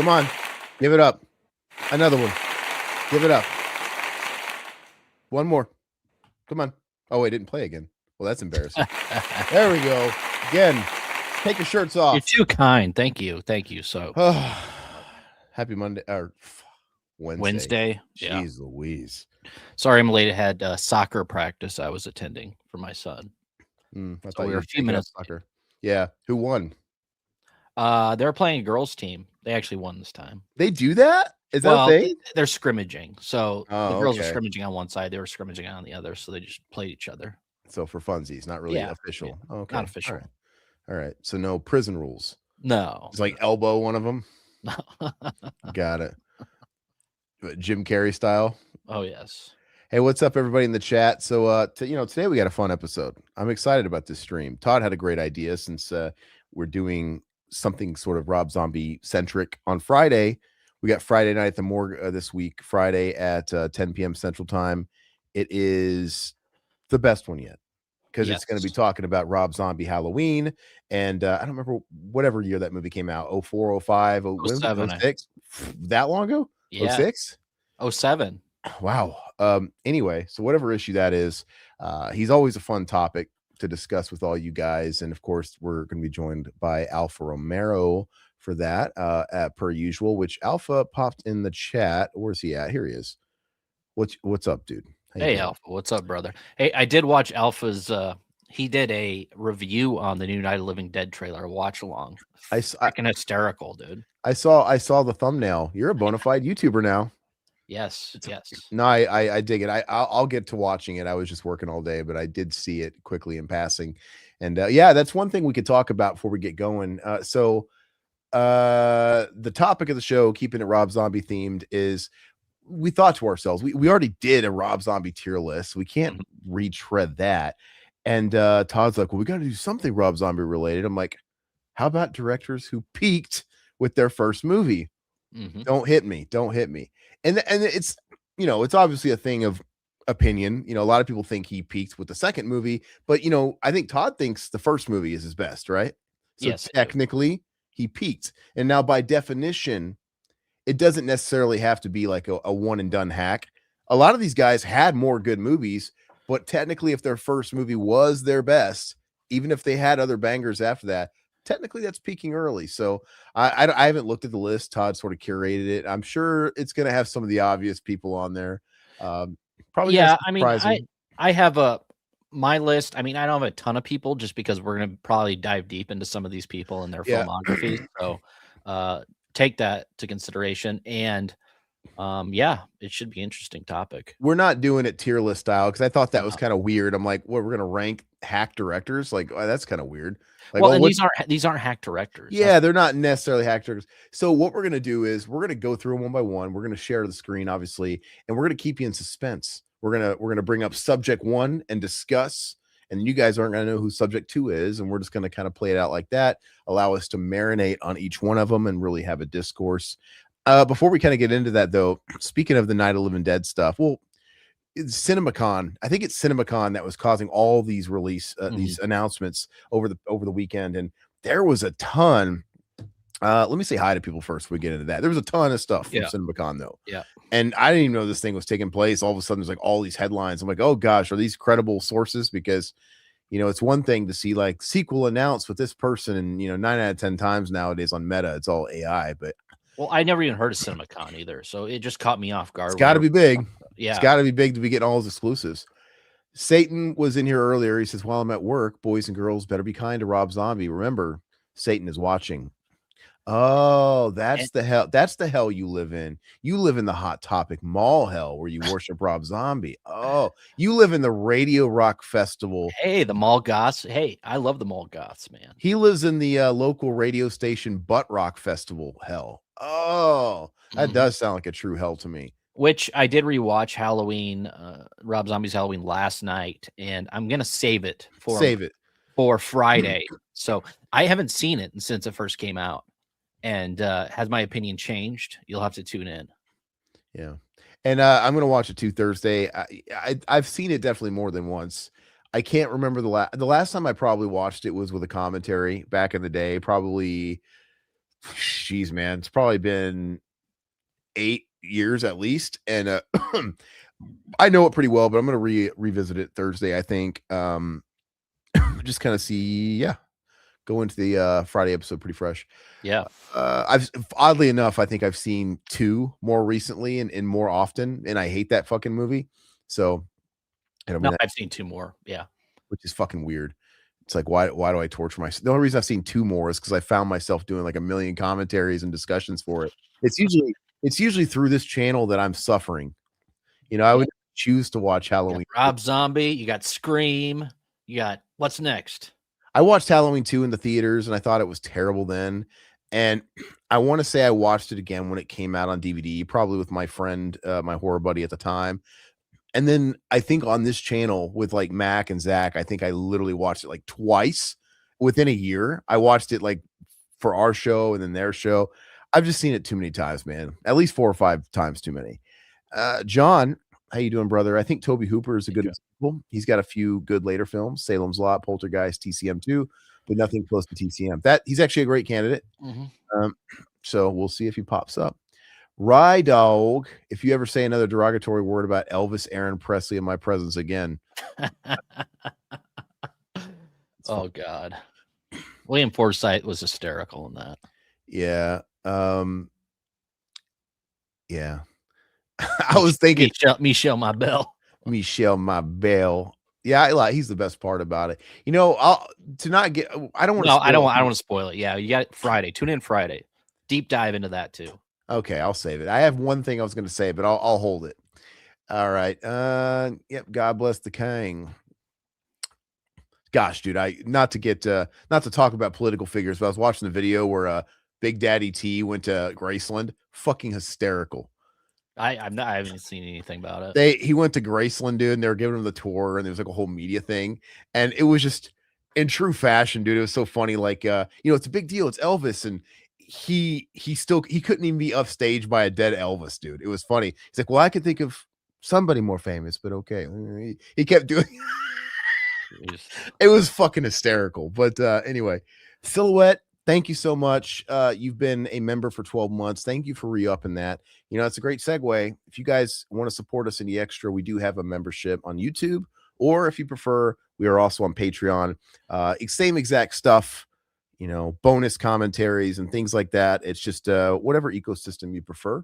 Come on. Give it up. Another one. Give it up. One more. Come on. Oh, wait, didn't play again. Well, that's embarrassing. There we go. Again, take your shirts off. You're too kind. Thank you. Thank you. So happy Monday or Wednesday. Jeez Louise. Sorry, I'm late. I had soccer practice I was attending for my son. I So thought we you were were a few taking up minutes. soccer. Yeah. Who won? They were playing a girls' team. They actually won this time. They do that? Is that a thing? They're scrimmaging. So the girls are okay. scrimmaging on one side, they were scrimmaging on the other. So they just played each other. So for funsies, not really official. Yeah. Okay. Not official. All right. So no prison rules. No. It's like elbow one of them. Got it. Jim Carrey style. Oh, yes. Hey, what's up, everybody in the chat? So, today we got a fun episode. I'm excited about this stream. Todd had a great idea since we're doing something sort of Rob Zombie centric on Friday. We got Friday night at the morgue this week, Friday at 10 p.m. Central Time. It is the best one yet because it's going to be talking about Rob Zombie Halloween. And I don't remember whatever year that movie came out, 04, 05, 06, that long ago? Yeah. 06? 07. Wow. Anyway, so whatever issue that is, he's always a fun topic to discuss with all you guys. And of course, we're going to be joined by Alpha Romero for that, per usual, which Alpha popped in the chat. Where's he at? Here he is. What's up, dude? Hey, Alpha. What's up, brother? Hey, I did watch Alpha's, he did a review on the new Night of Living Dead trailer, watch along. Freaking hysterical, dude. I saw the thumbnail. You're a bona fide YouTuber now. Yes. No, I dig it. I'll get to watching it. I was just working all day, but I did see it quickly in passing. And that's one thing we could talk about before we get going. So the topic of the show, keeping it Rob Zombie themed, is we thought to ourselves, we already did a Rob Zombie tier list. We can't retread that. And Todd's like, well, we got to do something Rob Zombie related. I'm like, how about directors who peaked with their first movie? Don't hit me. And it's, it's obviously a thing of opinion. A lot of people think he peaked with the second movie, but I think Todd thinks the first movie is his best, right? So yes, technically he peaked. And now by definition, it doesn't necessarily have to be like a one and done hack. A lot of these guys had more good movies, but technically if their first movie was their best, even if they had other bangers after that, technically that's peaking early. So I haven't looked at the list. Todd sort of curated it. I'm sure it's going to have some of the obvious people on there. Probably. Yeah. I mean, I have my list. I mean, I don't have a ton of people just because we're going to probably dive deep into some of these people and their filmography. So take that to consideration. And it should be an interesting topic. We're not doing it tier list style because I thought that was kind of weird. I'm like, we're going to rank hack directors? Like, that's kind of weird. Like, well, and these aren't hack directors. Yeah, they're not necessarily hack directors. So what we're going to do is we're going to go through them one by one. We're going to share the screen, obviously, and we're going to keep you in suspense. We're going to bring up subject one and discuss, and you guys aren't going to know who subject two is, and we're just going to kind of play it out like that, allow us to marinate on each one of them and really have a discourse. Before we kind of get into that, though, speaking of the Night of Living Dead stuff, well, it's CinemaCon. I think it's CinemaCon that was causing all these these announcements over the weekend, and there was a ton. Let me say hi to people first before we get into that. There was a ton of stuff from CinemaCon, though. Yeah. And I didn't even know this thing was taking place. All of a sudden, there's like all these headlines. I'm like, oh gosh, are these credible sources? Because it's one thing to see like sequel announced with this person, and 9 out of 10 times nowadays on Meta, it's all AI. But well, I never even heard of CinemaCon either, so it just caught me off guard. It's got to be big. Yeah, it's got to be big to be getting all those exclusives. Satan was in here earlier. He says, while I'm at work, boys and girls better be kind to Rob Zombie. Remember, Satan is watching. Oh, that's the hell. That's the hell you live in. You live in the Hot Topic Mall hell where you worship Rob Zombie. Oh, you live in the Radio Rock Festival. Hey, the mall goths. Hey, I love the mall goths, man. He lives in the local radio station Butt Rock Festival hell. Oh, that does sound like a true hell to me. Which I did rewatch Halloween, Rob Zombie's Halloween last night, and I'm gonna save it for Friday. So I haven't seen it since it first came out. And has my opinion changed? You'll have to tune in. Yeah. And I'm going to watch it too Thursday. I've seen it definitely more than once. I can't remember the last time I probably watched it was with a commentary back in the day, probably Jeez, man, it's probably been 8 years at least, and I know it pretty well, but I'm gonna revisit it Thursday, I think. Just kind of see, yeah, go into the Friday episode pretty fresh. Yeah. I've oddly enough, I think I've seen 2 more recently and more often, and I hate that fucking movie. So, I No, mean, I've seen 2 more. Yeah. which is fucking weird. It's like, why do I torture myself? The only reason I've seen 2 more is because I found myself doing like a million commentaries and discussions for it. It's usually through this channel that I'm suffering. I Yeah. would choose to watch You got Halloween. Rob Zombie, you got Scream, you got what's next? I watched Halloween 2 in the theaters, and I thought it was terrible then. And I want to say I watched it again when it came out on DVD, probably with my friend, my horror buddy at the time. And then I think on this channel with like Mac and Zach, I think I literally watched it like twice within a year. I watched it like for our show and then their show. I've just seen it too many times, man. At least 4 or 5 times too many. John, how you doing, brother? I think Toby Hooper is a good example. He's got a few good later films: Salem's Lot, Poltergeist, TCM2, but nothing close to TCM. That he's actually a great candidate. So we'll see if he pops up. Rye Dog, if you ever say another derogatory word about Elvis Aaron Presley in my presence again. Oh God. William Forsythe was hysterical in that. Yeah. Yeah. I was thinking Michelle my bell. Michelle my bell. Yeah, he's the best part about it. I don't want No, I don't want to spoil it. Yeah, you got it Friday. Tune in Friday. Deep dive into that too. Okay, I'll save it. I have one thing I was going to say, but I'll hold it. All right. Yep. God bless the king. Gosh, dude, not to talk about political figures, but I was watching the video where Big Daddy T went to Graceland. Fucking hysterical. I haven't seen anything about it. He went to Graceland, dude, and they were giving him the tour, and there was like a whole media thing, and it was just in true fashion, dude. It was so funny. Like, it's a big deal. It's Elvis, and he couldn't even be upstaged by a dead Elvis, dude. It was funny. He's like, well, I could think of somebody more famous, but okay. He kept doing. It was fucking hysterical. But anyway, Silhouette, thank you so much. You've been a member for 12 months. Thank you for re-upping that. It's a great segue. If you guys want to support us any extra, we do have a membership on YouTube, or if you prefer, we are also on Patreon. Same exact stuff, bonus commentaries and things like that. It's just whatever ecosystem you prefer.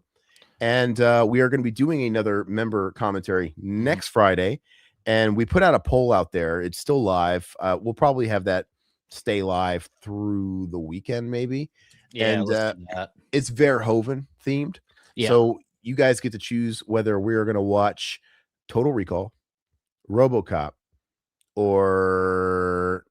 And we are going to be doing another member commentary next Friday. And we put out a poll out there. It's still live. We'll probably have that stay live through the weekend, maybe. Yeah, and it's Verhoeven themed. Yeah. So you guys get to choose whether we're going to watch Total Recall, RoboCop, or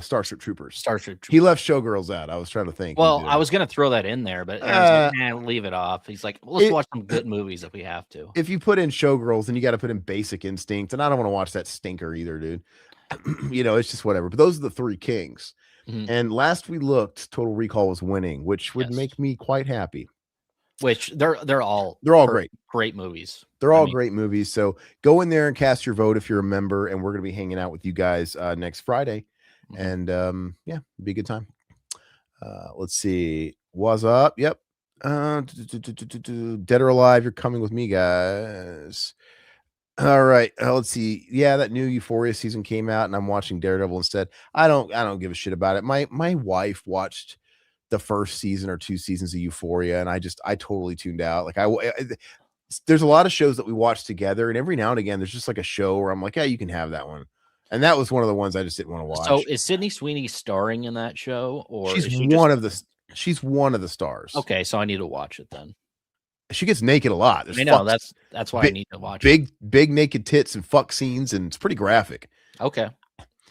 Starship Troopers. He left Showgirls out. I was trying to think. Well, I was going to throw that in there, but Aaron's like, leave it off. He's like, let's watch some good movies if we have to. If you put in Showgirls, then you got to put in Basic Instinct, and I don't want to watch that stinker either, dude. It's just whatever. But those are the 3 kings. And last we looked, Total Recall was winning, which would make me quite happy. Which they're all great movies. They're all great movies. So go in there and cast your vote if you're a member, and we're going to be hanging out with you guys next Friday. And yeah, it'll be a good time. Let's see. What's up? Yep. Dead or Alive, you're coming with me, guys. All right. Let's see. Yeah, that new Euphoria season came out, and I'm watching Daredevil instead. I don't give a shit about it. My wife watched the first season or 2 seasons of Euphoria, and I totally tuned out. Like there's a lot of shows that we watch together, and every now and again there's just like a show where I'm like, yeah, you can have that one. And that was one of the ones I just didn't want to watch. So is Sydney Sweeney starring in that show, or she's one of the stars? Okay, so I need to watch it then. She gets naked a lot. I know that's why I need to watch it. Big naked tits and fuck scenes, and it's pretty graphic. Okay,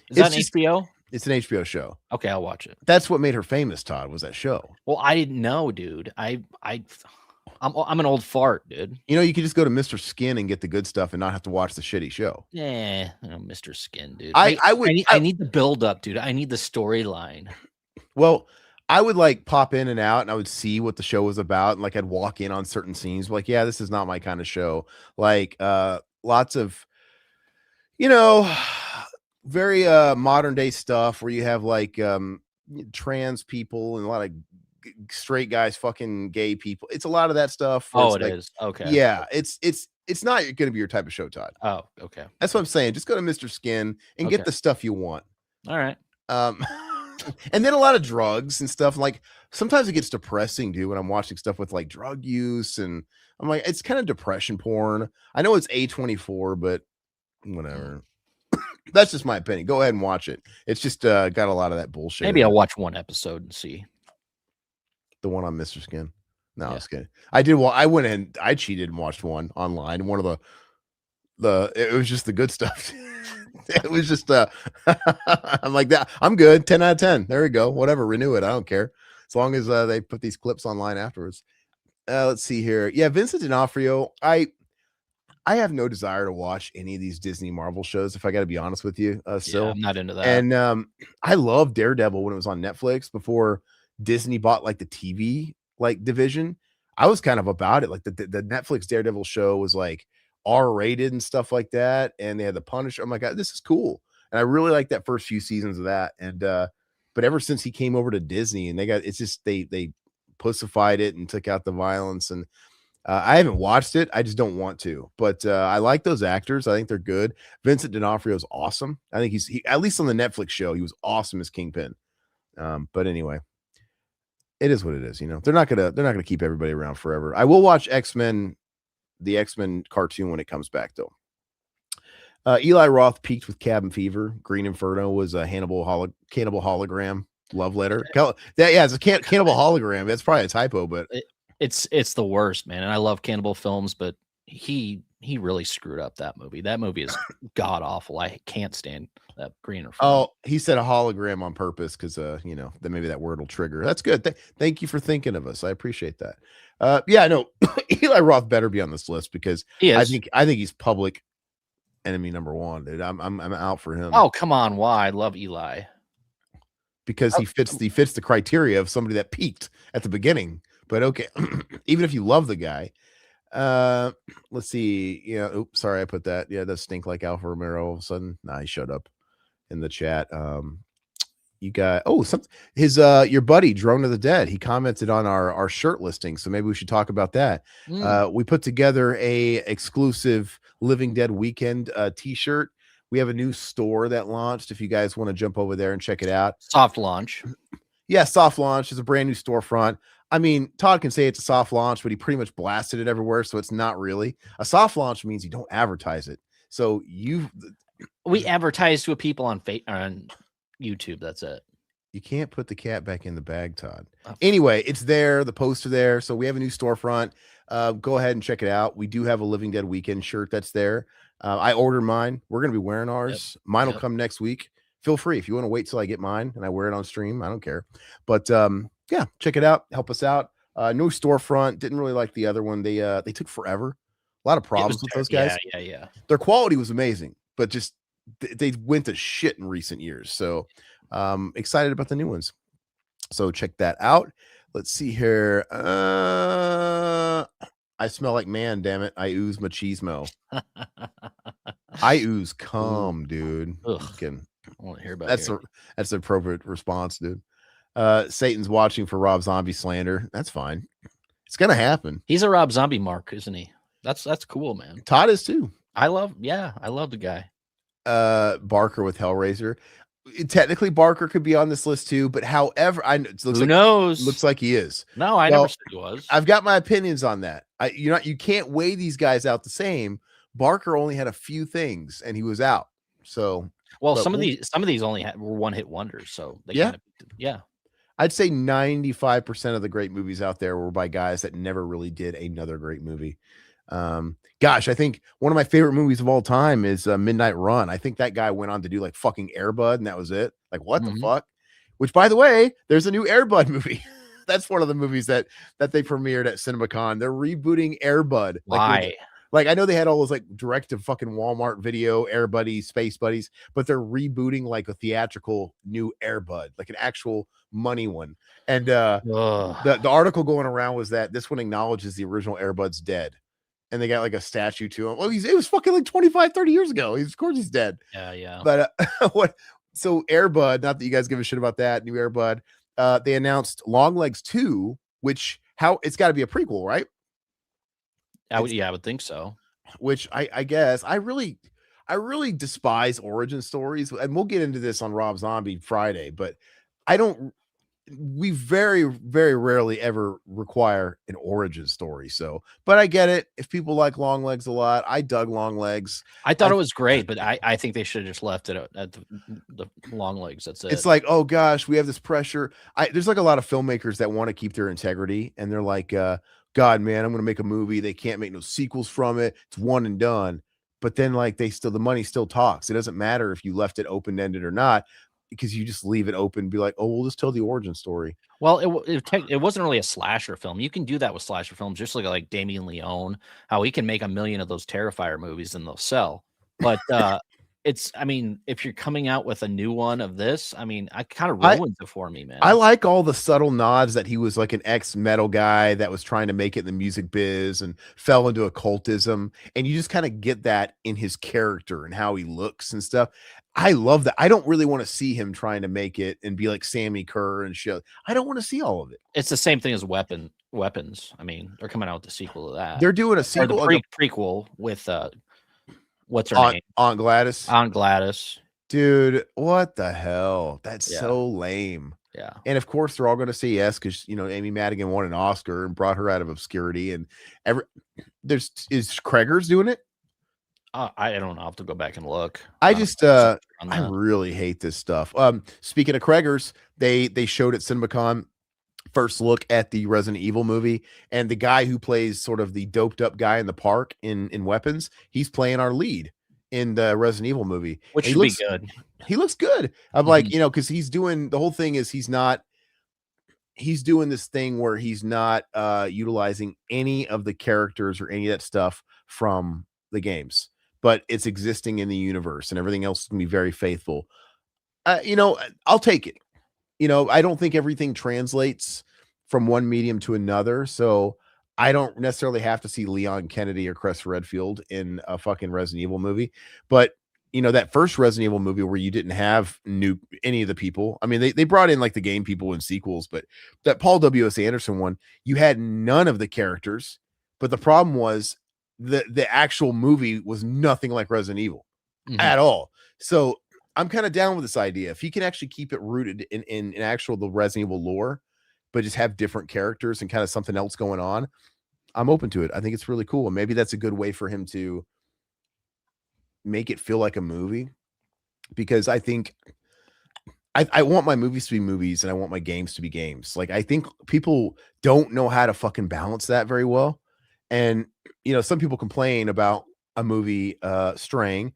is that an HBO? It's an HBO show. Okay, I'll watch it. That's what made her famous, Todd, was that show. Well, I didn't know, dude. I'm an old fart, dude. You could just go to Mr. Skin and get the good stuff and not have to watch the shitty show. Yeah, Mr. Skin, dude. I need the build up, dude. I need the storyline. Well, I would like pop in and out, and I would see what the show was about, and like I'd walk in on certain scenes, like, yeah, this is not my kind of show. Like lots of very modern day stuff where you have like trans people and a lot of straight guys fucking gay people. It's a lot of that stuff where Oh, it's it like, is. Okay. yeah, it's not going to be your type of show, Todd. Oh, okay. That's what I'm saying. Just go to Mr. Skin and Okay. get the stuff you want. All right. And then a lot of drugs and stuff. Like sometimes it gets depressing, dude, when I'm watching stuff with like drug use, and I'm like, it's kind of depression porn. I know it's A24, but whatever. That's just my opinion. Go ahead and watch it. It's just got a lot of that bullshit. Maybe I'll watch one episode and see. The one on Mr. Skin. No, Yeah. I was kidding. I did. Well, I went and I cheated and watched one online. One of it was just the good stuff. It was just I'm like that. I'm good. 10 out of 10. There we go. Whatever. Renew it. I don't care. As long as they put these clips online afterwards. Let's see here. Yeah, Vincent D'Onofrio. I have no desire to watch any of these Disney Marvel shows, if I got to be honest with you. Yeah, I'm not into that. And I love Daredevil when it was on Netflix before Disney bought like the TV like division. I was kind of about it. Like the Netflix Daredevil show was like R-rated and stuff like that, and they had the Punisher. I'm like, this is cool, and I really like that first few seasons of that. And but ever since he came over to Disney, and it's just they pussified it and took out the violence. And I haven't watched it. I just don't want to. But I like those actors. I think they're good. Vincent D'Onofrio is awesome. I think he at least on the Netflix show, he was awesome as Kingpin. But anyway, it is what it is. You know, they're not gonna keep everybody around forever. I will watch X-Men. The X-Men cartoon when it comes back, though. Eli Roth peaked with Cabin Fever. Green Inferno was a Cannibal Hologram love letter. It's a Cannibal Hologram. That's probably a typo, but it's the worst, man. And I love cannibal films, but he really screwed up that movie. That movie is god awful. I can't stand that Green Inferno. Oh, he said a hologram on purpose because you know, then maybe that word will trigger. That's good. Thank you for thinking of us. I appreciate that. Yeah, no, Eli Roth better be on this list because I think he's public enemy number one, dude. I'm out for him. Oh, come on. Why? I love Eli. Because he fits the criteria of somebody that peaked at the beginning. But okay, even if you love the guy, let's see. Yeah, oops, sorry, I put that. Yeah, it does stink like Alfa Romero all of a sudden. Nah, he showed up in the chat. You got your buddy Drone of the Dead. He commented on our shirt listing, so maybe we should talk about that. We put together a exclusive Living Dead Weekend t-shirt. We have a new store that launched. If you guys want to jump over there and check it out, soft launch. Yeah, soft launch is a brand new storefront. I mean, Todd can say it's a soft launch, but he pretty much blasted it everywhere, so it's not really a soft launch. Means you don't advertise it. So we advertise to people on YouTube. That's it. You can't put the cat back in the bag, Todd. Anyway, it's there, the poster there. So we have a new storefront. Go ahead and check it out. We do have a Living Dead Weekend shirt that's there. I ordered mine. We're going to be wearing ours. Yep. Mine will come next week. Feel free if you want to wait till I get mine and I wear it on stream. I don't care. But yeah, check it out. Help us out. New storefront. Didn't really like the other one. They took forever. A lot of problems with those guys. Yeah. Their quality was amazing, but just they went to shit in recent years. So excited about the new ones. So check that out. Let's see here. I smell like man, damn it. I ooze machismo. I ooze cum, dude. I want to hear about that's the appropriate response, dude. Satan's watching for Rob Zombie slander. That's fine. It's gonna happen. He's a Rob Zombie mark, isn't he? That's cool, man. Todd is too. I love the guy. Barker with Hellraiser. Technically, Barker could be on this list too, but however, who knows? Looks like he is. No, I never said he was. I've got my opinions on that. You can't weigh these guys out the same. Barker only had a few things, and he was out. So, some of these only were one-hit wonders. So yeah. I'd say 95% of the great movies out there were by guys that never really did another great movie. Gosh, I think one of my favorite movies of all time is Midnight Run. I think that guy went on to do like fucking Air Bud, and that was it. Like, what the fuck? Which, by the way, there's a new Air Bud movie. That's one of the movies that they premiered at CinemaCon. They're rebooting Air Bud. Why? Like, I know they had all those like direct to fucking Walmart video Air Buddies, Space Buddies, but they're rebooting like a theatrical new Air Bud, like an actual money one. And the article going around was that this one acknowledges the original Air Bud's dead. And they got like a statue to him. Well, it was fucking like 25, 30 years ago. Of course he's dead. Yeah. But so Air Bud, not that you guys give a shit about that, new Air Bud. they announced Longlegs 2, which it's got to be a prequel, right? I would think so. Which I guess I really despise origin stories, and we'll get into this on Rob Zombie Friday, but I don't. We very, very rarely ever require an origin story. So, but I get it. If people like Longlegs a lot, I dug Longlegs. I thought it was great, but I think they should have just left it at the Longlegs. That's it. It's like, oh gosh, we have this pressure. There's like a lot of filmmakers that want to keep their integrity, and they're like, God, man, I'm going to make a movie. They can't make no sequels from it. It's one and done. But then, like, the money still talks. It doesn't matter if you left it open ended or not, because you just leave it open. Be like, oh, we'll just tell the origin story. Well, it wasn't really a slasher film. You can do that with slasher films, just like Damien Leone, how he can make 1 million of those Terrifier movies and they'll sell. But I mean, if you're coming out with a new one of this, I mean, I kind of ruins it for me, man. I like all the subtle nods that he was like an ex-metal guy that was trying to make it in the music biz and fell into occultism. And you just kind of get that in his character and how he looks and stuff. I love that. I don't really want to see him trying to make it and be like Sammy Kerr and shit. I don't want to see all of it. It's the same thing as Weapons. I mean, they're coming out with the sequel to that. They're doing a sequel, or the prequel with what's her name? Aunt Gladys. Aunt Gladys. Dude, what the hell? That's so lame. Yeah. And of course, they're all going to say yes because, you know, Amy Madigan won an Oscar and brought her out of obscurity. And is Kreger's doing it? I don't know. I'll have to go back and look. I really hate this stuff. Speaking of Kreger's, they showed at CinemaCon first look at the Resident Evil movie, and the guy who plays sort of the doped up guy in the park in Weapons, he's playing our lead in the Resident Evil movie, which should be good. He looks good. I'm like, you know, because he's doing the whole thing is he's doing this thing where he's not utilizing any of the characters or any of that stuff from the games, but it's existing in the universe, and everything else is gonna be very faithful. You know, I'll take it. You know, I don't think everything translates from one medium to another, so I don't necessarily have to see Leon Kennedy or Chris Redfield in a fucking Resident Evil movie. But you know, that first Resident Evil movie where you didn't have any of the people. I mean, they brought in like the game people in sequels, but that Paul W.S. Anderson one, you had none of the characters. But the problem was the actual movie was nothing like Resident Evil at all. So I'm kind of down with this idea. If he can actually keep it rooted in actual the Resident Evil lore, but just have different characters and kind of something else going on, I'm open to it. I think it's really cool. And maybe that's a good way for him to make it feel like a movie, because I think I want my movies to be movies and I want my games to be games. Like, I think people don't know how to fucking balance that very well. And, you know, some people complain about a movie straying,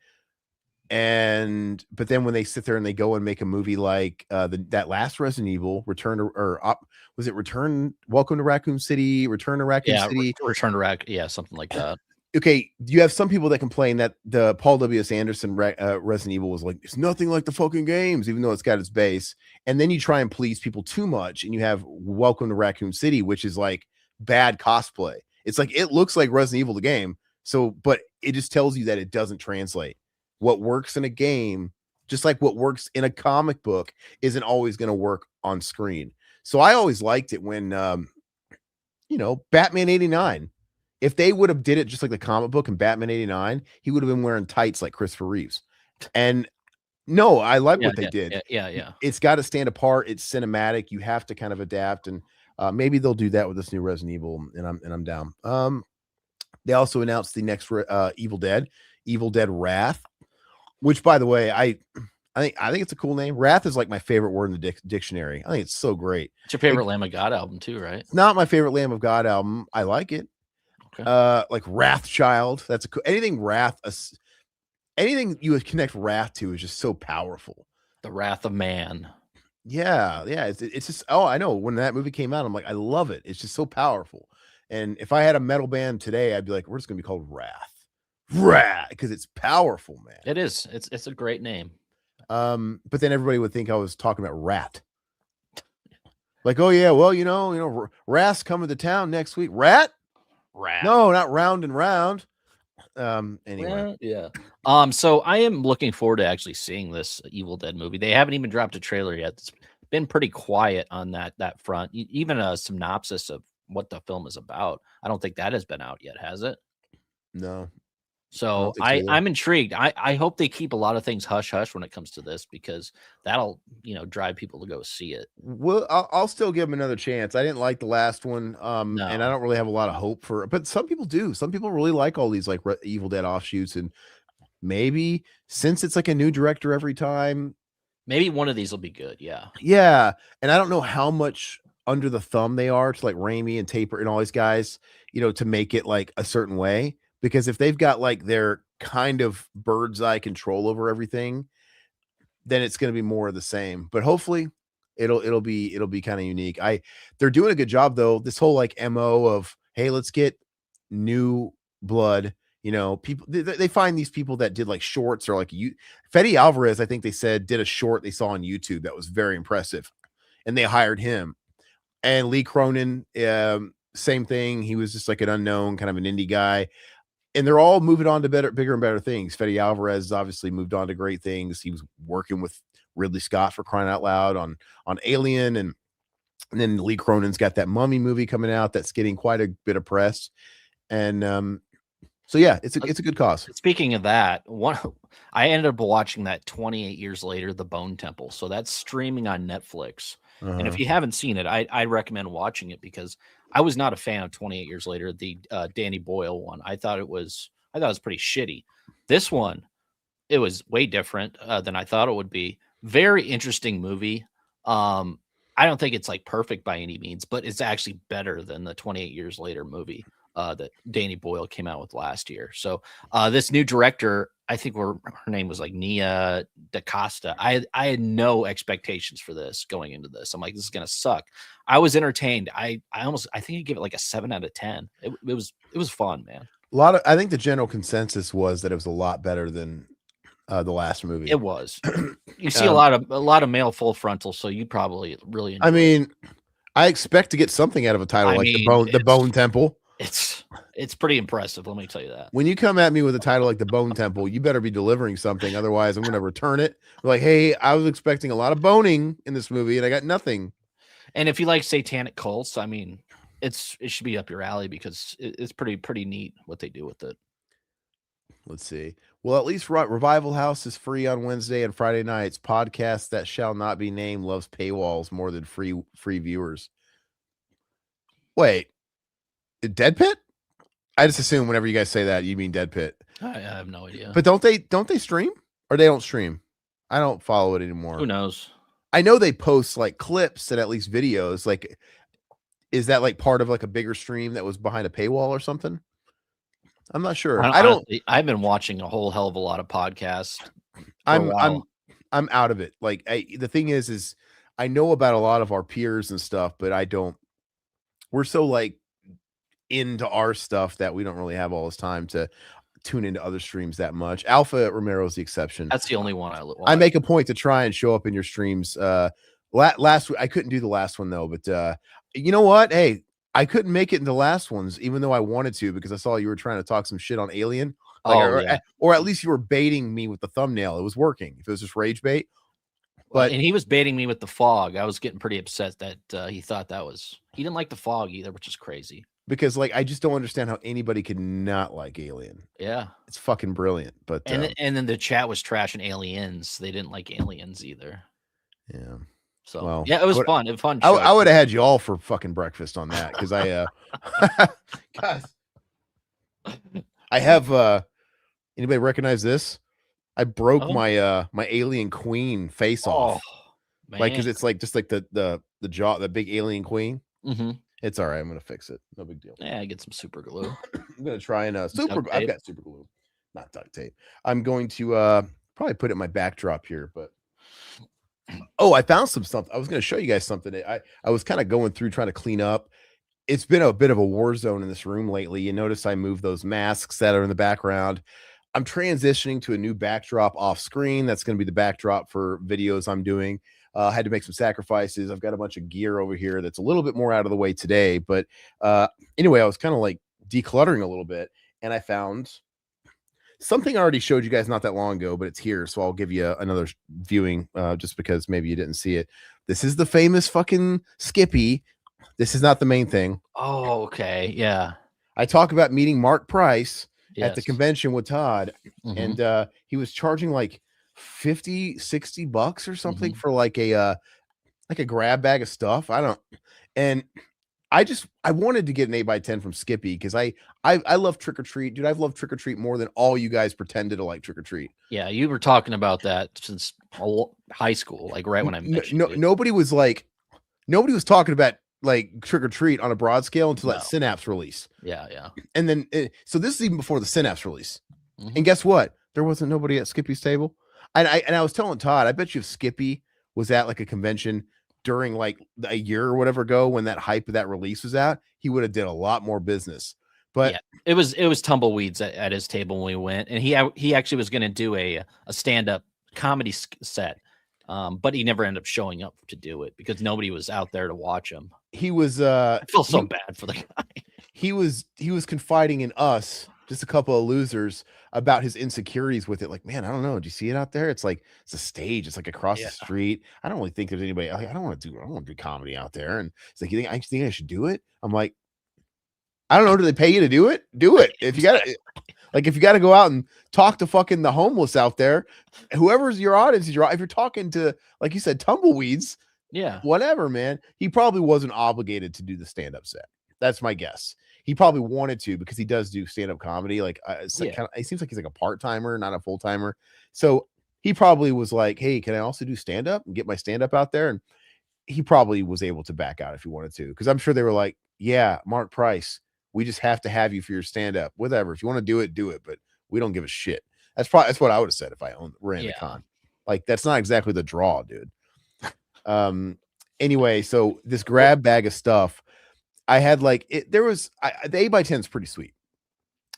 but then when they sit there and they go and make a movie like that last Resident Evil, was it Welcome to Raccoon City, Return to Raccoon City, Return to Raccoon, something like that. Okay, you have some people that complain that the Paul W.S. Anderson Resident Evil was like, it's nothing like the fucking games, even though it's got its base. And then you try and please people too much, and you have Welcome to Raccoon City, which is like bad cosplay. It's like, it looks like Resident Evil the game, but it just tells you that it doesn't translate. What works in a game, just like what works in a comic book, isn't always going to work on screen. So I always liked it when, Batman 89. If they would have did it just like the comic book in Batman 89, he would have been wearing tights like Christopher Reeves. And no, I like what they did. Yeah. It's got to stand apart. It's cinematic. You have to kind of adapt, and maybe they'll do that with this new Resident Evil, and I'm down. They also announced the next Evil Dead Wrath, which, by the way, I think it's a cool name. Wrath is like my favorite word in the dictionary. I think it's so great. It's your favorite Lamb of God album too, right? It's not my favorite Lamb of God album. I like it. Okay. Like Wrathchild. That's anything Wrath. Anything you would connect Wrath to is just so powerful. The Wrath of Man. Yeah. It's just, I know, when that movie came out, I'm like, I love it. It's just so powerful. And if I had a metal band today, I'd be like, we're just gonna be called Wrath, because it's powerful, man. It is. It's a great name. But then everybody would think I was talking about Rat. Like, oh yeah, well, Wrath's coming to town next week. Rat. No, not Round and Round. Anyway. Yeah. So I am looking forward to actually seeing this Evil Dead movie. They haven't even dropped a trailer yet. It's been pretty quiet on that front. Even a synopsis of what the film is about, I don't think that has been out yet, has it? No, I So don't think so either. I'm intrigued. I hope they keep a lot of things hush hush when it comes to this, because that'll, drive people to go see it. Well, I'll still give him another chance. I didn't like the last one, and I No. don't really have a lot of hope for it, but some people do. Some people really like all these like Evil Dead offshoots, and maybe since it's like a new director every time, Maybe one of these will be good. Yeah. yeah. And I don't know how much under the thumb they are to like Raimi and Taper and all these guys, to make it like a certain way. Because if they've got like their kind of bird's eye control over everything, then it's going to be more of the same. But hopefully it'll be kind of unique. They're doing a good job though. This whole like MO of, hey, let's get new blood. People they find these people that did like shorts, or like Fede Alvarez, I think they said, did a short they saw on YouTube that was very impressive, and they hired him. And Lee Cronin, same thing. He was just like an unknown, kind of an indie guy, and they're all moving on to bigger and better things. Fede Alvarez obviously moved on to great things. He was working with Ridley Scott, for crying out loud, on Alien, and then Lee Cronin's got that Mummy movie coming out that's getting quite a bit of press. And so yeah, it's a good cause. Speaking of that, I ended up watching that 28 years later, The Bone Temple. So that's streaming on Netflix. And if you haven't seen it, I recommend watching it, because I was not a fan of 28 Years Later, the Danny Boyle one. I thought it was pretty shitty. This one, it was way different than I thought it would be. Very interesting movie. I don't think it's like perfect by any means, but it's actually better than the 28 Years Later movie that Danny Boyle came out with last year. So this new director, I think her name was like Nia DaCosta. I had no expectations for this going into this. I'm like, this is gonna suck. I was entertained. I think I give it like a 7 out of 10. It was fun, man. I think the general consensus was that it was a lot better than the last movie. It was. You see a lot of male full frontal, so you probably really enjoy I mean, I expect to get something out of a title like the Bone Temple. It's pretty impressive, let me tell you that. When you come at me with a title like the Bone Temple, you better be delivering something. Otherwise, I'm going to return it. Like, hey, I was expecting a lot of boning in this movie, and I got nothing. And if you like satanic cults, I mean, it should be up your alley, because it's pretty neat what they do with it. Let's see. Well, at least Revival House is free on Wednesday and Friday nights. Podcast that shall not be named loves paywalls more than free viewers. Wait, Dead Pit? I just assume whenever you guys say that, you mean Dead Pit. I have no idea. But don't they stream? Or they don't stream? I don't follow it anymore. Who knows? I know they post like clips and at least videos. Like, is that like part of like a bigger stream that was behind a paywall or something? I'm not sure. I've been watching a whole hell of a lot of podcasts. I'm out of it. Like, the thing is I know about a lot of our peers and stuff, but we're so like into our stuff that we don't really have all this time to tune into other streams that much. Alpha Romero's the exception. That's the only one I make a point to try and show up in your streams. Last week I couldn't do the last one though, but you know what? Hey, I couldn't make it in the last ones, even though I wanted to, because I saw you were trying to talk some shit on Alien. Like, or at least you were baiting me with the thumbnail. It was working. If it was just rage bait. But and he was baiting me with the fog. I was getting pretty upset that he thought he didn't like the fog either, which is crazy. Because like I just don't understand how anybody could not like Alien. Yeah, it's fucking brilliant. But and then the chat was trashing Aliens. They didn't like Aliens either. Yeah. So well, yeah, it was fun. It was fun. Show. I would have had you all for fucking breakfast on that, because guys, I have anybody recognize this? I broke my my Alien Queen face off, like, because it's like just like the jaw, the big Alien Queen. Mm-hmm. It's all right. I'm gonna fix it. No big deal. Yeah, get some super glue. I'm gonna try and I've got super glue, not duct tape. I'm going to probably put it in my backdrop here, but. Oh, I found something. I was going to show you guys something. I was kind of going through trying to clean up. It's been a bit of a war zone in this room lately. You notice I moved those masks that are in the background. I'm transitioning to a new backdrop off screen. That's going to be the backdrop for videos I'm doing. I had to make some sacrifices. I've got a bunch of gear over here that's a little bit more out of the way today. But anyway, I was kind of like decluttering a little bit, and I found something I already showed you guys not that long ago, but it's here, so I'll give you another viewing, just because maybe you didn't see it. This is the famous fucking Skippy. This is not the main thing. Oh, okay. Yeah. I talk about meeting Mark Price at the Yes. convention with Todd, Mhm. and he was charging like 50-60 bucks or something Mhm. for like a grab bag of stuff. I don't, and I wanted to get an 8x10 from Skippy because I love Trick or Treat, dude. I've loved Trick or Treat more than all you guys pretended to like Trick or Treat. Yeah, you were talking about that since high school, like right when I met you, dude. Nobody was talking about like Trick or Treat on a broad scale until that No. Synapse release. Yeah, yeah. And then so this is even before the Synapse release. Mhm. And guess what? There wasn't nobody at Skippy's table. And I was telling Todd, I bet you if Skippy was at like a convention during like a year or whatever ago when that hype of that release was out, he would have did a lot more business. But Yeah, it was tumbleweeds at his table when we went, and he actually was going to do a stand-up comedy set, but he never ended up showing up to do it because nobody was out there to watch him. he was I feel so bad for the guy. he was confiding in us, just a couple of losers, about his insecurities with it. Like, man, I don't know. Do you see it out there? It's like it's a stage. It's like across Yeah. the street. I don't really think there's anybody. I don't want to do comedy out there. And it's like, you think I should do it? I'm like, I don't know. Do they pay you to do it? Do it. If you got like, if you got to go out and talk to fucking the homeless out there, whoever's your audience is if you're talking to, like you said, tumbleweeds, Yeah. whatever, man, he probably wasn't obligated to do the stand-up set. That's my guess. He probably wanted to because he does do stand-up comedy. Like, it seems like he's like a part-timer, not a full-timer. So he probably was like, hey, can I also do stand-up and get my stand-up out there? And he probably was able to back out if he wanted to, because I'm sure they were like, yeah, Mark Price, we just have to have you for your stand-up. Whatever. If you want to do it, but we don't give a shit. That's what I would have said if I ran the con. Like, that's not exactly the draw, dude. Anyway, so this grab bag of stuff, I had like it, there was the 8x10 is pretty sweet.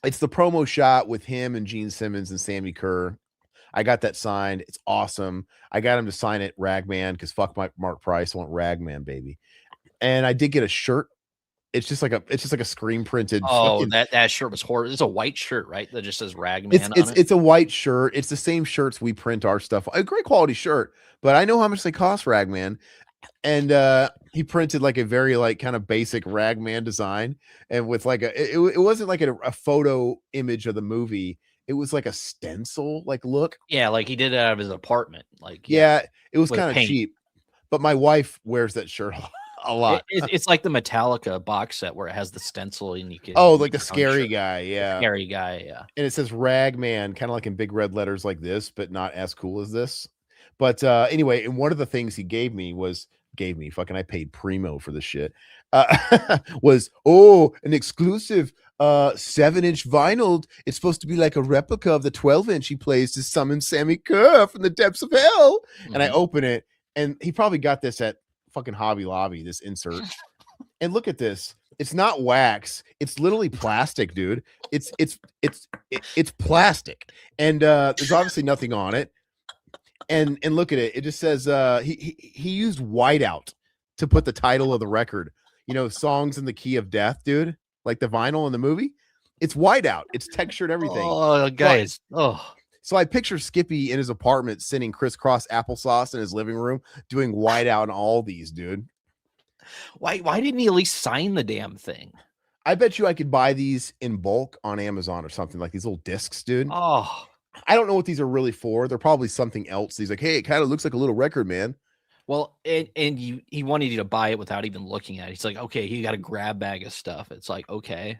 It's the promo shot with him and Gene Simmons and Sammy Kerr. I got that signed. It's awesome. I got him to sign it Ragman because fuck my Mark Price. I want Ragman, baby. And I did get a shirt. It's just like a screen printed. Oh, that shirt was horrible. It's a white shirt, right? That just says Ragman on it. It's a white shirt. It's the same shirts we print our stuff. A great quality shirt, but I know how much they cost, Ragman. And he printed like a very like kind of basic Ragman design, and with like it wasn't like a photo image of the movie. It was like a stencil like look. Yeah, like he did it out of his apartment. Like, yeah it was with kind of paint. cheap, but my wife wears that shirt a lot. It's like the Metallica box set where it has the stencil and you can like the scary guy, scary guy, yeah. And it says Ragman kind of like in big red letters like this, but not as cool as this. But anyway, and one of the things he gave me fucking, I paid primo for this shit, was an exclusive 7-inch vinyl. It's supposed to be like a replica of the 12-inch he plays to summon Sammy Kerr from the depths of hell. Mm-hmm. And I open it, and he probably got this at fucking Hobby Lobby, this insert. And look at this. It's not wax. It's literally plastic, dude. It's plastic. And there's obviously nothing on it. And look at it. It just says he used whiteout to put the title of the record. You know, Songs in the Key of Death, dude. Like the vinyl in the movie. It's whiteout. It's textured everything. Oh, guys. So I picture Skippy in his apartment sitting crisscross applesauce in his living room doing whiteout on all these, dude. Why didn't he at least sign the damn thing? I bet you I could buy these in bulk on Amazon or something, like these little discs, dude. Oh, I don't know what these are really for. They're probably something else. He's like, hey, it kind of looks like a little record, man. Well, he wanted you to buy it without even looking at it. He's like, okay, he got a grab bag of stuff. It's like, okay.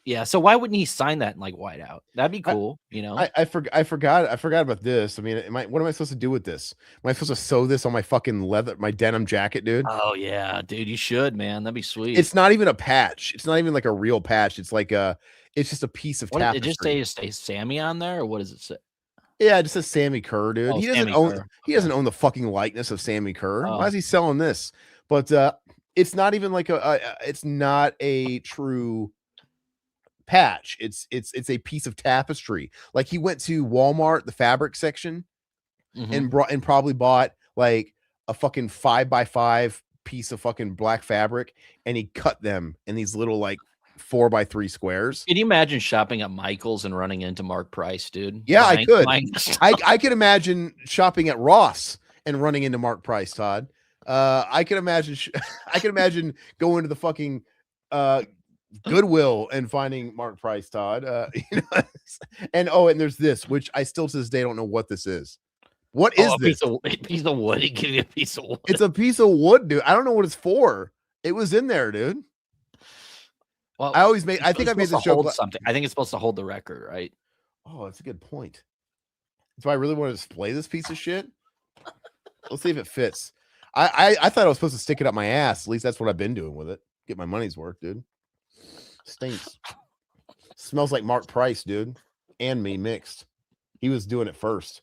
Yeah, so why wouldn't he sign that in like whiteout? That'd be cool, you know. I forgot about this. I mean, what am I supposed to do with this? Am I supposed to sew this on my fucking my denim jacket, dude? Oh yeah, dude, you should, man. That'd be sweet. It's not even a patch. It's not even like a real patch. It's like it's just a piece of tapestry. Did it just say Sammy on there, or what does it say? Yeah, it just says Sammy Kerr, dude. Oh, he doesn't own the fucking likeness of Sammy Kerr. Why is he selling this? But it's not even like it's not a true patch. It's a piece of tapestry. Like he went to Walmart, the fabric section, and probably bought like a fucking 5x5 piece of fucking black fabric, and he cut them in these little like 4x3 squares. Can you imagine shopping at Michael's and running into Mark Price, dude? Yeah, I could. I could imagine shopping at Ross and running into Mark Price, Todd. I can imagine I can imagine going to the fucking Goodwill and finding Mark Price, Todd. You know, and there's this, which I still to this day don't know what this is. What is this? Piece of wood. He gave you a piece of wood. It's a piece of wood, dude. I don't know what it's for. It was in there, dude. Well, I think I made this joke. Something. I think it's supposed to hold the record, right? Oh, that's a good point. Do I really want to display this piece of shit? Let's see if it fits. I thought I was supposed to stick it up my ass. At least that's what I've been doing with it. Get my money's worth, dude. Stinks. Smells like Mark Price, dude, and me mixed. He was doing it first,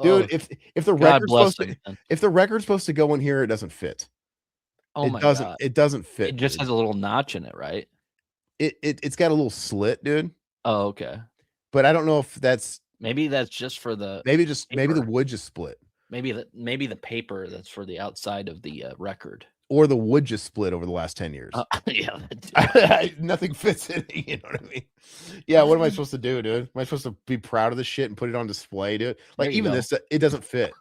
dude. If the record's supposed to go in here, it doesn't fit. Oh my god, it doesn't fit. It just has a little notch in it, right? It's got a little slit, dude. Oh, okay. But I don't know if that's just for the maybe the wood just split. Maybe the paper that's for the outside of the record. Or the wood just split over the last 10 years. Yeah. Nothing fits in it. You know what I mean? Yeah. What am I supposed to do, dude? Am I supposed to be proud of this shit and put it on display, dude? Like even this, it doesn't fit.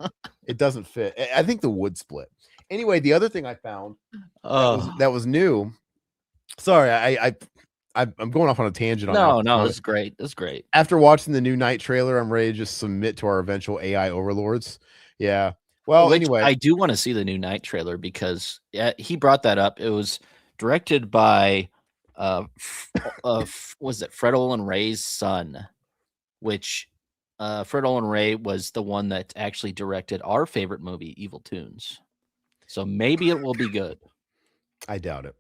It doesn't fit. I think the wood split. Anyway, the other thing I found that was new. Sorry, I'm going off on a tangent. No, that's great. That's great. After watching the new Night trailer, I'm ready to just submit to our eventual AI overlords. Yeah. Well, anyway, I do want to see the new Night trailer because he brought that up. It was directed by was it Fred Olen Ray's son, which Fred Olen Ray was the one that actually directed our favorite movie, Evil Toons. So maybe it will be good. I doubt it.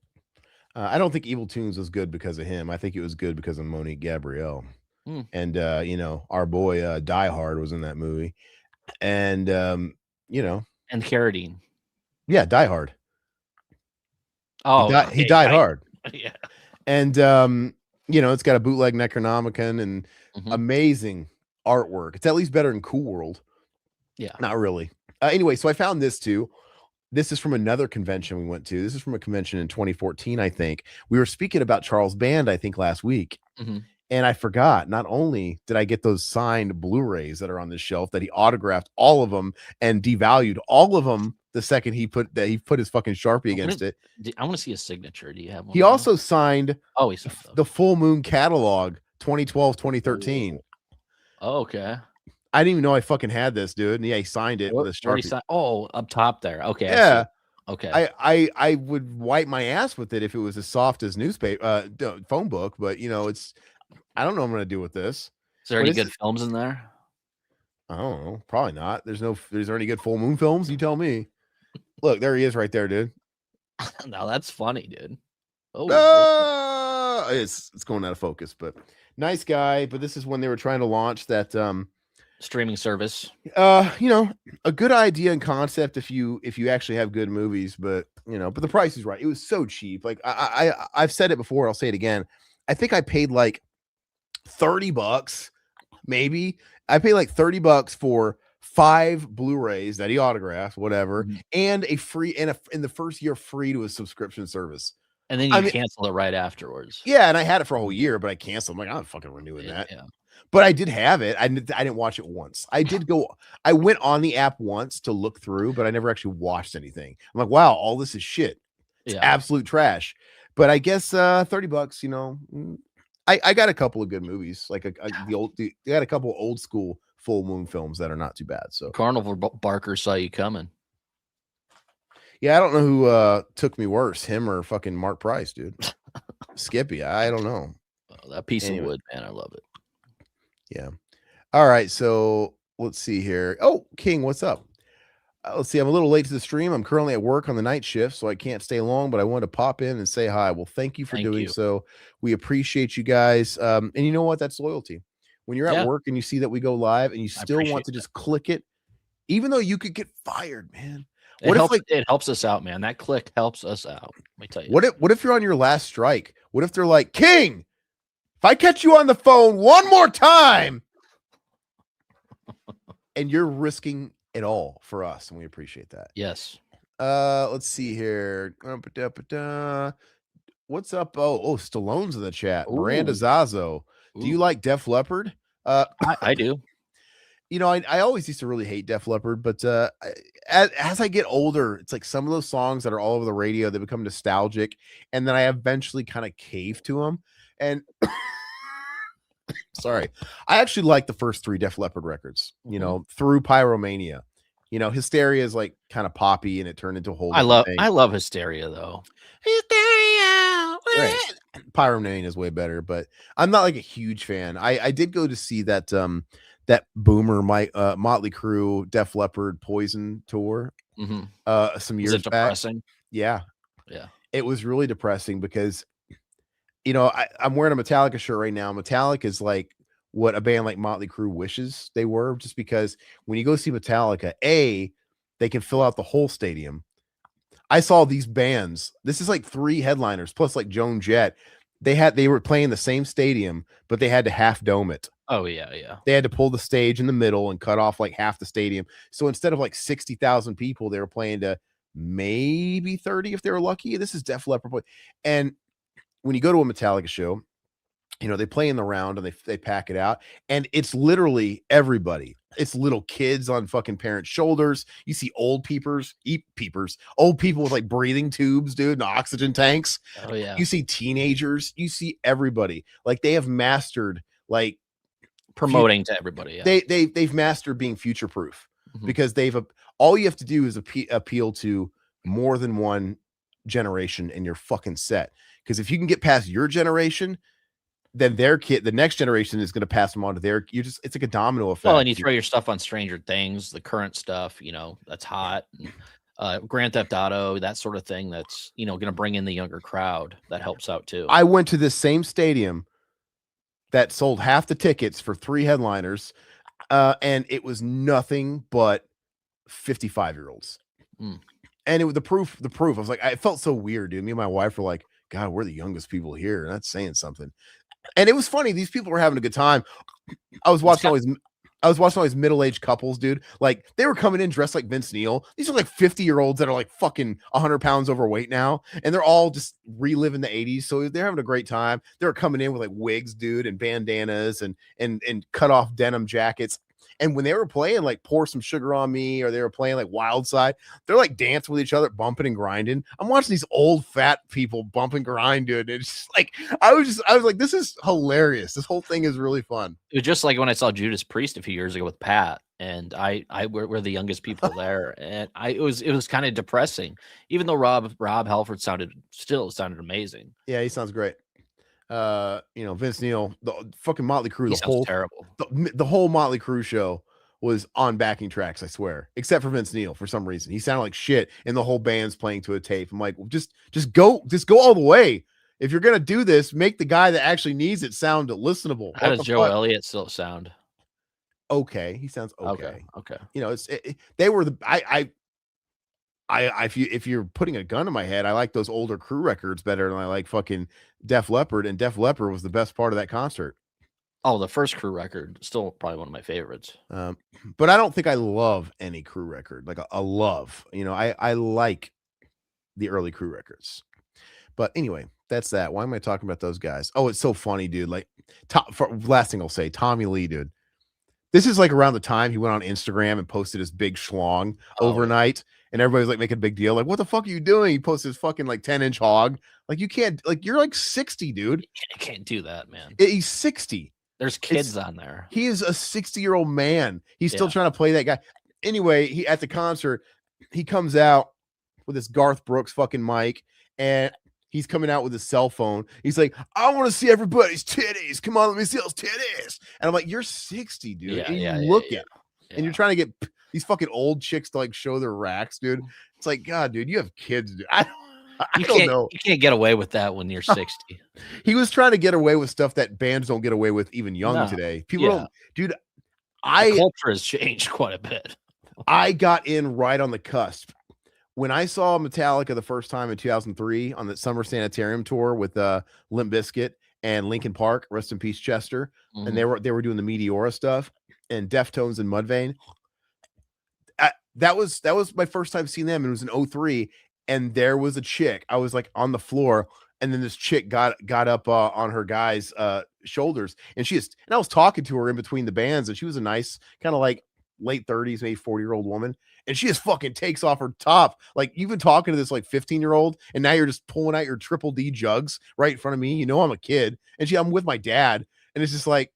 I don't think Evil Toons was good because of him. I think it was good because of Monique Gabrielle. And you know, our boy Die Hard was in that movie. And you know, and Carradine. Yeah, Die Hard. Oh, he died hard. Yeah. And you know, it's got a bootleg Necronomicon and amazing artwork. It's at least better than Cool World. Yeah. Not really. Anyway, so I found this too. This is from another convention we went to. This is from a convention in 2014, I think. We were speaking about Charles Band, I think, last week. And I forgot, not only did I get those signed Blu-rays that are on the shelf, that he autographed all of them and devalued all of them the second he put his fucking Sharpie against it. I want to see a signature. Do you have one? He also signed the Full Moon catalog 2012, 2013. Oh, okay. I didn't even know I fucking had this, dude. And yeah, he signed it with a Sharpie. Up top there. Okay. Yeah. Okay. I would wipe my ass with it if it was as soft as newspaper phone book, but you know, I don't know what I'm gonna do with this. Is there any good films in there? I don't know. Probably not. Is there any good Full Moon films? You tell me. Look, there he is right there, dude. Now that's funny, dude. Oh, it's going out of focus, but nice guy. But this is when they were trying to launch that streaming service. You know, a good idea and concept if you actually have good movies, but you know, but the price is right. It was so cheap. Like I've said it before, I'll say it again. I think I paid like $30, maybe. I paid like $30 for 5 Blu-rays that he autographed, whatever, and a free in the first year free to a subscription service. And then you canceled it right afterwards. Yeah, and I had it for a whole year, but I canceled. I'm like, I'm not fucking renewing that. Yeah. But I did have it. I didn't watch it once. I went on the app once to look through, but I never actually watched anything. I'm like, wow, all this is shit. It's absolute trash. But I guess $30, you know, I got a couple of good movies, like they got a couple old school Full Moon films that are not too bad. So Carnival Barker saw you coming. Yeah, I don't know who took me worse, him or fucking Mark Price, dude. Skippy, I don't know. Oh, that piece of wood, man, I love it. Yeah. All right, so let's see here. Oh, King, what's up? Let's see. I'm a little late to the stream. I'm currently at work on the night shift, so I can't stay long, but I wanted to pop in and say hi. Well, thank you for doing so. We appreciate you guys. And you know what? That's loyalty. When you're at work and you see that we go live and you still want to just click it, even though you could get fired, man. It helps us out, man. That click helps us out. Let me tell you. What if you're on your last strike? What if they're like, King, if I catch you on the phone one more time, and you're risking it all for us, and we appreciate that. Yes. Let's see here. What's up? Oh, Stallone's in the chat. Miranda Ooh, Zazo. Do you ooh, like Def Leppard? Uh, I do. I always used to really hate Def Leppard, but as I get older, it's like some of those songs that are all over the radio, they become nostalgic, and then I eventually kind of cave to them. And sorry, I actually like the first three Def Leppard records. Mhm. Through Pyromania. Hysteria is like kind of poppy, and it turned into a whole different thing. I love Hysteria though. Hysteria. Right. Pyromania is way better, but I'm not like a huge fan. I did go to see that Boomer Motley Crue, Def Leppard, Poison tour Mhm. some Was it years back. depressing? Yeah, Yeah. it was really depressing because I'm wearing a Metallica shirt right now. Metallica is like what a band like Motley Crue wishes they were, just because when you go see Metallica, they can fill out the whole stadium. I saw these bands. This is like 3 headliners plus like Joan Jett. They were playing the same stadium, but they had to half dome it. Oh yeah, yeah. They had to pull the stage in the middle and cut off like half the stadium. So instead of like 60,000 people, they were playing to maybe 30 if they were lucky. This is Def Leppard. And when you go to a Metallica show, they play in the round and they pack it out, and it's literally everybody. It's little kids on fucking parents' shoulders. You see old old people with like breathing tubes, dude, and oxygen tanks. Oh yeah. You see teenagers. You see everybody. Like they have mastered like Promoting to everybody. Yeah. they've mastered being future proof, Mhm. because all you have to do is appeal to more than one generation and you're fucking set. Because if you can get past your generation, then the next generation is going to pass them on to it's like a domino effect. Well, and you throw your stuff on Stranger Things, the current stuff, that's hot. And, Grand Theft Auto, that sort of thing. That's going to bring in the younger crowd. That helps out too. I went to this same stadium that sold half the tickets for 3 headliners, and it was nothing but 55-year-olds. Mm. And it was the proof. I was like, I felt so weird, dude. Me and my wife were like, God, we're the youngest people here, and that's saying something. And it was funny. These people were having a good time. I was watching all these middle-aged couples, dude. Like they were coming in dressed like Vince Neil. These are like 50-year-olds that are like fucking 100 pounds overweight now, and they're all just reliving the 80s. So they're having a great time. They were coming in with like wigs, dude, and bandanas and cut off denim jackets. And when they were playing like Pour Some Sugar on Me, or they were playing like Wild Side, they're like dancing with each other, bumping and grinding. I'm watching these old fat people bump and grind, dude. It's just like I was like, this is hilarious. This whole thing is really fun. It was just like when I saw Judas Priest a few years ago with Pat, and we're the youngest people there, and it was kind of depressing, even though Rob Halford sounded amazing. Yeah, he sounds great. Vince Neil, the fucking Motley Crue, He sounds terrible. the whole Motley Crue show was on backing tracks, I swear, except for Vince Neil. For some reason, he sounded like shit, and the whole band's playing to a tape. I'm like, just go all the way. If you're gonna do this, make the guy that actually needs it sound listenable. How does Joe Elliott still sound? Okay, he sounds okay. Okay. They were if you're putting a gun to my head, I like those older Crew records better than I like fucking Def Leppard, and Def Leppard was the best part of that concert. Oh, the first Crew record, still probably one of my favorites. But I don't think I love any Crew record, like a love. I like the early Crew records. But anyway, that's that. Why am I talking about those guys? Oh, it's so funny, dude. Like, last thing I'll say, Tommy Lee, dude. This is like around the time he went on Instagram and posted his big schlong overnight. And everybody's like making a big deal. Like, what the fuck are you doing? He posted his fucking like 10-inch hog. Like, you can't, like, you're like 60, dude. You can't do that, man. He's 60. There's kids on there. He is a 60-year-old man. He's still trying to play that guy. Anyway, he at the concert, he comes out with this Garth Brooks fucking mic, and he's coming out with his cell phone. He's like, I want to see everybody's titties. Come on, let me see those titties. And I'm like, you're 60, dude. And you look at and you're trying to get these fucking old chicks to like show their racks, dude. It's like, God, dude, you have kids, dude. I don't know. You can't get away with that when you're 60. He was trying to get away with stuff that bands don't get away with even young today. People don't, dude. The culture has changed quite a bit. I got in right on the cusp. When I saw Metallica the first time in 2003 on the Summer Sanitarium tour with Limp Bizkit and Linkin Park, rest in peace, Chester, and they were doing the Meteora stuff and Deftones and Mudvayne. That was my first time seeing them. It was in 2003, and there was a chick. I was like on the floor, and then this chick got up on her guy's shoulders, and I was talking to her in between the bands, and she was a nice kind of like late 30s, maybe 40-year-old woman, and she just fucking takes off her top. Like, you've been talking to this like 15-year-old, and now you're just pulling out your triple D jugs right in front of me. You know I'm a kid, and I'm with my dad, and it's just like,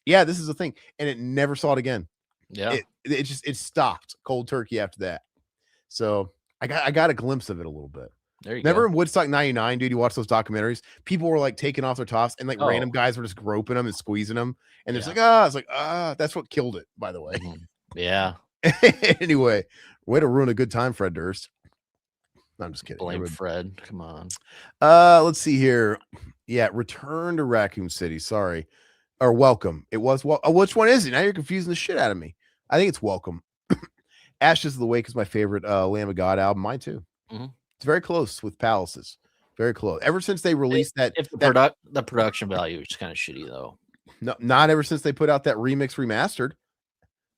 yeah, this is a thing, and it never saw it again. Yeah, it stopped cold turkey after that. So I got a glimpse of it a little bit. there you Remember go. in Woodstock 99, dude, you watch those documentaries, people were like taking off their tops, and like random guys were just groping them and squeezing them, and it's like, it's like, that's what killed it, by the way. Yeah. Anyway, way to ruin a good time, Fred Durst. No, I'm just kidding. Blame Fred. Come on. Let's see here. Yeah, Return to Raccoon City. Sorry. Or Welcome. It was which one is it? Now you're confusing the shit out of me. I think it's Welcome. Ashes of the Wake is my favorite Lamb of God album. Mine too. It's very close with Palaces. Very close. Ever since they released the production value is kind of shitty though. No, not ever since they put out that remix remastered.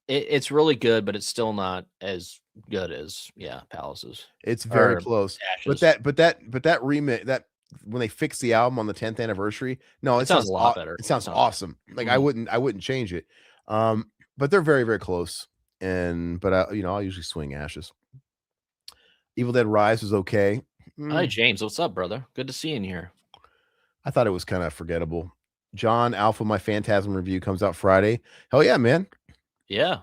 It's really good, but it's still not as good as Palaces. It's very close. Ashes. But that remix, that when they fixed the album on the 10th anniversary, no, it sounds a lot better. It sounds awesome. Like I wouldn't change it. But they're very, very close. But I'll usually swing Ashes. Evil Dead Rise was okay. Hi, James. What's up, brother? Good to see you in here. I thought it was kind of forgettable. John Alpha, my Phantasm review comes out Friday. Hell yeah, man. Yeah.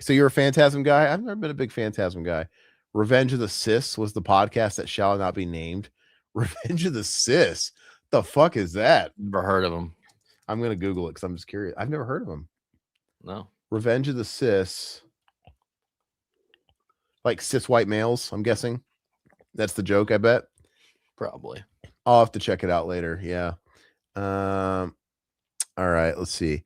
So you're a Phantasm guy? I've never been a big Phantasm guy. Revenge of the Sis was the podcast that shall not be named. Revenge of the Sis. The fuck is that? Never heard of them. I'm going to Google it because I'm just curious. I've never heard of them. No. Revenge of the Sis. Like cis white males, I'm guessing. That's the joke, I bet. Probably. I'll have to check it out later. Yeah. All right, let's see.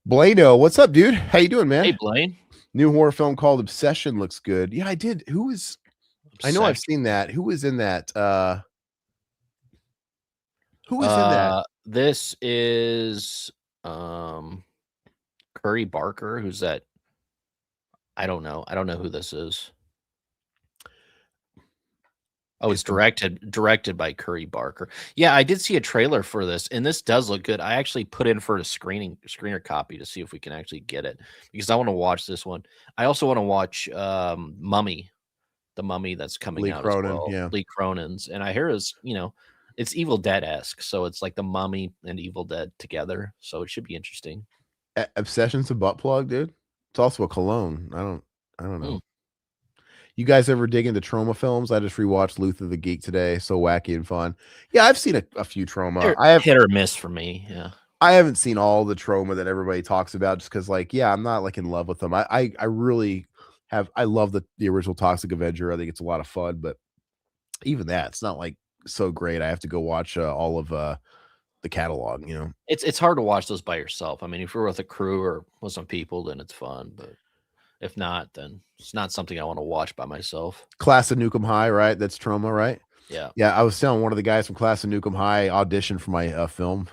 Blado, what's up, dude? How you doing, man? Hey, Blaine. New horror film called Obsession looks good. Yeah, I did. Who is? Obsession. I know I've seen that. Who is in that? Who is in that? This is Curry Barker. Who's that? I don't know. I don't know who this is. Oh, it's directed by Curry Barker. Yeah, I did see a trailer for this, and this does look good. I actually put in for a screener copy to see if we can actually get it because I want to watch this one. I also want to watch Mummy, the Mummy that's coming out Cronin, as well. Yeah. Lee Cronin's, and I hear it's Evil Dead-esque, so it's like the Mummy and Evil Dead together. So it should be interesting. Obsession's a butt plug, dude. It's also a cologne. I don't know. You guys ever dig into trauma films? I just rewatched Luther the Geek today. So wacky and fun. Yeah, I've seen a few trauma. I have hit or miss for me. Yeah. I haven't seen all the trauma that everybody talks about just because, like, I'm not like in love with them. I really have. I love the original Toxic Avenger. I think it's a lot of fun, but even that, it's not like so great. I have to go watch all of the catalog. It's hard to watch those by yourself. I mean, if you're with a crew or with some people, then it's fun. But if not, then it's not something I want to watch by myself. Class of Nukem High, right? That's trauma, right? Yeah. Yeah, I was telling one of the guys from Class of Nukem High auditioned for my film.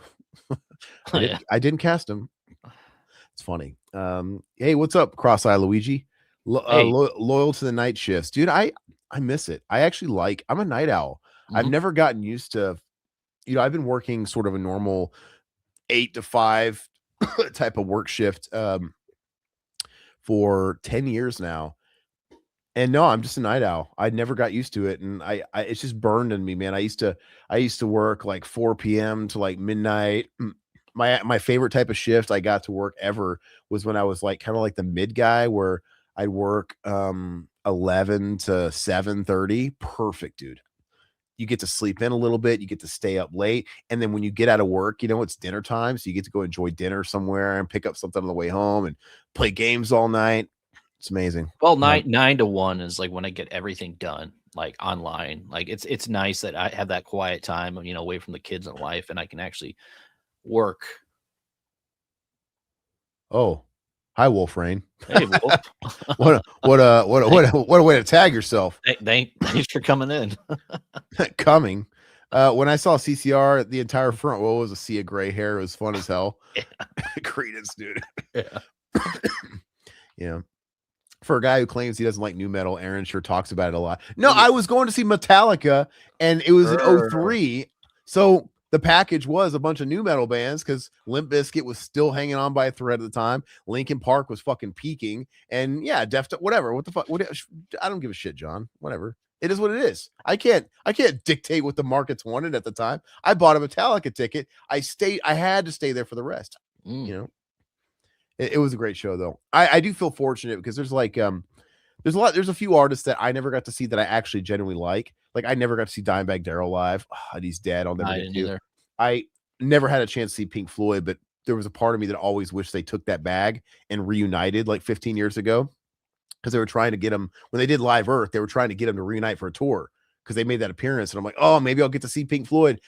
I didn't cast him. It's funny. Hey, what's up, Cross-Eye Luigi? Loyal to the night shifts. Dude, I miss it. I'm a night owl. I've never gotten used to, I've been working sort of a normal 8 to 5 type of work shift for 10 years now. And no, I'm just a night owl. I never got used to it. And I it's just burned in me, man. I used to work like 4 p.m. to like midnight. My favorite type of shift I got to work ever was when I was like kind of like the mid guy where I'd work 11 to 7:30. Perfect, dude. You get to sleep in a little bit, you get to stay up late, and then when you get out of work, it's dinner time, so you get to go enjoy dinner somewhere and pick up something on the way home and play games all night. It's amazing. Well, 9 to 1 is like when I get everything done, like online. Like it's nice that I have that quiet time, away from the kids and wife, and I can actually work. Oh, hi, Wolf Rain. Hey, Wolf. what a way to tag yourself. Thanks for coming in. Coming. When I saw CCR, the entire front row was a sea of gray hair. It was fun as hell. Yeah. Credence, dude. Yeah. Yeah. For a guy who claims he doesn't like new metal, Aaron sure talks about it a lot. No, I was going to see Metallica, and it was in 03, So the package was a bunch of new metal bands because Limp Bizkit was still hanging on by a thread at the time. Linkin Park was fucking peaking, and yeah, whatever. What the fuck? I don't give a shit, John. Whatever. It is what it is. I can't dictate what the markets wanted at the time. I bought a Metallica ticket. I had to stay there for the rest. You know, it was a great show though. I do feel fortunate because there's like there's a few artists that I never got to see that I actually genuinely like. Like I never got to see Dimebag Darrell live. Oh, he's dead. I'll never get to. Either. I never had a chance to see Pink Floyd, but there was a part of me that always wished they took that bag and reunited like 15 years ago. Because they were trying to get him when they did Live Earth, they were trying to get him to reunite for a tour because they made that appearance. And I'm like, oh, maybe I'll get to see Pink Floyd.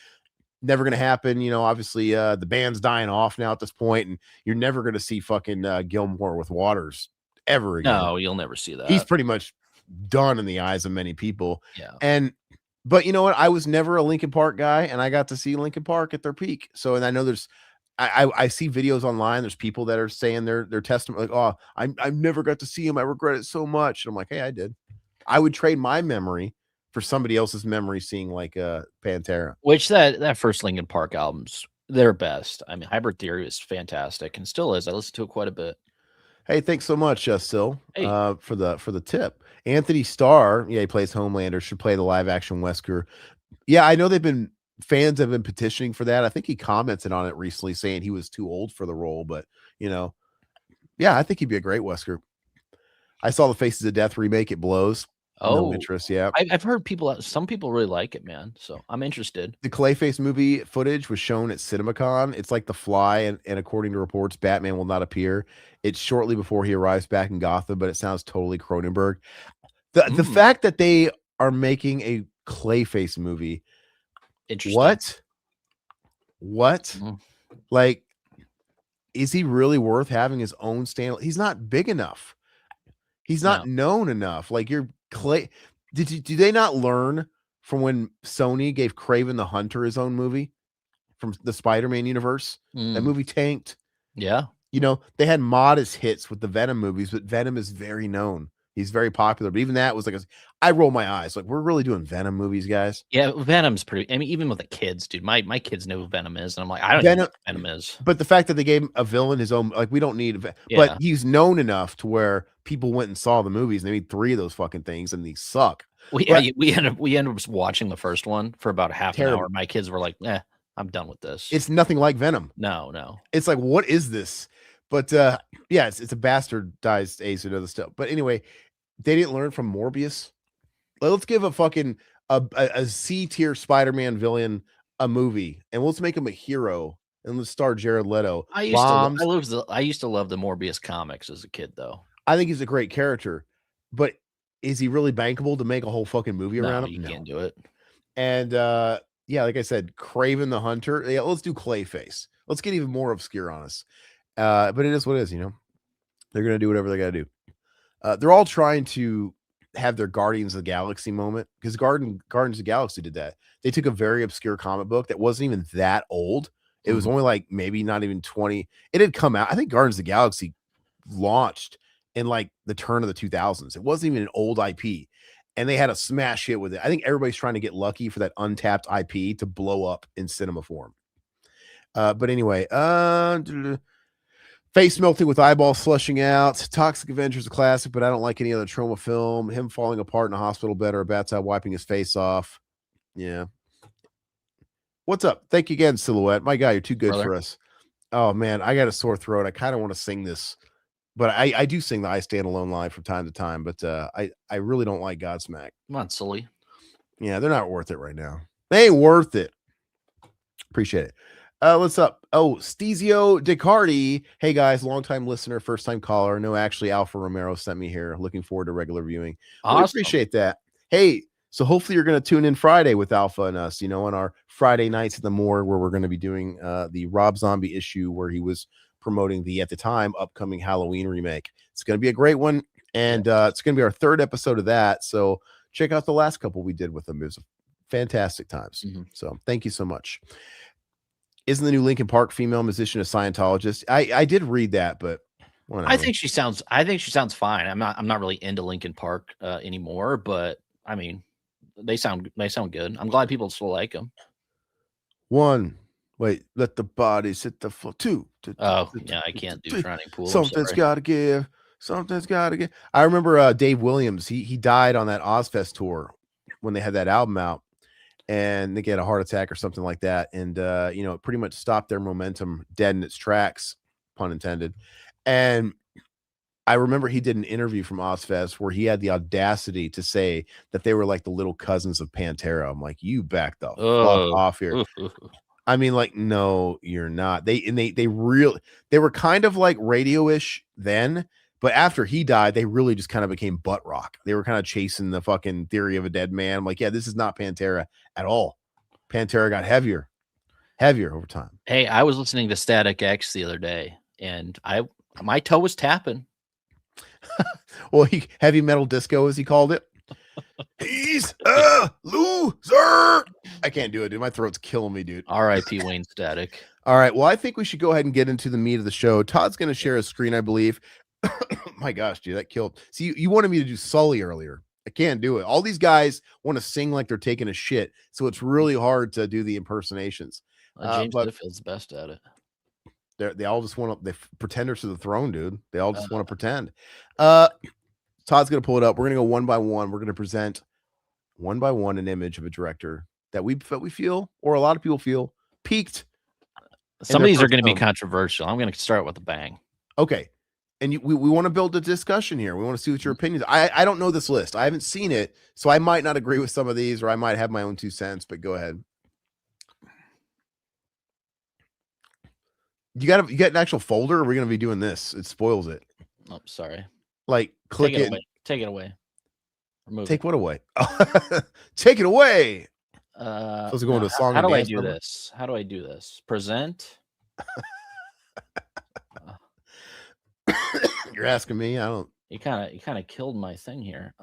Never going to happen. You know, obviously the band's dying off now at this point, and you're never going to see fucking Gilmore with Waters ever again. No, you'll never see that. He's pretty much done in the eyes of many people. Yeah. But you know what? I was never a Linkin Park guy, and I got to see Linkin Park at their peak. So, and I know I see videos online. There's people that are saying their testimony, like, oh, I never got to see him. I regret it so much. And I'm like, hey, I did. I would trade my memory for somebody else's memory seeing like Pantera. Which that first Linkin Park album's their best. I mean, Hybrid Theory is fantastic and still is. I listen to it quite a bit. Hey, thanks so much, Sil, for the tip. Anthony Starr, yeah, he plays Homelander, should play the live action Wesker. Yeah, I know fans have been petitioning for that. I think he commented on it recently saying he was too old for the role, but you know, yeah, I think he'd be a great Wesker. I saw the Faces of Death remake. It blows. No interest. Yeah. I've heard some people really like it, man. So I'm interested. The Clayface movie footage was shown at CinemaCon. It's like The Fly. And according to reports, Batman will not appear. It's shortly before he arrives back in Gotham, but it sounds totally Cronenberg. The fact that they are making a Clayface movie. Interesting. What? Like, is he really worth having his own stand? He's not big enough. He's not known enough. Like you're Clay. Do they not learn from when Sony gave Kraven the Hunter his own movie from the Spider-Man universe? That movie tanked. Yeah. You know, they had modest hits with the Venom movies, but Venom is very known. He's very popular, but even that was like, I roll my eyes. Like, we're really doing Venom movies, guys. Yeah, Venom's pretty. I mean, even with the kids, dude. My kids know who Venom is, and I'm like, I don't know who Venom is. But the fact that they gave him a villain his own, like, we don't need. But he's known enough to where people went and saw the movies, and they made 3 of those fucking things, and these suck. We ended up watching the first one for about half an hour. My kids were like, I'm done with this. It's nothing like Venom. No. It's like, what is this? But yeah, it's a bastardized Ace and other stuff. But anyway. They didn't learn from Morbius. Let's give a fucking a C-tier Spider-Man villain a movie, and let's make him a hero, and let's star Jared Leto. I used to love the Morbius comics as a kid, though. I think he's a great character, but is he really bankable to make a whole fucking movie around him? You can't do it. And yeah, like I said, Kraven the Hunter. Yeah, let's do Clayface. Let's get even more obscure on us. But it is what it is, you know. They're gonna do whatever they gotta do. They're all trying to have their Guardians of the Galaxy moment because Guardians of the Galaxy did that. They took a very obscure comic book that wasn't even that old. It was only like maybe not even 20. It had come out. I think Guardians of the Galaxy launched in like the turn of the 2000s. It wasn't even an old IP, and they had a smash hit with it. I think everybody's trying to get lucky for that untapped IP to blow up in cinema form. But anyway, face melting with eyeballs flushing out. Toxic Avenger is a classic, but I don't like any other trauma film. Him falling apart in a hospital bed or a bathtub wiping his face off. Yeah. What's up? Thank you again, Silhouette. My guy, you're too good for us. Oh, man, I got a sore throat. I kind of want to sing this, but I do sing the I Stand Alone live from time to time, but I really don't like Godsmack. Come on, Sully. Yeah, they're not worth it right now. They ain't worth it. Appreciate it. What's up? Oh, Stezio Dicardi. Hey guys, longtime listener, first time caller. No, actually, Alpha Romero sent me here. Looking forward to regular viewing. Awesome. I appreciate that. Hey, so hopefully you're going to tune in Friday with Alpha and us, you know, on our Friday nights at the Morgue, where we're going to be doing the Rob Zombie issue where he was promoting the, at the time, upcoming Halloween remake. It's going to be a great one. And it's going to be our 3rd episode of that. So check out the last couple we did with them. It was fantastic times. So thank you so much. Isn't the new Linkin Park female musician a Scientologist? I did read that, but whatever. I think she sounds fine. I'm not really into Linkin Park anymore, but I mean, they sound good. I'm glad people still like them. 1. Wait, let the bodies hit the floor. 2. Oh, yeah, I can't do Drowning Pool. Something's got to give. Something's got to give. I remember Dave Williams. He died on that Ozfest tour when they had that album out, and they get a heart attack or something like that, and it pretty much stopped their momentum dead in its tracks, pun intended. And I remember he did an interview from Ozfest where he had the audacity to say that they were like the little cousins of Pantera. I'm like, you back the fuck off here. I mean, like, no, you're not. They were kind of like radio-ish then, but after he died, they really just kind of became butt rock. They were kind of chasing the fucking Theory of a Dead Man. I'm like, yeah, this is not Pantera at all. Pantera got heavier over time. Hey, I was listening to Static X the other day, and my toe was tapping. Well, heavy metal disco, as he called it. He's a loser. I can't do it, dude. My throat's killing me, dude. R.I.P. Wayne Static. All right. Well, I think we should go ahead and get into the meat of the show. Todd's going to share his screen, I believe. My gosh, dude, that killed. See, you wanted me to do Sully earlier. I can't do it. All these guys want to sing like they're taking a shit, so it's really hard to do the impersonations. James Hetfield's best at it. They all just want to. They pretenders to the throne, dude. They all just want to pretend. Todd's going to pull it up. We're going to go one by one. We're going to present one by one an image of a director that we feel, or a lot of people feel, peaked. Some of these are going to be controversial. I'm going to start with a bang. Okay. And we want to build a discussion here. We want to see what your opinions are. I don't know this list. I haven't seen it, so I might not agree with some of these, or I might have my own 2 cents, but go ahead. You got an actual folder, or are we going to be doing this? It spoils it. Oh, sorry. Like, click it. Take it away. Take what away? Take it away. Supposed to go into a song. How do I do this? How do I do this? Present. You're asking me. I don't. You kind of killed my thing here.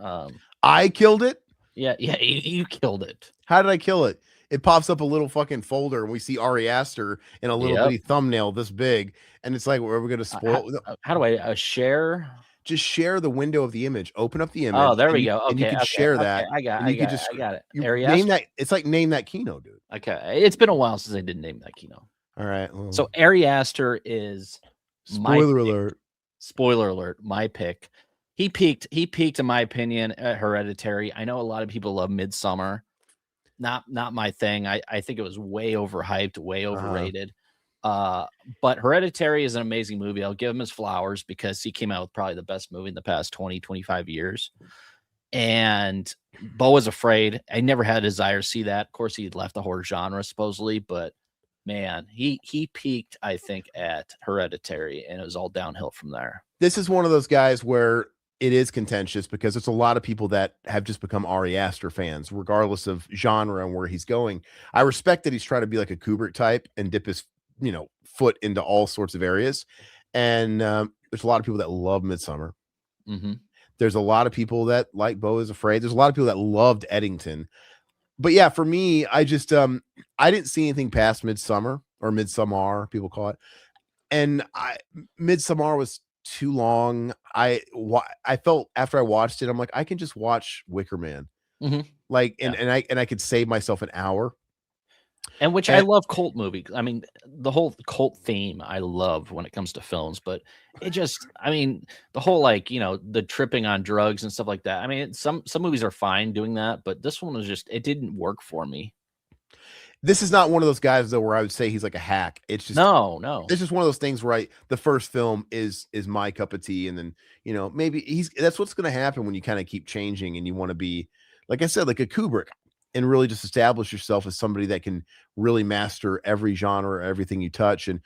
I killed it. Yeah, you killed it. How did I kill it? It pops up a little fucking folder, and we see Ari Aster in a little bitty thumbnail this big, and it's like, are we going to spoil? How do I share? Just share the window of the image. Open up the image. Oh, there we go. Okay, and you can share that. I got it. Name that. It's like name that Kino, dude. Okay, it's been a while since I did name that Kino. All right. So Ari Aster is spoiler alert. Spoiler alert. My pick. He peaked, in my opinion, at Hereditary. I know a lot of people love Midsommar. Not my thing. I think it was way overhyped, way overrated. But Hereditary is an amazing movie. I'll give him his flowers because he came out with probably the best movie in the past 20, 25 years. And Beau Was Afraid. I never had a desire to see that. Of course, he left the horror genre supposedly, but man, he peaked, I think, at Hereditary, and it was all downhill from there. This is one of those guys where it is contentious because there's a lot of people that have just become Ari Aster fans, regardless of genre and where he's going. I respect that he's trying to be like a Kubrick type and dip his foot into all sorts of areas. And there's a lot of people that love Midsommar. Mm-hmm. There's a lot of people that like Beau Is Afraid. There's a lot of people that loved Eddington. But yeah, for me, I just I didn't see anything past Midsommar, or Midsommar, people call it. And Midsommar was too long. I felt after I watched it, I'm like, I can just watch Wicker Man. Mm-hmm. Like, and I could save myself an hour. And I love cult movies. I mean, the whole cult theme I love when it comes to films, but it just, I mean, the whole, like, the tripping on drugs and stuff like that. I mean, some movies are fine doing that, but this one was just, it didn't work for me. This is not one of those guys though where I would say he's like a hack. It's just no. It's just one of those things where the first film is my cup of tea, and then maybe that's what's going to happen when you kind of keep changing and you want to be, like I said, like a Kubrick, and really just establish yourself as somebody that can really master every genre, everything you touch. And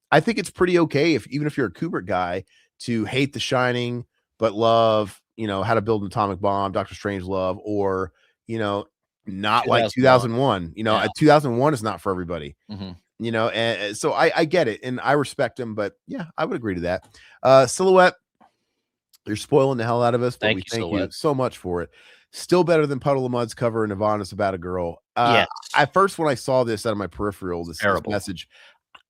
I think it's pretty okay even if you're a Kubrick guy to hate The Shining but love How to Build an Atomic Bomb, Doctor Strangelove, or not like 2001. 2001 is not for everybody. Mm-hmm. And so I get it, and I respect him, but yeah, I would agree to that. Silhouette, you're spoiling the hell out of us, but thank you so much for it. Still better than Puddle of Mud's cover of Nirvana's About a Girl. Yes. At first, when I saw this out of my peripheral, this message,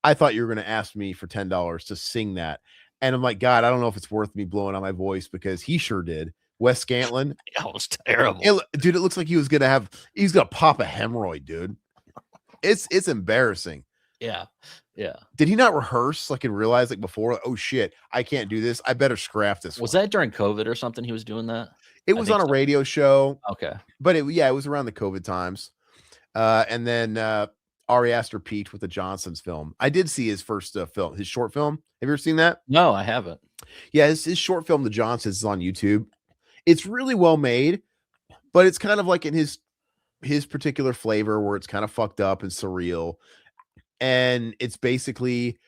I thought you were going to ask me for $10 to sing that, and I'm like, God, I don't know if it's worth me blowing out my voice, because he sure did. Wes Scantlin. That was terrible. Dude, it looks like he's gonna pop a hemorrhoid, dude. It's embarrassing. Yeah. Yeah. Did he not rehearse like and realize like before, like, oh shit, I can't do this. I better scrap this Was one. that during COVID or something he was doing that? It I was think on a so. radio show, Okay. but it was around the COVID times. And then Ari Aster peaked with the Johnsons film. I did see his first film, his short film. Have you ever seen that? No, I haven't. Yeah, his short film, The Johnsons, is on YouTube. It's really well made, but it's kind of like in his particular flavor where it's kind of fucked up and surreal. And it's basically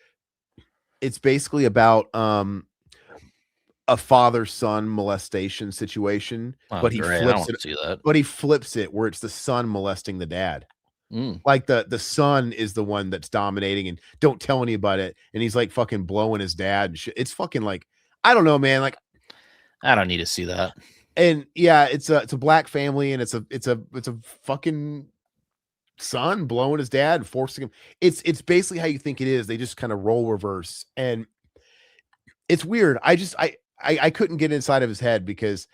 about a father-son molestation situation, Oh, but he great. I don't flips want it. to see that. But he flips it where it's the son molesting the dad. Like the son is the one that's dominating and don't tell anybody it, and he's like fucking blowing his dad and shit. It's fucking like, I don't know, man. Like, I don't need to see that. and yeah, it's a black family, and it's a fucking son blowing his dad and forcing him. It's basically how you think it is. They just kind of role reverse, and it's weird. I couldn't get inside of his head, because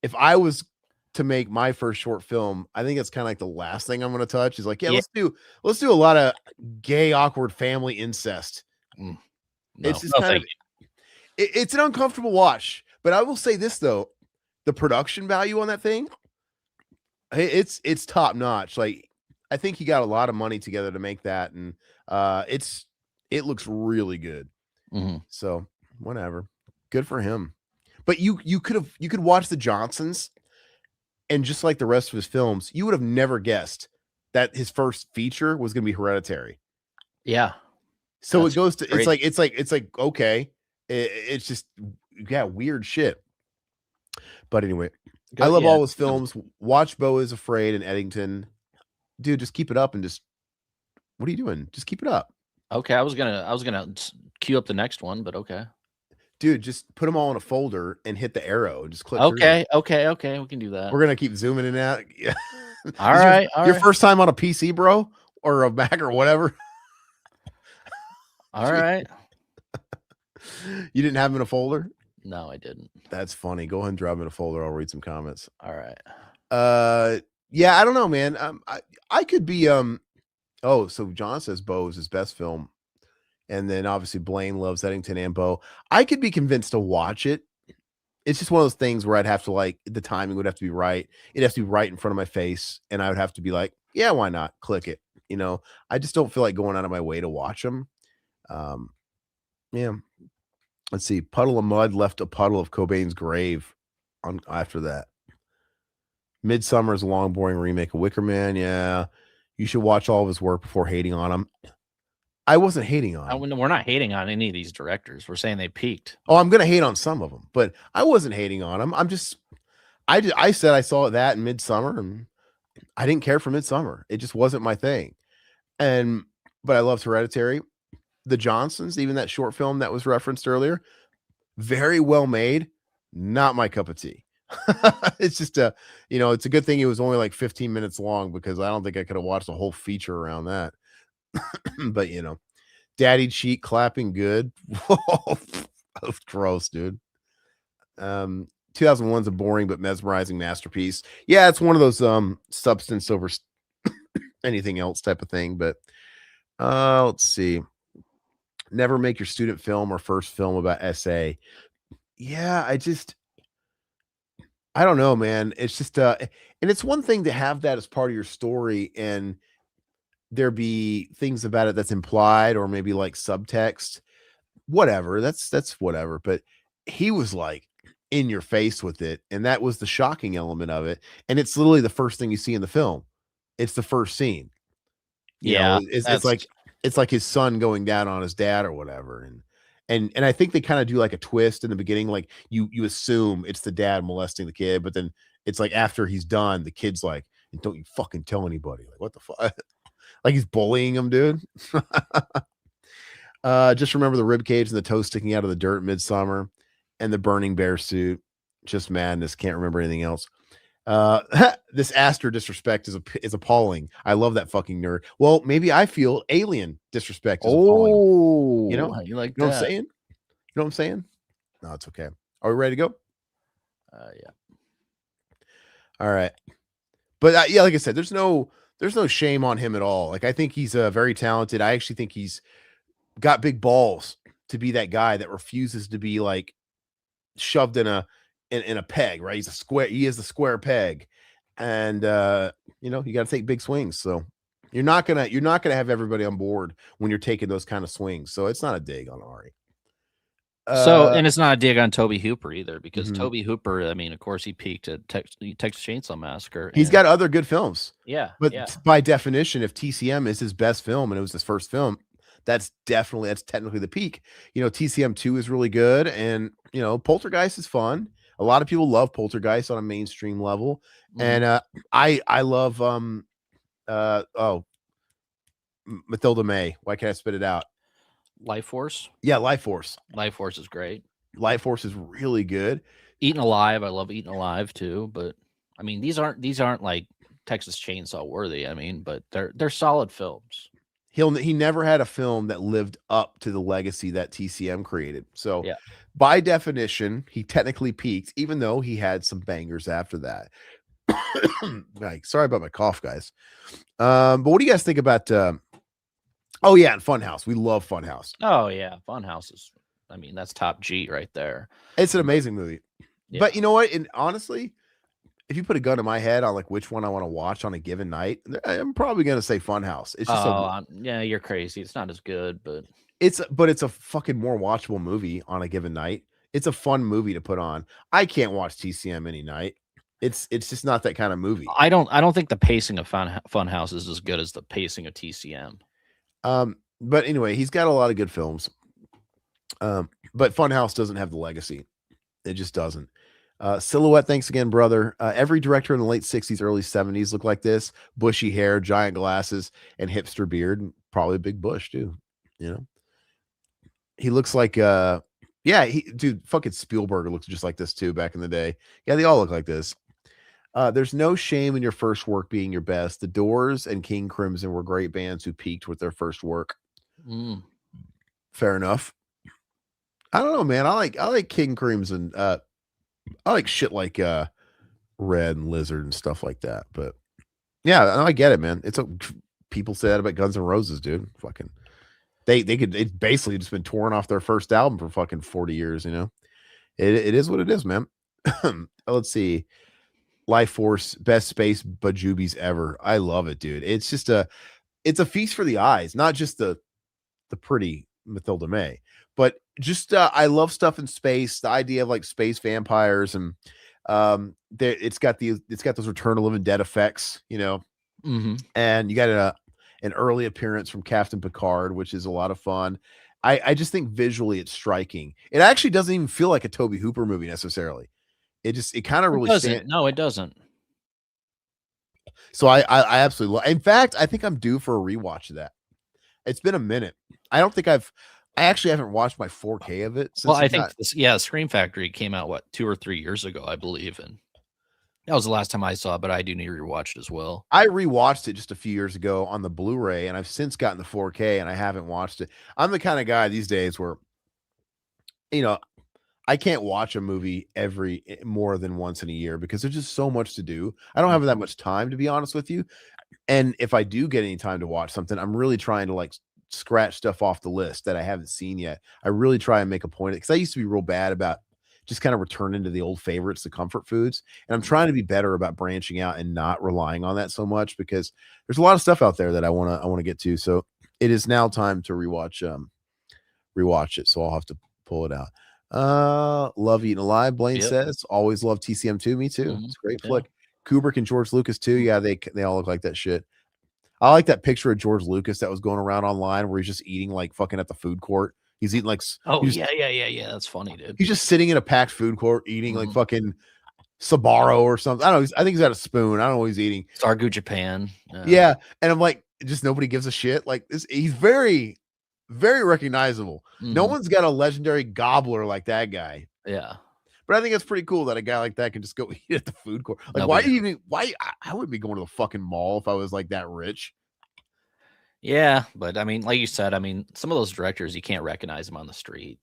if I was to make my first short film, I think it's kind of like the last thing I'm going to touch. Is like, yeah, Yeah. let's do a lot of gay, awkward family incest. No, It's just no, kind of, it's an uncomfortable watch. But I will say this though, the production value on that thing, it's top notch. Like, I think he got a lot of money together to make that, and it looks really good. So whatever, good for him. But you could watch the Johnsons, and just like the rest of his films, you would have never guessed that his first feature was going to be Hereditary. Yeah. So it goes to, crazy. It's like, okay. It's just, yeah, weird shit. But anyway, I love all his films. Watch Beau is Afraid and Eddington. Dude, just keep it up, and just, what are you doing? Just keep it up. Okay. I was gonna queue up the next one, but okay. Dude, just put them all in a folder and hit the arrow and just click. Okay. We can do that. We're going to keep zooming in and out. Yeah. All right. Your first time on a PC, bro, or a Mac or whatever. All right. You didn't have them in a folder? No, I didn't. That's funny. Go ahead and drop them in a folder. I'll read some comments. All right. Yeah, I don't know, man. I could be oh, so John says Beau is his best film. And then obviously Blaine loves Eddington and Beau. I could be convinced to watch it. It's just one of those things where I'd have to, like, the timing would have to be right. It'd have to be right in front of my face. And I would have to be like, yeah, why not? Click it. You know, I just don't feel like going out of my way to watch them. Yeah. Let's see. Puddle of Mud left a puddle of Cobain's grave after that. Midsummer is a long, boring remake of Wicker Man. Yeah. You should watch all of his work before hating on him. I wasn't hating on him. We're not hating on any of these directors. We're saying they peaked. Oh, I'm going to hate on some of them, but I wasn't hating on them. I said I saw that in Midsummer, and I didn't care for Midsummer. It just wasn't my thing. But I loved Hereditary. The Johnsons, even that short film that was referenced earlier, very well made. Not my cup of tea. It's just it's a good thing it was only like 15 minutes long, because I don't think I could have watched a whole feature around that. But Daddy Cheek clapping good. That's gross, dude. 2001's a boring but mesmerizing masterpiece. Yeah, it's one of those substance over anything else type of thing. But let's see. Never make your student film or first film about SA. Yeah, I don't know, man. It's just and it's one thing to have that as part of your story, and there be things about it that's implied, or maybe like subtext, whatever. That's whatever. But he was like in your face with it, and that was the shocking element of it. And it's literally the first thing you see in the film. It's the first scene. It's like his son going down on his dad or whatever. And I think they kind of do like a twist in the beginning, like you assume it's the dad molesting the kid, but then it's like after he's done, the kid's like, and don't you fucking tell anybody. Like, what the fuck? Like he's bullying him, dude. Just remember the rib cage and the toe sticking out of the dirt, Midsummer, and the burning bear suit. Just madness. Can't remember anything else. This Aster disrespect is appalling. I love that fucking nerd. Well, maybe I feel Alien disrespect is appalling. You like you know what I'm saying? You know what I'm saying? No, it's okay. Are we ready to go? Yeah. All right. But yeah, like I said, there's no there's no shame on him at all. Like I think he's very talented. I actually think he's got big balls to be that guy that refuses to be like shoved in a peg, right? He's a square. He is a square peg, and you know, you got to take big swings. So you're not gonna have everybody on board when you're taking those kind of swings. So it's not a dig on Ari. So, and it's not a dig on Toby Hooper either, because Mhm. Toby Hooper, I mean, of course, he peaked at Texas Chainsaw Massacre. He's got other good films. Yeah, But yeah. by definition, if TCM is his best film and it was his first film, that's technically the peak. You know, TCM 2 is really good, and you know, Poltergeist is fun. A lot of people love Poltergeist on a mainstream level. And I love Mathilda May. Why can't I spit it out? Life Force. Yeah, Life Force. Life Force is great. Life Force is really good. Eaten Alive, I love Eaten Alive too, but I mean, these aren't like Texas Chainsaw worthy. I mean, but they're solid films. He never had a film that lived up to the legacy that TCM created. So yeah, by definition, he technically peaked, even though he had some bangers after that. Like, sorry about my cough, guys. But what do you guys think about oh yeah, and Funhouse? We love Funhouse. Oh yeah, Funhouse is, I mean, that's top G right there. It's an amazing movie. Yeah. But you know what? And honestly, if you put a gun in my head on like which one I want to watch on a given night, I'm probably gonna say Funhouse. It's just yeah, you're crazy. It's not as good, but it's a fucking more watchable movie on a given night. It's a fun movie to put on. I can't watch TCM any night. It's just not that kind of movie. I don't think the pacing of Funhouse is as good as the pacing of TCM. But anyway, he's got a lot of good films. But Funhouse doesn't have the legacy. It just doesn't. Silhouette, thanks again, brother. Every director in the late 60s, early 70s looked like this. Bushy hair, giant glasses, and hipster beard, and probably a big bush too. You know? He looks like dude, fucking Spielberg looks just like this too back in the day. Yeah, they all look like this. There's no shame in your first work being your best. The Doors and King Crimson were great bands who peaked with their first work. Fair enough. I don't know, man. I like King Crimson. I like shit like Red and Lizard and stuff like that. But yeah, I get it, man. People say that about Guns N' Roses, dude. Fucking it's basically just been torn off their first album for fucking 40 years, you know. It is what it is, man. Let's see. Life Force, best space bajubies ever. I love it, dude. It's just it's a feast for the eyes, not just the pretty Mathilda May, but just I love stuff in space. The idea of like space vampires, and it's got those Return of Living Dead effects, you know. And you got an early appearance from Captain Picard, which is a lot of fun. I just think visually it's striking. It actually doesn't even feel like a Toby Hooper movie necessarily. It kind of really doesn't. No, it doesn't. So I absolutely love. In fact, I think I'm due for a rewatch of that. It's been a minute. I actually haven't watched my 4K of it. Well, I think Scream Factory came out 2 or 3 years ago, I believe, and that was the last time I saw it. But I do need to rewatch it as well. I rewatched it just a few years ago on the Blu-ray, and I've since gotten the 4K, and I haven't watched it. I'm the kind of guy these days where, you know, I can't watch a movie more than once in a year because there's just so much to do. I don't have that much time, to be honest with you. And if I do get any time to watch something, I'm really trying to like scratch stuff off the list that I haven't seen yet. I really try and make a point, because I used to be real bad about just kind of returning to the old favorites, the comfort foods. And I'm trying to be better about branching out and not relying on that so much, because there's a lot of stuff out there that I want to get to. So it is now time to rewatch it. So I'll have to pull it out. Love Eating Alive, Blaine says. Always love TCM 2. Me too. It's a great flick. Kubrick and George Lucas too. Yeah, they all look like that shit. I like that picture of George Lucas that was going around online where he's just eating like fucking at the food court. He's eating like yeah. That's funny, dude. He's just sitting in a packed food court eating like fucking Sbarro or something. I don't know. I think he's got a spoon. I don't know what he's eating. Sargu Japan. Yeah, and I'm like, just nobody gives a shit. Like this, he's very, very recognizable. No one's got a legendary gobbler like that guy. Yeah. But I think it's pretty cool that a guy like that can just go eat at the food court. Like, why I wouldn't be going to the fucking mall if I was like that rich. Yeah, but I mean, like you said, I mean, some of those directors, you can't recognize them on the street.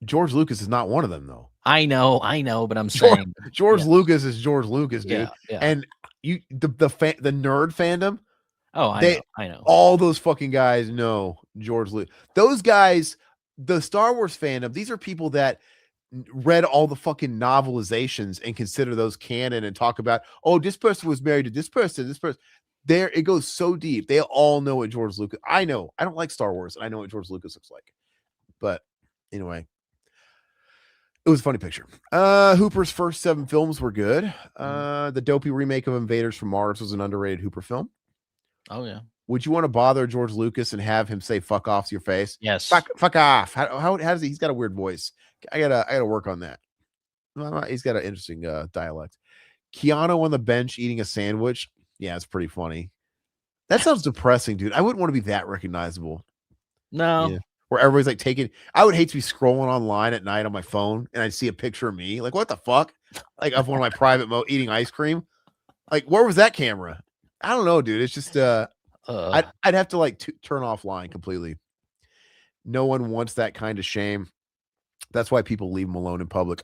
George Lucas is not one of them, though. I know, but I'm saying George Lucas is George Lucas, dude. Yeah. And the nerd fandom Oh, I know. All those fucking guys know George Lucas. Those guys, the Star Wars fandom, these are people that read all the fucking novelizations and consider those canon and talk about, oh, this person was married to this person, this person. There, it goes so deep. They all know what George Lucas. I know. I don't like Star Wars. I know what George Lucas looks like. But anyway, it was a funny picture. Hooper's first 7 films were good. The dopey remake of Invaders from Mars was an underrated Hooper film. Oh yeah. Would you want to bother George Lucas and have him say "fuck off" to your face? Yes. Fuck off. How does he? He's got a weird voice. I gotta work on that. He's got an interesting dialect. Keanu on the bench eating a sandwich. Yeah, it's pretty funny. That sounds depressing, dude. I wouldn't want to be that recognizable. No. Yeah. Where everybody's like taking. I would hate to be scrolling online at night on my phone and I'd see a picture of me. Like, what the fuck? Like, of one of my private eating ice cream. Like, where was that camera? I don't know, dude. It's just I'd have to like turn offline completely. No one wants that kind of shame. That's why people leave them alone in public.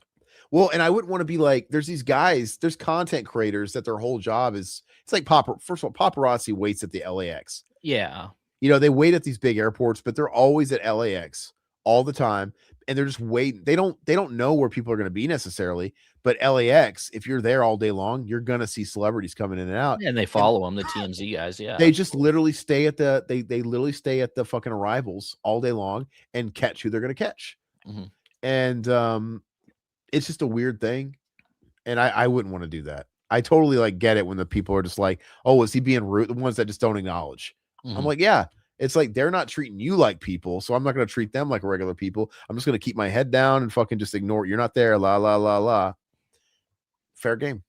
Well, and I wouldn't want to be like, there's these guys, there's content creators that their whole job is, it's like first of all, paparazzi waits at the LAX. Yeah. You know, they wait at these big airports, but they're always at LAX all the time. And they're just waiting. They don't know where people are going to be necessarily, but LAX, if you're there all day long, you're going to see celebrities coming in and out. And they follow them, the TMZ guys. Yeah. They just literally stay at the, they literally stay at the fucking arrivals all day long and catch who they're going to catch. Mm-hmm. And, it's just a weird thing. And I wouldn't want to do that. I totally like get it when the people are just like, oh, is he being rude? The ones that just don't acknowledge. Mm-hmm. I'm like, yeah, it's like, they're not treating you like people. So I'm not going to treat them like regular people. I'm just going to keep my head down and fucking just ignore it. You're not there. La, la, la, la. Fair game.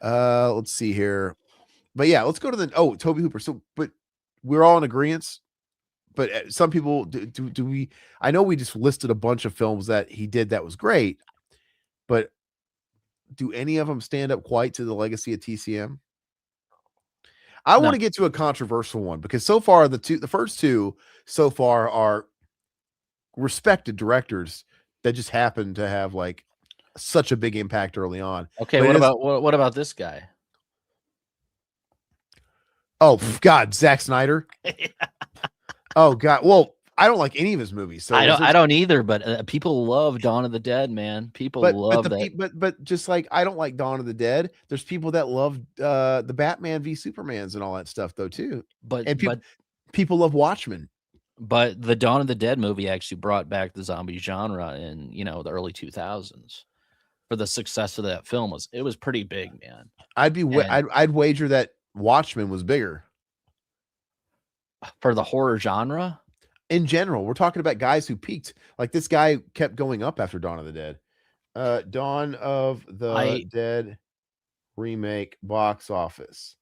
Let's see here. But yeah, let's go to Toby Hooper. So, but we're all in agreement. But some people do we, I know we just listed a bunch of films that he did that was great, but do any of them stand up quite to the legacy of TCM? I want to get to a controversial one because so far the first two so far are respected directors that just happen to have like such a big impact early on. Okay, what about this guy? Oh God, Zack Snyder. Oh God. Well, I don't like any of his movies. So I don't either, but people love Dawn of the Dead, man. People love that. But just like I don't like Dawn of the Dead, there's people that love the Batman v Supermans and all that stuff though too. But people love Watchmen. But the Dawn of the Dead movie actually brought back the zombie genre in, the early 2000s. For the success of that film was pretty big, man. I'd wager that Watchmen was bigger for the horror genre. In general, we're talking about guys who peaked. Like this guy kept going up after Dawn of the Dead. Dawn of the Dead remake box office.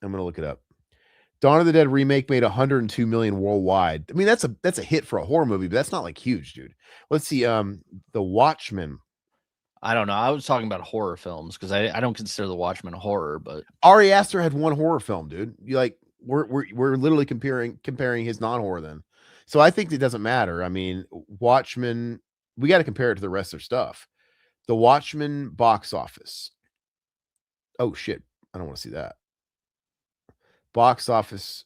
I'm gonna look it up. Dawn of the Dead remake made 102 million worldwide. I mean, that's a hit for a horror movie, but that's not like huge, dude. Let's see. The Watchmen. I don't know. I was talking about horror films because I don't consider The Watchmen a horror, but Ari Aster had one horror film, dude. You like we're literally comparing his non-horror then. So I think it doesn't matter. I mean, Watchmen, we got to compare it to the rest of their stuff. The Watchmen box office. Oh shit. I don't want to see that. Box office.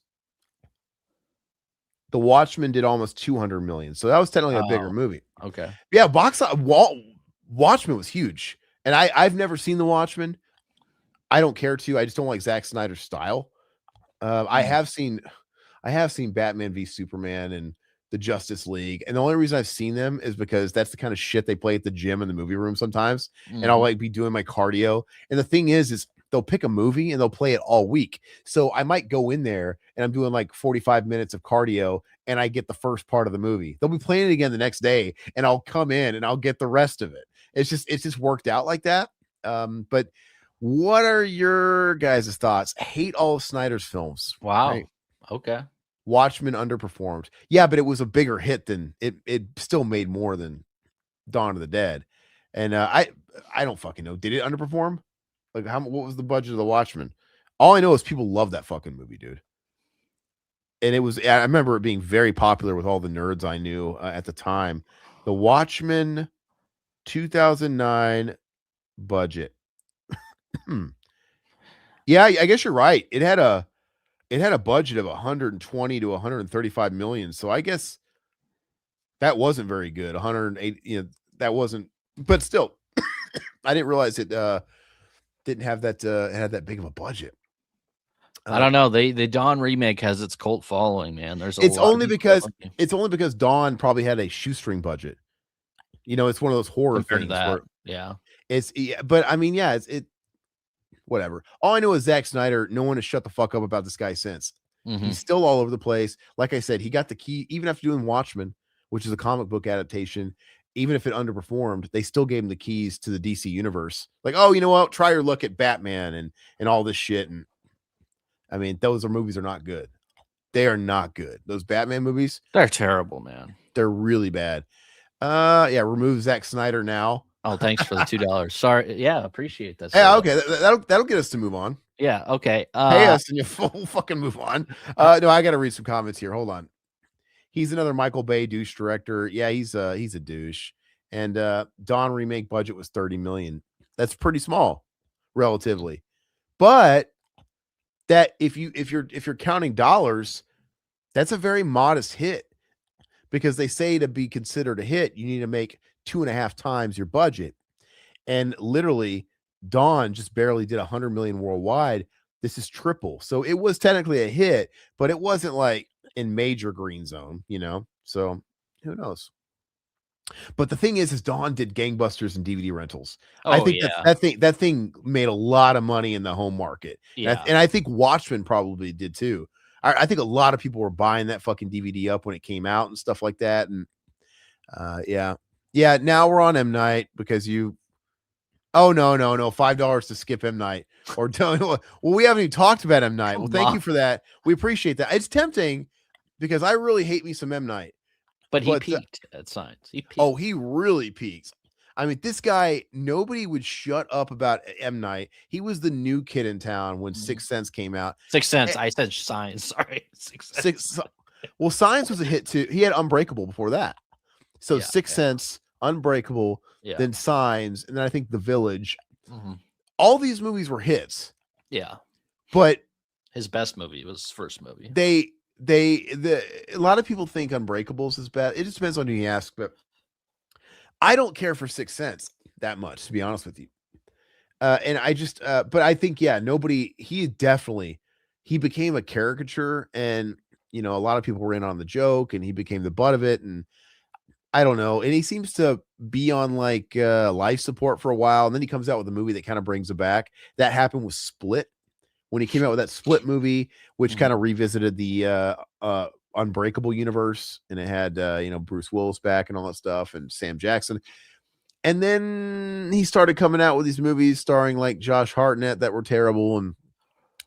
The Watchmen did almost 200 million. So that was technically a bigger movie. Okay. Yeah, Watchmen was huge. And I've never seen The Watchmen. I don't care to. I just don't like Zack Snyder's style. I have seen Batman v Superman and the Justice League, and the only reason I've seen them is because that's the kind of shit they play at the gym in the movie room sometimes. And I'll like be doing my cardio. And the thing is they'll pick a movie and they'll play it all week. So I might go in there and I'm doing like 45 minutes of cardio and I get the first part of the movie. They'll be playing it again the next day and I'll come in and I'll get the rest of it. It's just worked out like that. But what are your guys' thoughts? Hate all of Snyder's films. Wow. Right? Okay. Watchmen underperformed. Yeah, but it was a bigger hit than it still made more than Dawn of the Dead. And I don't fucking know. Did it underperform? Like what was the budget of the Watchmen? All I know is people love that fucking movie, dude. And I remember it being very popular with all the nerds I knew at the time. The Watchmen 2009 budget. Yeah, I guess you're right. It it had a budget of 120 to 135 million. So I guess that wasn't very good. 108, that wasn't, but still, I didn't realize it didn't have that had that big of a budget. I don't know. The Dawn remake has its cult following, man. There's a it's lot only because Dawn probably had a shoestring budget. It's one of those horror things where but I mean, it's whatever. All I know is Zack Snyder, no one has shut the fuck up about this guy since. He's still all over the place. Like I said, he got the key, even after doing Watchmen, which is a comic book adaptation. Even if it underperformed, they still gave him the keys to the DC universe. Like, oh, you know what? Try your luck at Batman and all this shit. And I mean, those movies are not good. They are not good. Those Batman movies, they're terrible, man. They're really bad. Remove Zack Snyder now. Oh, thanks for the $2. Sorry. Yeah, appreciate that. Yeah, okay. That'll get us to move on. Yeah, okay. Pay us and you full fucking move on. No, I gotta read some comments here. Hold on. He's another Michael Bay douche director. Yeah, he's a douche. And Dawn remake budget was 30 million. That's pretty small, relatively. But that if you're counting dollars, that's a very modest hit. Because they say to be considered a hit, you need to make 2.5 times your budget. And literally, Dawn just barely did 100 million worldwide. This is triple. So it was technically a hit, but it wasn't like in major green zone, So who knows? But the thing is Dawn did gangbusters and DVD rentals. I think that thing made a lot of money in the home market. Yeah. And I think Watchmen probably did too. I think a lot of people were buying that fucking DVD up when it came out and stuff like that. And now we're on M. Night because no, $5 to skip M. Night or well, we haven't even talked about M. Night. Well, thank you for that. We appreciate that. It's tempting because I really hate me some M. Night. But he peaked at Signs. Oh, he really peaks. I mean, this guy, nobody would shut up about M. Night. He was the new kid in town when Sixth Sense came out. Sixth Sense. I said Signs. Sorry. Well, Signs was a hit too. He had Unbreakable before that. So Sixth Sense, Unbreakable, then Signs, and then I think The Village. All these movies were hits. Yeah. But his best movie was his first movie. A lot of people think Unbreakables is bad. It just depends on who you ask, but I don't care for Sixth Sense that much, to be honest with you. And I just, but I think, he became a caricature and, a lot of people were in on the joke and he became the butt of it. And I don't know. And he seems to be on like life support for a while. And then he comes out with a movie that kind of brings it back. That happened with Split when he came out with that Split movie, which kind of revisited the Unbreakable universe, and it had Bruce Willis back and all that stuff and Sam Jackson. And then he started coming out with these movies starring like Josh Hartnett that were terrible. And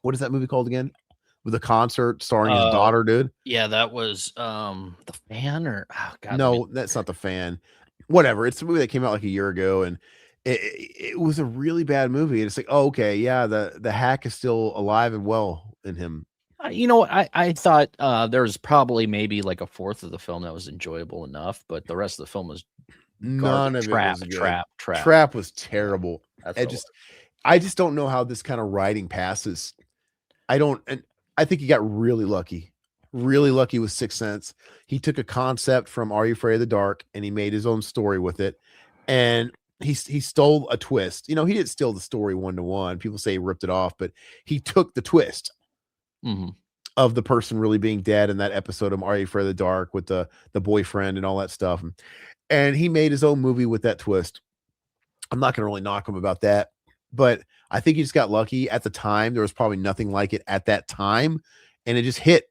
what is that movie called again? With a concert starring his daughter, dude. Yeah, that was The Fan or no, that's not The Fan. Whatever. It's a movie that came out like a year ago, and it was a really bad movie. And it's like, oh, okay, yeah, the hack is still alive and well in him. I thought there was probably maybe like a fourth of the film that was enjoyable enough, but the rest of the film was none of it was good. Trap was terrible. I just don't know how this kind of writing passes. I think he got really lucky with Sixth Sense. He took a concept from Are You Afraid of the Dark and he made his own story with it, and he stole a twist. He didn't steal the story 1-to-1. People say he ripped it off, but he took the twist of the person really being dead in that episode of Are You Afraid of the Dark with the boyfriend and all that stuff. And he made his own movie with that twist. I'm not going to really knock him about that, but I think he just got lucky at the time. There was probably nothing like it at that time, and it just hit.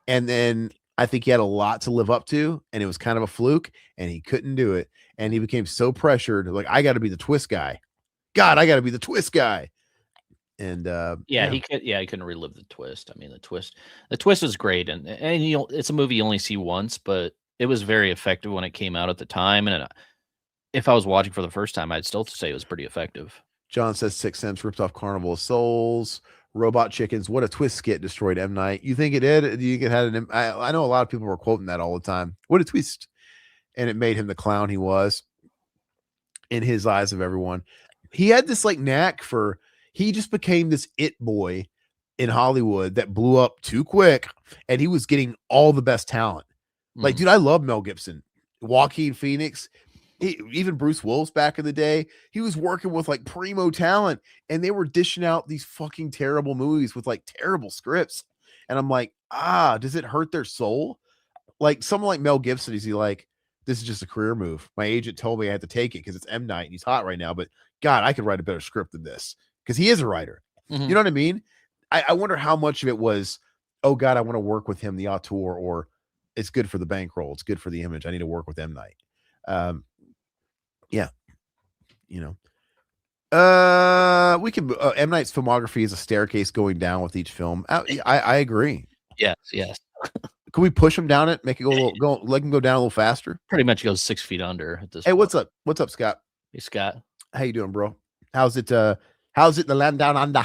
And then I think he had a lot to live up to, and it was kind of a fluke, and he couldn't do it. And he became so pressured, like, I got to be the twist guy. God, I got to be the twist guy. And he couldn't relive the twist. I mean, the twist was great, and it's a movie you only see once, but it was very effective when it came out at the time. And if I was watching for the first time, I'd still say it was pretty effective. John says Sixth Sense ripped off Carnival of Souls. Robot Chickens, what a twist skit destroyed M. Night. You think it did? Do you think it had I know a lot of people were quoting that all the time. What a twist. And it made him the clown he was in his eyes of everyone. He had this like knack for, he just became this it boy in Hollywood that blew up too quick, and he was getting all the best talent. Like, dude, I love Mel Gibson, Joaquin Phoenix, even Bruce Willis back in the day. He was working with like primo talent, and they were dishing out these fucking terrible movies with like terrible scripts. And I'm like, does it hurt their soul? Like someone like Mel Gibson, is he like, this is just a career move? My agent told me I had to take it because it's M. Night and he's hot right now. But God, I could write a better script than this, because he is a writer. You know what I mean? I wonder how much of it was, oh God, I want to work with him, the auteur, or it's good for the bankroll, it's good for the image, I need to work with M. Night. Yeah, you know, we can. M. Night's filmography is a staircase going down with each film. I agree. Yes. Can we push him down it? Make it let him go down a little faster. Pretty much goes 6 feet under at this. Hey, what's up? What's up, Scott? Hey, Scott. How you doing, bro? How's it? How's it in the land down under?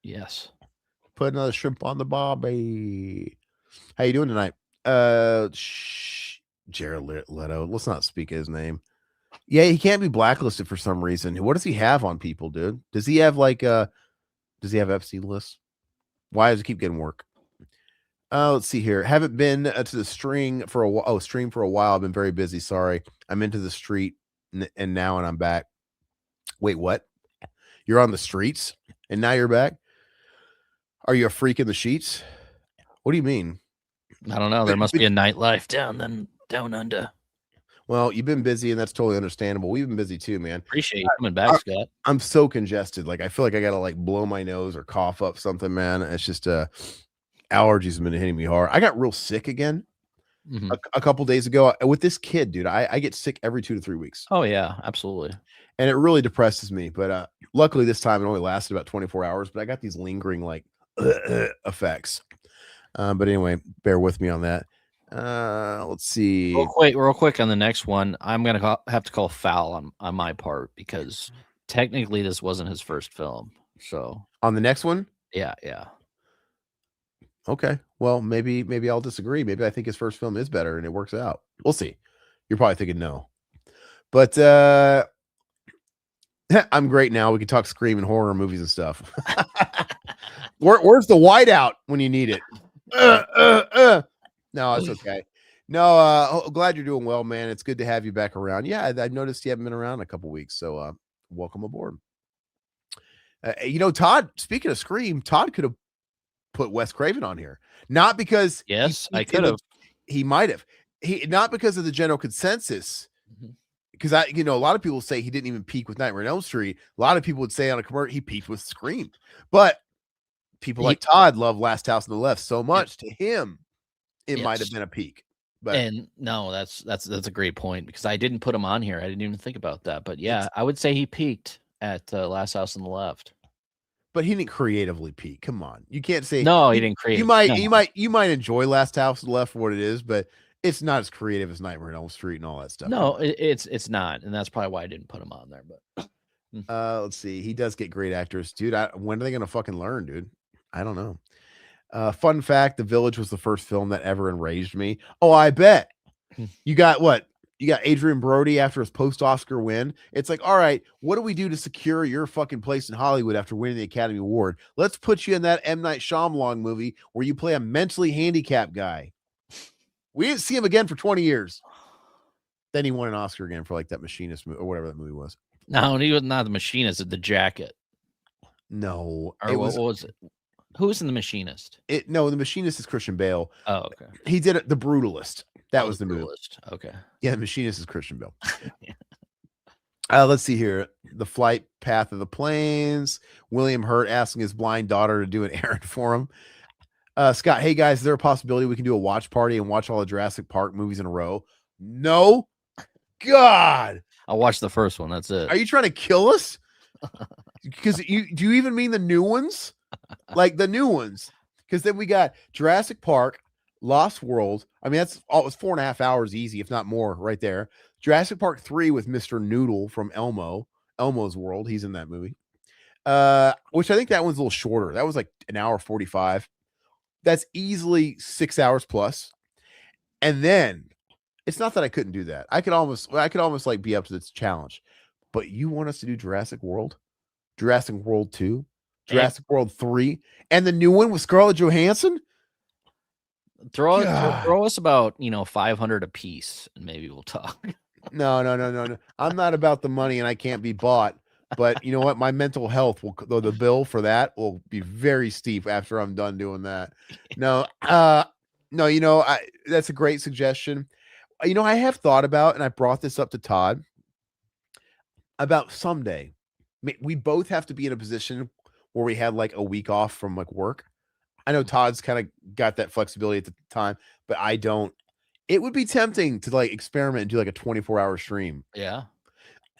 Yes. Put another shrimp on the barbie. How you doing tonight? Jared Leto. Let's not speak his name. Yeah, he can't be blacklisted for some reason. What does he have on people, dude? Does he have like does he have FC lists? Why does he keep getting work? Let's see here. Haven't been to the stream for a while. I've been very busy. Sorry. I'm into the street and now I'm back. Wait, what? You're on the streets and now you're back? Are you a freak in the sheets? What do you mean? I don't know. There must be a nightlife down under. Well, you've been busy, and that's totally understandable. We've been busy too, man. Appreciate you coming back, Scott. I'm so congested. Like, I feel like I gotta like blow my nose or cough up something, man. It's just allergies have been hitting me hard. I got real sick again a couple days ago with this kid, dude. I get sick every 2 to 3 weeks. Oh yeah, absolutely. And it really depresses me. But luckily this time it only lasted about 24 hours. But I got these lingering like effects. But anyway, bear with me on that. Let's see. Real quick on the next one. I'm gonna have to call foul on my part, because technically this wasn't his first film. So on the next one, yeah. Okay, well maybe I'll disagree. Maybe I think his first film is better and it works out. We'll see. You're probably thinking no, but I'm great now. We can talk Scream and horror movies and stuff. Where's the whiteout when you need it? No, it's okay. No, glad you're doing well, man. It's good to have you back around. Yeah, I noticed you haven't been around in a couple weeks, so welcome aboard. You know, Todd, speaking of Scream, Todd could have put Wes Craven on here. Not because I could have. He might have. Not because of the general consensus. Because a lot of people say he didn't even peak with Nightmare on Elm Street. A lot of people would say on a commercial he peaked with Scream. But people like Todd love Last House on the Left so much. To him, it might have been a peak. But and no, that's a great point, because I didn't put him on here. I didn't even think about that. But yeah, I would say he peaked at Last House on the Left. But he didn't creatively peak. Come on, you can't say no. He didn't create. You might enjoy Last House on the Left for what it is, but it's not as creative as Nightmare on Elm Street and all that stuff. No, it's not, and that's probably why I didn't put him on there. But let's see. He does get great actors, dude. When are they gonna fucking learn, dude? I don't know. Fun fact: The Village was the first film that ever enraged me. Oh, I bet. You got what? You got Adrian Brody after his post-Oscar win. It's like, all right, what do we do to secure your fucking place in Hollywood after winning the Academy Award? Let's put you in that M. Night Shyamalan movie where you play a mentally handicapped guy. We didn't see him again for 20 years. Then he won an Oscar again for like that Machinist movie or whatever that movie was. No, he was not The Machinist. The Jacket. No, or what was it? Who was in The Machinist? No, The Machinist is Christian Bale. Oh, okay. He did it. The Brutalist. That was the movie. Okay. Yeah, The Machinist is Christian Bale. Let's see here. The Flight Path of the Planes. William Hurt asking his blind daughter to do an errand for him. Scott, hey guys, is there a possibility we can do a watch party and watch all the Jurassic Park movies in a row? No. God. I'll watch the first one. That's it. Are you trying to kill us? Because do you even mean the new ones? Like the new ones? Because then we got Jurassic Park, Lost World. I mean, it's 4.5 hours easy, if not more, right there. Jurassic Park 3 with Mr. Noodle from Elmo's World. He's in that movie. Which I think that one's a little shorter. That was like an hour 45. That's easily 6 hours plus. And then it's not that I couldn't do that. I could almost like be up to this challenge. But you want us to do Jurassic World 2, Jurassic World 3, and the new one with Scarlett Johansson. Throw us about 500 a piece, and maybe we'll talk. No. I'm not about the money, and I can't be bought. But you know what? My mental health will, though, the bill for that will be very steep after I'm done doing that. No, no, that's a great suggestion. I have thought about, and I brought this up to Todd about someday. We both have to be in a position where we had like a week off from like work. I know Todd's kind of got that flexibility at the time, but I don't. It would be tempting to like experiment and do like a 24-hour stream. Yeah.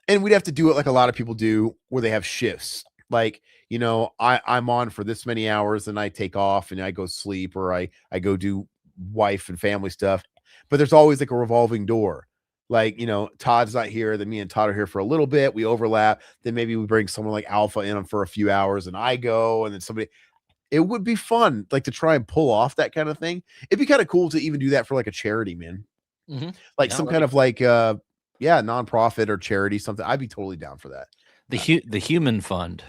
And we'd have to do it like a lot of people do where they have shifts. Like, I'm on for this many hours and I take off and I go sleep, or I go do wife and family stuff. But there's always like a revolving door. Like, Todd's not here, then me and Todd are here for a little bit. We overlap. Then maybe we bring someone like Alpha in for a few hours and I go, and then somebody. It would be fun, like, to try and pull off that kind of thing. It'd be kind of cool to even do that for like a charity, man. Mm-hmm. Like some kind of like, nonprofit or charity, something. I'd be totally down for that. The Human Fund.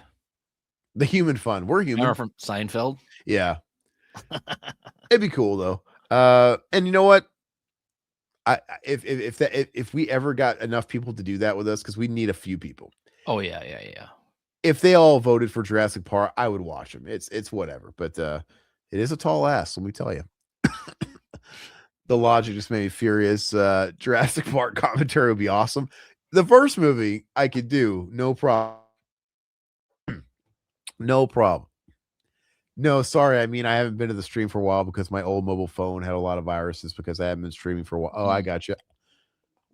The Human Fund. We're human. From Seinfeld. Yeah. It'd be cool though. And you know what? If we ever got enough people to do that with us, because we need a few people. Oh yeah. If they all voted for Jurassic Park, I would watch them. It's whatever. But it is a tall ass, let me tell you. The logic just made me furious. Jurassic Park commentary would be awesome. The first movie I could do, no problem. No problem. No, sorry. I mean, I haven't been to the stream for a while because my old mobile phone had a lot of viruses because I haven't been streaming for a while. Oh, I got you.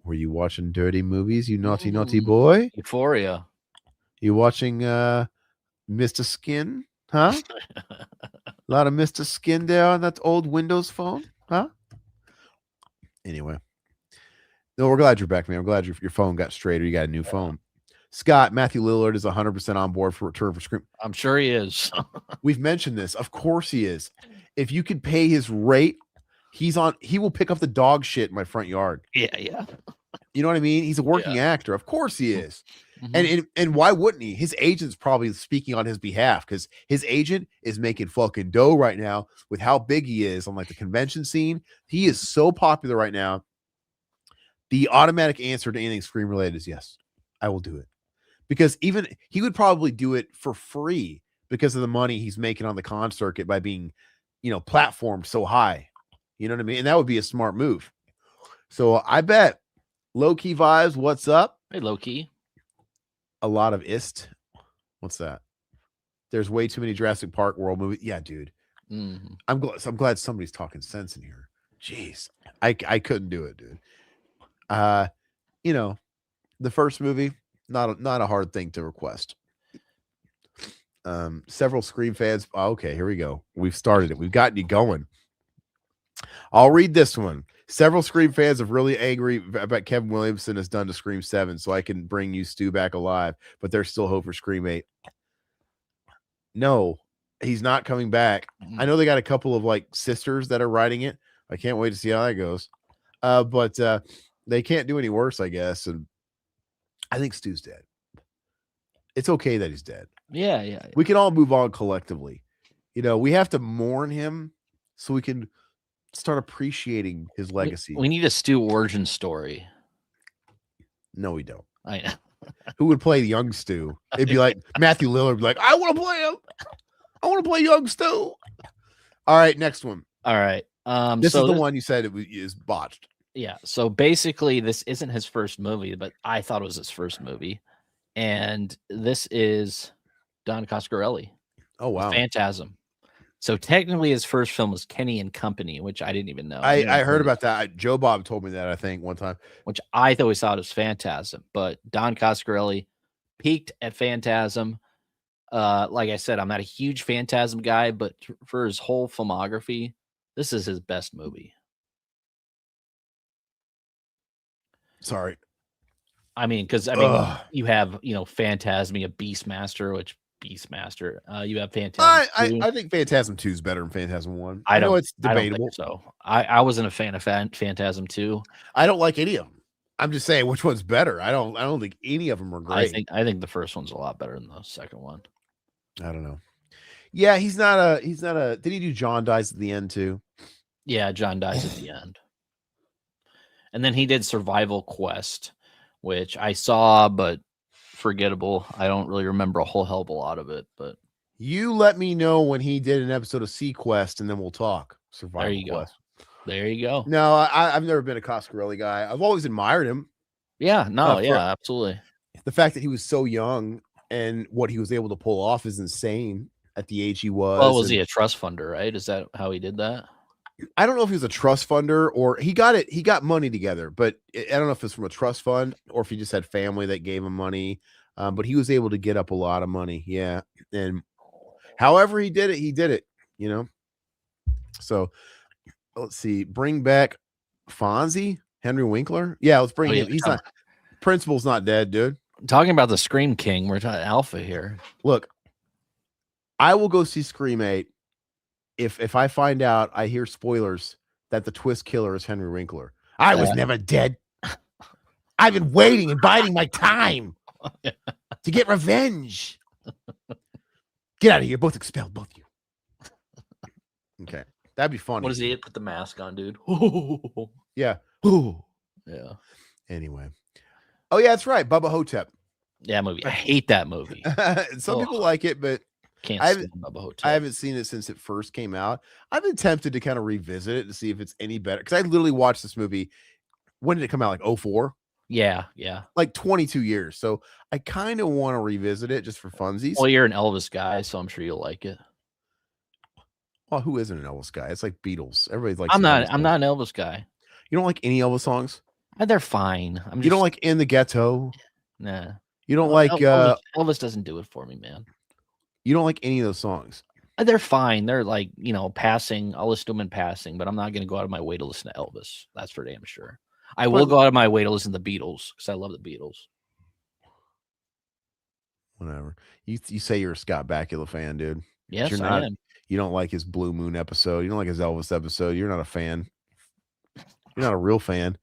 Were you watching dirty movies, you naughty boy? Euphoria. You watching Mr. Skin? Huh? A lot of Mr. Skin there on that old Windows phone? Huh? Anyway. No, we're glad you're back, man. I'm glad your phone got straight, or you got a new phone. Scott, Matthew Lillard is 100% on board for Return for Scream. I'm sure he is. We've mentioned this. Of course he is. If you could pay his rate, he will pick up the dog shit in my front yard. Yeah. You know what I mean? He's a working actor. Of course he is. Mm-hmm. And why wouldn't he? His agent's probably speaking on his behalf, because his agent is making fucking dough right now with how big he is on like the convention scene. He is so popular right now. The automatic answer to anything Scream related is yes, I will do it. Because even he would probably do it for free because of the money he's making on the con circuit by being, platformed so high. You know what I mean? And that would be a smart move. So I bet low-key vibes. What's up? Hey, low-key. A lot of ist. What's that? There's way too many Jurassic Park World movies. Yeah, dude. Mm-hmm. I'm glad somebody's talking sense in here. Jeez, I couldn't do it, dude. The first movie, not a hard thing to request. Several Scream fans. Okay, here we go. We've started it. We've gotten you going. I'll read this one. Several Scream fans are really angry about Kevin Williamson has done to Scream 7, so I can bring you Stu back alive, but there's still hope for Scream 8. No, he's not coming back. I know they got a couple of like sisters that are writing it. I can't wait to see how that goes. But they can't do any worse, I guess. And I think Stu's dead. It's okay that he's dead. Yeah. We can all move on collectively. We have to mourn him so we can start appreciating his legacy. We need a Stu origin story. No, we don't. I know. Who would play young Stu? It'd be like Matthew Lillard would be like, I want to play him. I want to play young Stu. All right, next one. All right. This is the one you said is botched. Yeah. So basically, this isn't his first movie, but I thought it was his first movie. And this is Don Coscarelli. Oh, wow. Phantasm. So technically his first film was Kenny and Company, which I didn't even know. I heard about that. Joe Bob told me that, I think, one time. Which I always thought was Phantasm. But Don Coscarelli peaked at Phantasm. Like I said, I'm not a huge Phantasm guy, but for his whole filmography, this is his best movie. Sorry. I mean, because you have Phantasmia, Beastmaster, which Beastmaster. You have Phantasm. I think Phantasm 2 is better than Phantasm 1. I know it's debatable. I don't think so I wasn't a fan of Phantasm 2. I don't like any of them. I'm just saying which one's better. I don't think any of them are great. I think the first one's a lot better than the second one. I don't know. Yeah, he's not a. Did he do John Dies at the end too? Yeah, John Dies at the end. And then he did Survival Quest, which I saw, but forgettable. I don't really remember a whole hell of a lot of it. But you let me know when he did an episode of Sequest, and then we'll talk. Survival there you Quest. Go. There you go. No, I've never been a Coscarelli guy. I've always admired him. Yeah, no, yeah, absolutely. The fact that he was so young and what he was able to pull off is insane at the age he was. Well, was he a trust funder, right? Is that how he did that? I don't know if he was a trust funder or he got money together, but I don't know if it's from a trust fund or if he just had family that gave him money. But he was able to get up a lot of money. Yeah. And however he did it, you know? So let's see, bring back Fonzie, Henry Winkler. Yeah, let's bring him. He's not, Principal's not dead, dude. Talking about the Scream King, we're talking Alpha here. Look, I will go see Scream 8 if I find out, I hear spoilers that the twist killer is Henry Winkler. I was never dead. I've been waiting and biding my time to get revenge. Get out of here. Both expelled, both of you. Okay. That'd be funny. What does he put the mask on, dude? Yeah. Yeah. Anyway. Oh, yeah, that's right. Bubba Hotep. Yeah, movie. I hate that movie. Some people like it, but can't I haven't seen it since it first came out. I've been tempted to kind of revisit it to see if it's any better. Because I literally watched this movie. When did it come out? Like 04? Yeah. Like 22 years. So I kind of want to revisit it just for funsies. Well, you're an Elvis guy, so I'm sure you'll like it. Well, who isn't an Elvis guy? It's like Beatles. Everybody's like. I'm not an Elvis guy. You don't like any Elvis songs? They're fine. You don't like In the Ghetto? Nah. You don't like Elvis doesn't do it for me, man. You don't like any of those songs? They're fine. They're like, passing. I'll listen to them in passing, but I'm not going to go out of my way to listen to Elvis. That's for damn sure. I will go out of my way to listen to the Beatles because I love the Beatles. Whatever. You say you're a Scott Bakula fan, dude. Yes, I am. You don't like his Blue Moon episode. You don't like his Elvis episode. You're not a fan. You're not a real fan.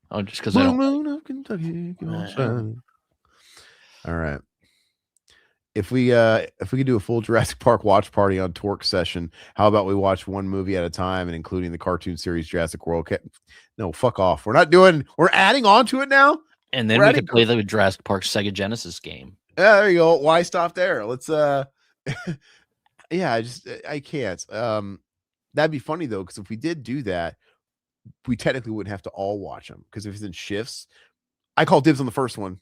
Oh, just because Blue Moon of Kentucky. All right. If we could do a full Jurassic Park watch party on Torque session, how about we watch one movie at a time and including the cartoon series Jurassic World? No, fuck off. We're adding on to it now. And then we could play the Jurassic Park Sega Genesis game. Yeah, there you go. Why stop there? Let's yeah, I can't. That'd be funny though, because if we did do that, we technically wouldn't have to all watch them because if it's in shifts, I call dibs on the first one.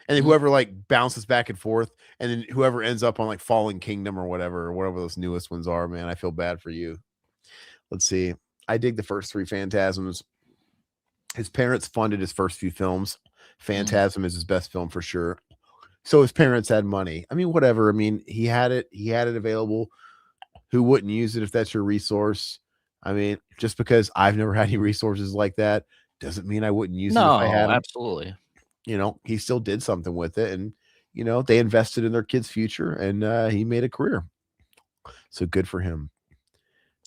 And then whoever like bounces back and forth, and then whoever ends up on like Fallen Kingdom or whatever those newest ones are, man, I feel bad for you. Let's see. I dig the first three Phantasms. His parents funded his first few films. Phantasm is his best film for sure. So his parents had money. I mean, whatever. I mean, he had it available. Who wouldn't use it if that's your resource? I mean, just because I've never had any resources like that doesn't mean I wouldn't use it if I had them. Absolutely. He still did something with it, and they invested in their kid's future, and he made a career. So good for him.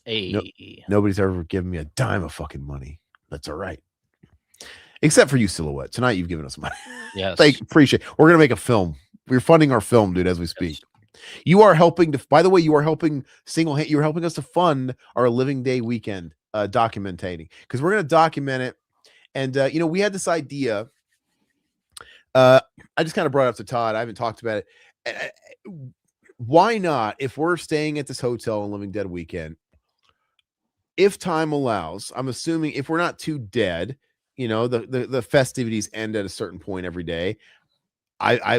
Hey, nobody's ever given me a dime of fucking money. That's all right, except for you, Silhouette. Tonight you've given us money. Yes, appreciate. We're gonna make a film. We're funding our film, dude, as we speak. Yes. You are helping to. By the way, you are helping You're helping us to fund our Living Day weekend documentating because we're gonna document it, and we had this idea. I just kind of brought it up to Todd. I haven't talked about it. Why not, if we're staying at this hotel on Living Dead weekend, if time allows, I'm assuming if we're not too dead, the festivities end at a certain point every day.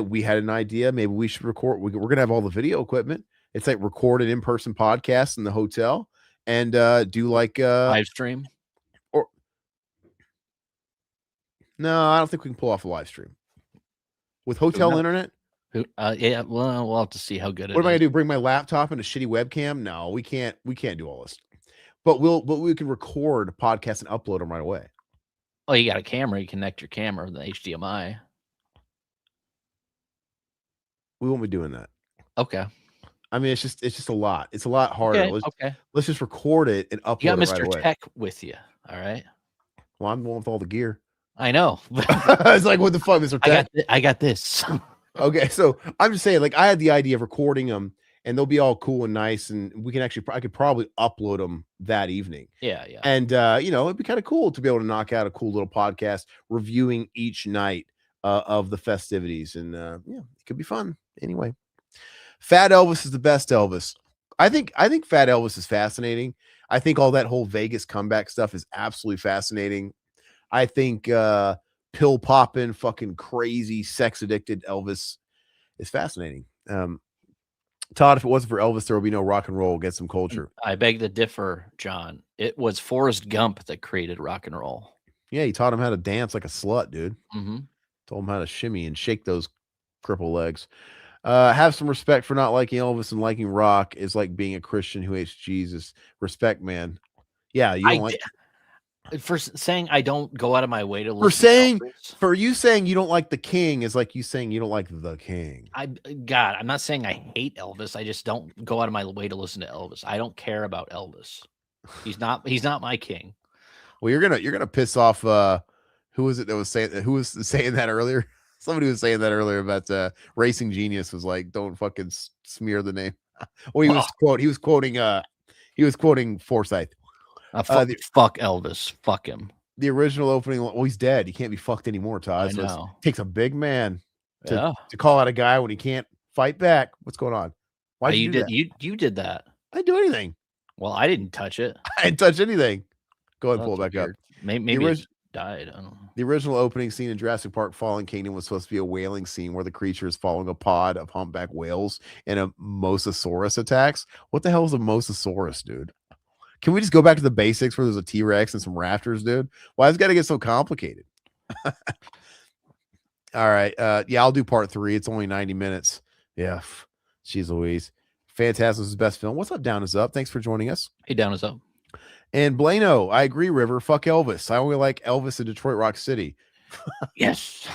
We had an idea. Maybe we should record. We're going to have all the video equipment. It's like record an in-person podcast in the hotel and do like live stream. Or no, I don't think we can pull off a live stream. With hotel internet? Yeah, well, we'll have to see how good it is. What am I gonna do? Bring my laptop and a shitty webcam? No, we can't do all this. But we can record podcasts and upload them right away. Oh, you got a camera, you connect your camera with the HDMI. We won't be doing that. Okay. I mean, it's just a lot. It's a lot harder. Okay. Let's just record it and upload it right away. You got Mr. Tech with you. All right. Well, I'm the one with all the gear. I know. It's like, what the fuck, Mr. Tech? I got this. Okay, so I'm just saying, like, I had the idea of recording them and they'll be all cool and nice, and we can actually I could probably upload them that evening. Yeah, yeah. And it'd be kind of cool to be able to knock out a cool little podcast reviewing each night of the festivities, and it could be fun. Anyway, Fat Elvis is the best Elvis. I think Fat Elvis is fascinating. I think all that whole Vegas comeback stuff is absolutely fascinating. I think pill popping, fucking crazy, sex addicted Elvis is fascinating. Todd, if it wasn't for Elvis, there would be no rock and roll. Get some culture. I beg to differ, John. It was Forrest Gump that created rock and roll. Yeah, he taught him how to dance like a slut, dude. Mm-hmm. Told him how to shimmy and shake those cripple legs. Have some respect for not liking Elvis and liking rock is like being a Christian who hates Jesus. Respect, man. Yeah, you don't like. For saying I don't go out of my way to For listen saying to Elvis, for you saying you don't like the king is like you saying you don't like the king. I'm not saying I hate Elvis. I just don't go out of my way to listen to Elvis. I don't care about Elvis. He's not my king. Well, you're gonna piss off who was it that was saying that earlier? Somebody was saying that earlier about Racing Genius was like, don't fucking smear the name. Well, he was quoting Forsyth. Fuck Elvis. Fuck him. The original opening. Well, he's dead. He can't be fucked anymore, Todd. I know. It takes a big man to call out a guy when he can't fight back. What's going on? Why you did that? You did that? I didn't do anything. Well, I didn't touch it. I didn't touch anything. Go ahead and pull it back weird. up. Maybe it died. I don't know. The original opening scene in Jurassic Park Fallen Kingdom was supposed to be a whaling scene where the creature is following a pod of humpback whales and a mosasaurus attacks. What the hell is a mosasaurus, dude? Can we just go back to the basics where there's a T-Rex and some raptors, dude? Why has it got to get so complicated? All right. I'll do part 3. It's only 90 minutes. Yeah. Jeez Louise. Phantasm's best film. What's up, Down is Up? Thanks for joining us. Hey, Down is Up. And Blano, I agree, River. Fuck Elvis. I only like Elvis in Detroit Rock City. Yes.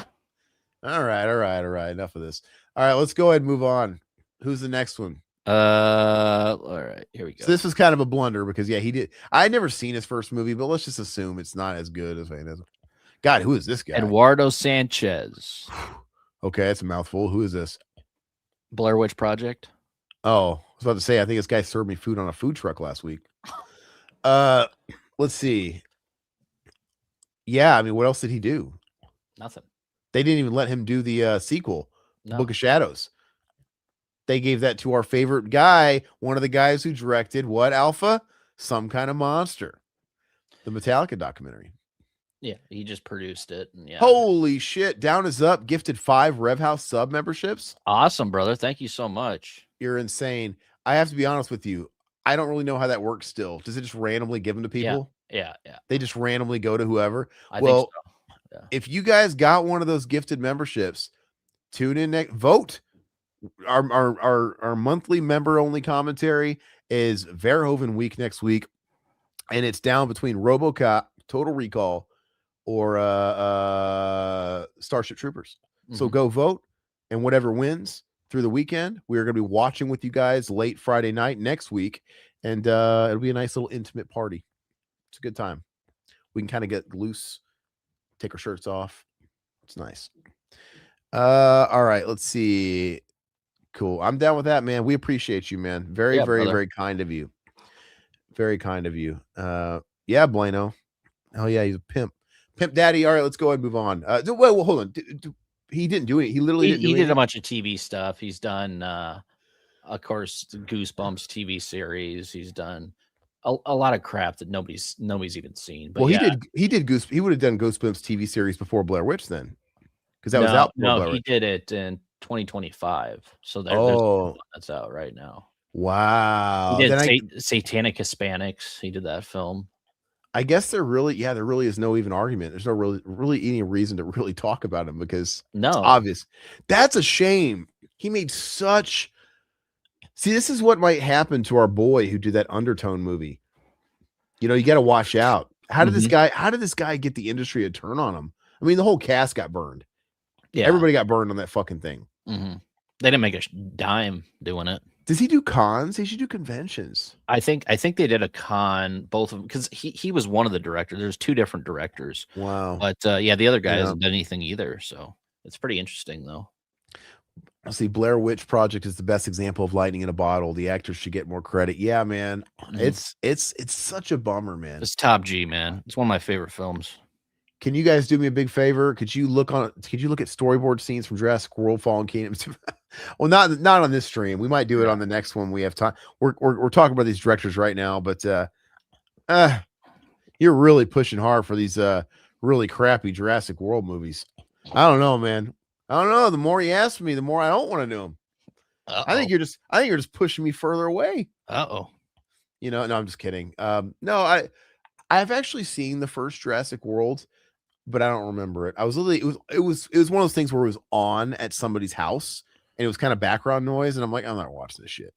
All right. Enough of this. All right, let's go ahead and move on. Who's the next one? All right, here we go. So this was kind of a blunder because he did. I had never seen his first movie, but let's just assume it's not as good as Phantasm. God, who is this guy? Eduardo Sanchez. Okay, that's a mouthful. Who is this? Blair Witch Project. Oh, I was about to say, I think this guy served me food on a food truck last week. Let's see. Yeah, I mean, what else did he do? Nothing. They didn't even let him do the sequel, No. Book of Shadows. They gave that to our favorite guy, one of the guys who directed what, Alpha? Some Kind of Monster, the Metallica documentary. Yeah, he just produced it. And Holy shit. Down is Up gifted 5 Rev House sub memberships. Awesome, brother. Thank you so much. You're insane. I have to be honest with you. I don't really know how that works still. Does it just randomly give them to people? Yeah. They just randomly go to whoever? I think so. Yeah. If you guys got one of those gifted memberships, tune in, vote. Our monthly member only commentary is Verhoeven week next week, and it's down between RoboCop, Total Recall, or Starship Troopers. Mm-hmm. So go vote, and whatever wins through the weekend, we are going to be watching with you guys late Friday night next week, and it'll be a nice little intimate party. It's a good time. We can kind of get loose, take our shirts off. It's nice. All right, let's see. Cool. I'm down with that, man. We appreciate you, man. Very kind of you. Very kind of you. Yeah, Blano. Oh yeah, he's a pimp. Pimp daddy. All right, let's go ahead and move on. Well, hold on. He didn't do it. He literally did a bunch of TV stuff. He's done of course, the Goosebumps TV series. He's done a lot of crap that nobody's even seen. But well, he did he would have done Goosebumps TV series before Blair Witch then. Because that was out. No, he did it in 2025. So there's that's out right now. Wow. He did Satanic Hispanics. He did that film. I guess there really is no even argument. There's no really any reason to really talk about him because it's obvious. That's a shame. He made such. See, this is what might happen to our boy who did that Undertone movie. You know, you got to watch out. How did this guy get the industry to turn on him? I mean, the whole cast got burned. Yeah, everybody got burned on that fucking thing. Mm-hmm. They didn't make a dime doing it. Does he do cons? He should do conventions. I think they did a con, both of them, because he was one of the directors. There's 2 different directors. Wow. But the other guy hasn't done anything either. So it's pretty interesting, though. Let's see. Blair Witch Project is the best example of lightning in a bottle. The actors should get more credit. Yeah, man. It's such a bummer, man. It's top G, man. It's one of my favorite films. Can you guys do me a big favor? Could you look at storyboard scenes from Jurassic World: Fallen Kingdom? Well, not on this stream. We might do it on the next one. We have time. We're talking about these directors right now, but you're really pushing hard for these really crappy Jurassic World movies. I don't know, man. I don't know. The more you ask me, the more I don't want to do them. I think you're just pushing me further away. You know, no, I'm just kidding. No, I've actually seen the first Jurassic World, but I don't remember it. I was literally it was one of those things where it was on at somebody's house and it was kind of background noise, and I'm like, I'm not watching this shit.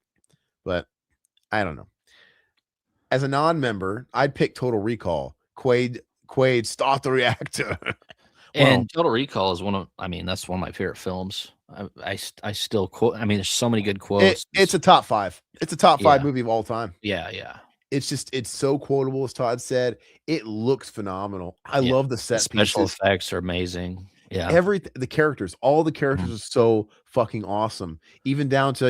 But I don't know. As a non-member, I'd pick Total Recall. Quaid, start the reactor. And Total Recall is that's one of my favorite films. I still quote. I mean, there's so many good quotes. It's a top 5. It's a top 5 movie of all time. Yeah. It's so quotable, as Todd said. It looks phenomenal. I love the set special pieces. effects are amazing. Yeah, the characters, all the characters are so fucking awesome. Even down to,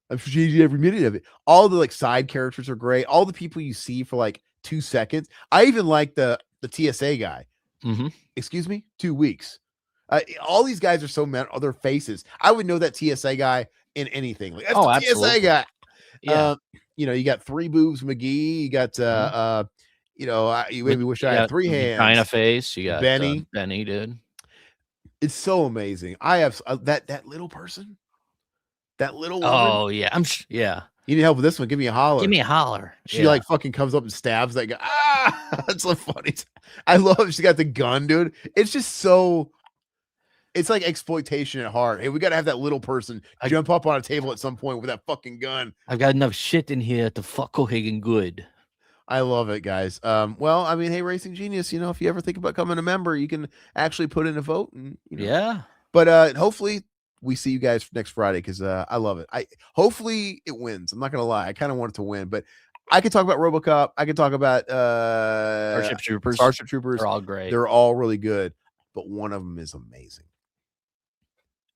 I'm changing every minute of it. All the side characters are great. All the people you see for 2 seconds. I even like the TSA guy. Excuse me, 2 weeks. All these guys are so their faces. I would know that TSA guy in anything. That's the absolutely. TSA guy. Yeah. You got 3 boobs McGee. You got you maybe wish I had 3 hands. China face. You got Benny. Benny, dude. It's so amazing. I have that little person. That little woman. Oh yeah, yeah. You need help with this one? Give me a holler. Give me a holler. She fucking comes up and stabs that guy. That's so funny. I love it. She got the gun, dude. It's just so. It's like exploitation at heart. Hey, we got to have that little person jump up on a table at some point with that fucking gun. I've got enough shit in here to fuck Cohagen good. I love it, guys. Well, I mean, hey, Racing Genius, if you ever think about becoming a member, you can actually put in a vote. And yeah. But hopefully we see you guys next Friday because I love it. Hopefully it wins. I'm not gonna lie. I kind of want it to win, but I could talk about RoboCop. I could talk about Starship Troopers. They're all great. They're all really good, but one of them is amazing.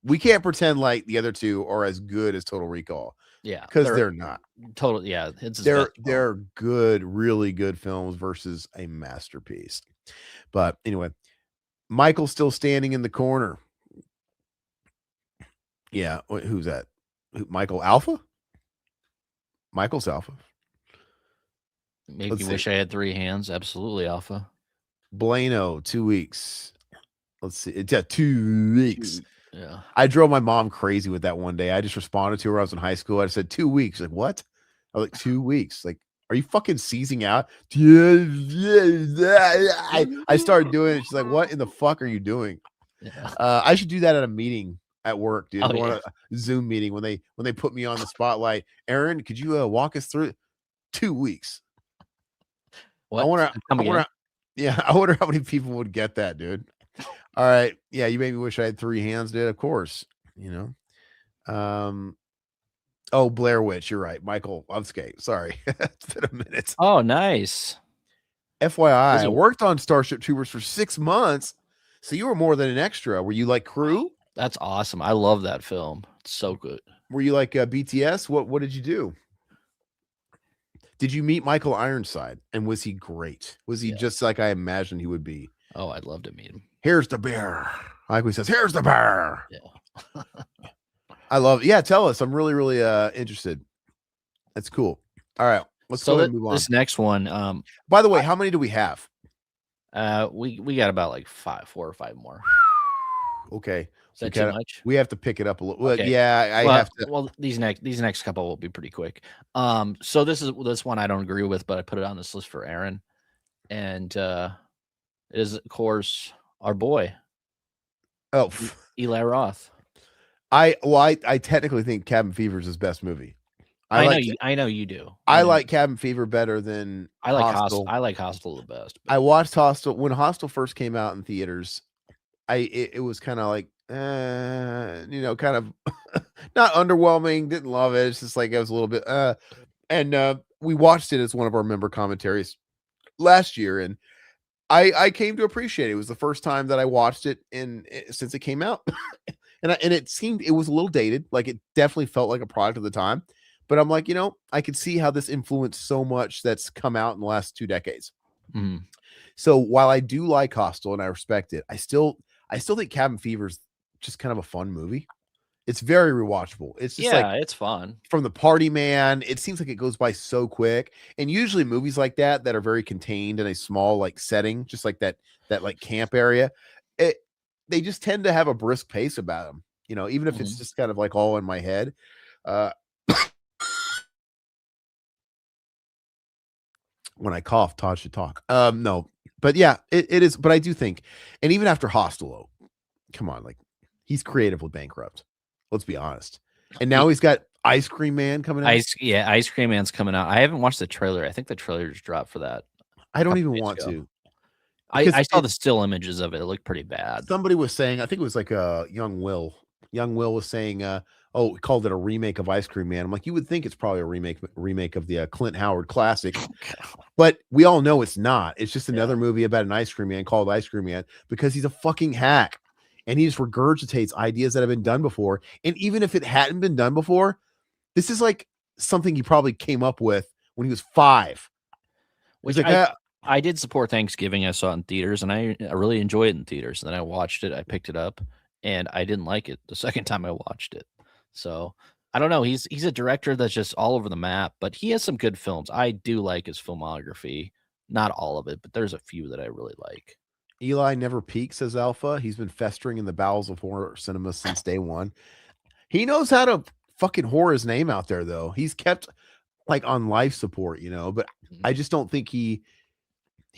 We can't pretend like the other two are as good as Total Recall. Yeah, because they're not. Totally, yeah. They're good, really good films versus a masterpiece. But anyway, Michael's still standing in the corner. Yeah, who's that? Michael Alpha? Michael's Alpha. Maybe wish I had 3 hands. Absolutely, Alpha. Blano, 2 weeks. Let's see. It's 2 weeks. Yeah. I drove my mom crazy with that one day. I just responded to her. I was in high school. I said 2 weeks. Like, what? I was like, 2 weeks. Like, are you fucking seizing out? I started doing it. She's like, what in the fuck are you doing? Yeah. I should do that at a meeting at work, dude. On a Zoom meeting when they put me on the spotlight. Aaron, could you walk us through 2 weeks? What? I wonder how many people would get that, dude. All right. Yeah, you made me wish I had 3 hands, dude. Of course. Oh, Blair Witch. You're right. Michael Upskate. Sorry. It's been a minute. Oh, nice. FYI, I worked on Starship Troopers for 6 months. So you were more than an extra. Were you like crew? That's awesome. I love that film. It's so good. Were you like BTS? What did you do? Did you meet Michael Ironside? And was he great? Was he just like I imagined he would be? Oh, I'd love to meet him. Here's the bear. Like he says, here's the bear. Yeah. I love it. Yeah, tell us. I'm really, really interested. That's cool. All right. Let's go ahead and move on. This next one. By the way, how many do we have? We got about like 4 or 5 more. Okay. Is that too much? We have to pick it up a little. Well, okay. Yeah, I have to. Well, these next couple will be pretty quick. So this one I don't agree with, but I put it on this list for Aaron, and it is of course our boy. Oh, Eli Roth. I technically think Cabin Fever is his best movie. I know you do. I like Cabin Fever better than I like Hostel. I like Hostel the best. I watched Hostel when Hostel first came out in theaters. It was kind of like kind of not underwhelming. Didn't love it. It's just like it was a little bit. And we watched it as one of our member commentaries last year, and I came to appreciate it. It was the first time that I watched it since it came out. And and it seemed it was a little dated. Like it definitely felt like a product of the time. But I'm like, I could see how this influenced so much that's come out in the last 2 decades. Mhm. So while I do like Hostel and I respect it, I still think Cabin Fever's just kind of a fun movie. It's very rewatchable. It's just like Yeah, it's fun. from the party man, it seems like it goes by so quick. And usually movies like that are very contained in a small like setting, just like that like camp area, it they just tend to have a brisk pace about them. Even if it's Mhm. just kind of like all in my head. Uh when I cough, Todd should talk. No, but yeah, it is. But I do think, and even after Hostel, come on, like he's creatively bankrupt. Let's be honest. And now he's got Ice Cream Man coming out. Ice Cream Man's coming out. I haven't watched the trailer. I think the trailer just dropped for that I a don't couple even days want ago. to I because saw the still images of it. It looked pretty bad. somebody was saying, I think it was like young Will. Young Will was saying, oh, he called it a remake of Ice Cream Man. I'm like, you would think it's probably a remake of the Clint Howard classic, but we all know it's not. It's just another movie about an ice cream man called Ice Cream Man because he's a fucking hack and he just regurgitates ideas that have been done before. And even if it hadn't been done before, this is like something he probably came up with when he was 5. He's Which like, I did support Thanksgiving. I saw it in theaters, and I really enjoyed it in theaters. And then I watched it. I picked it up, and I didn't like it the second time I watched it. So I don't know. He's a director that's just all over the map, but he has some good films. I do like his filmography. Not all of it, but there's a few that I really like. Eli never peaks as Alpha. He's been festering in the bowels of horror cinema since day one. He knows how to fucking whore his name out there, though. He's kept like on life support, but Mhm. I just don't think he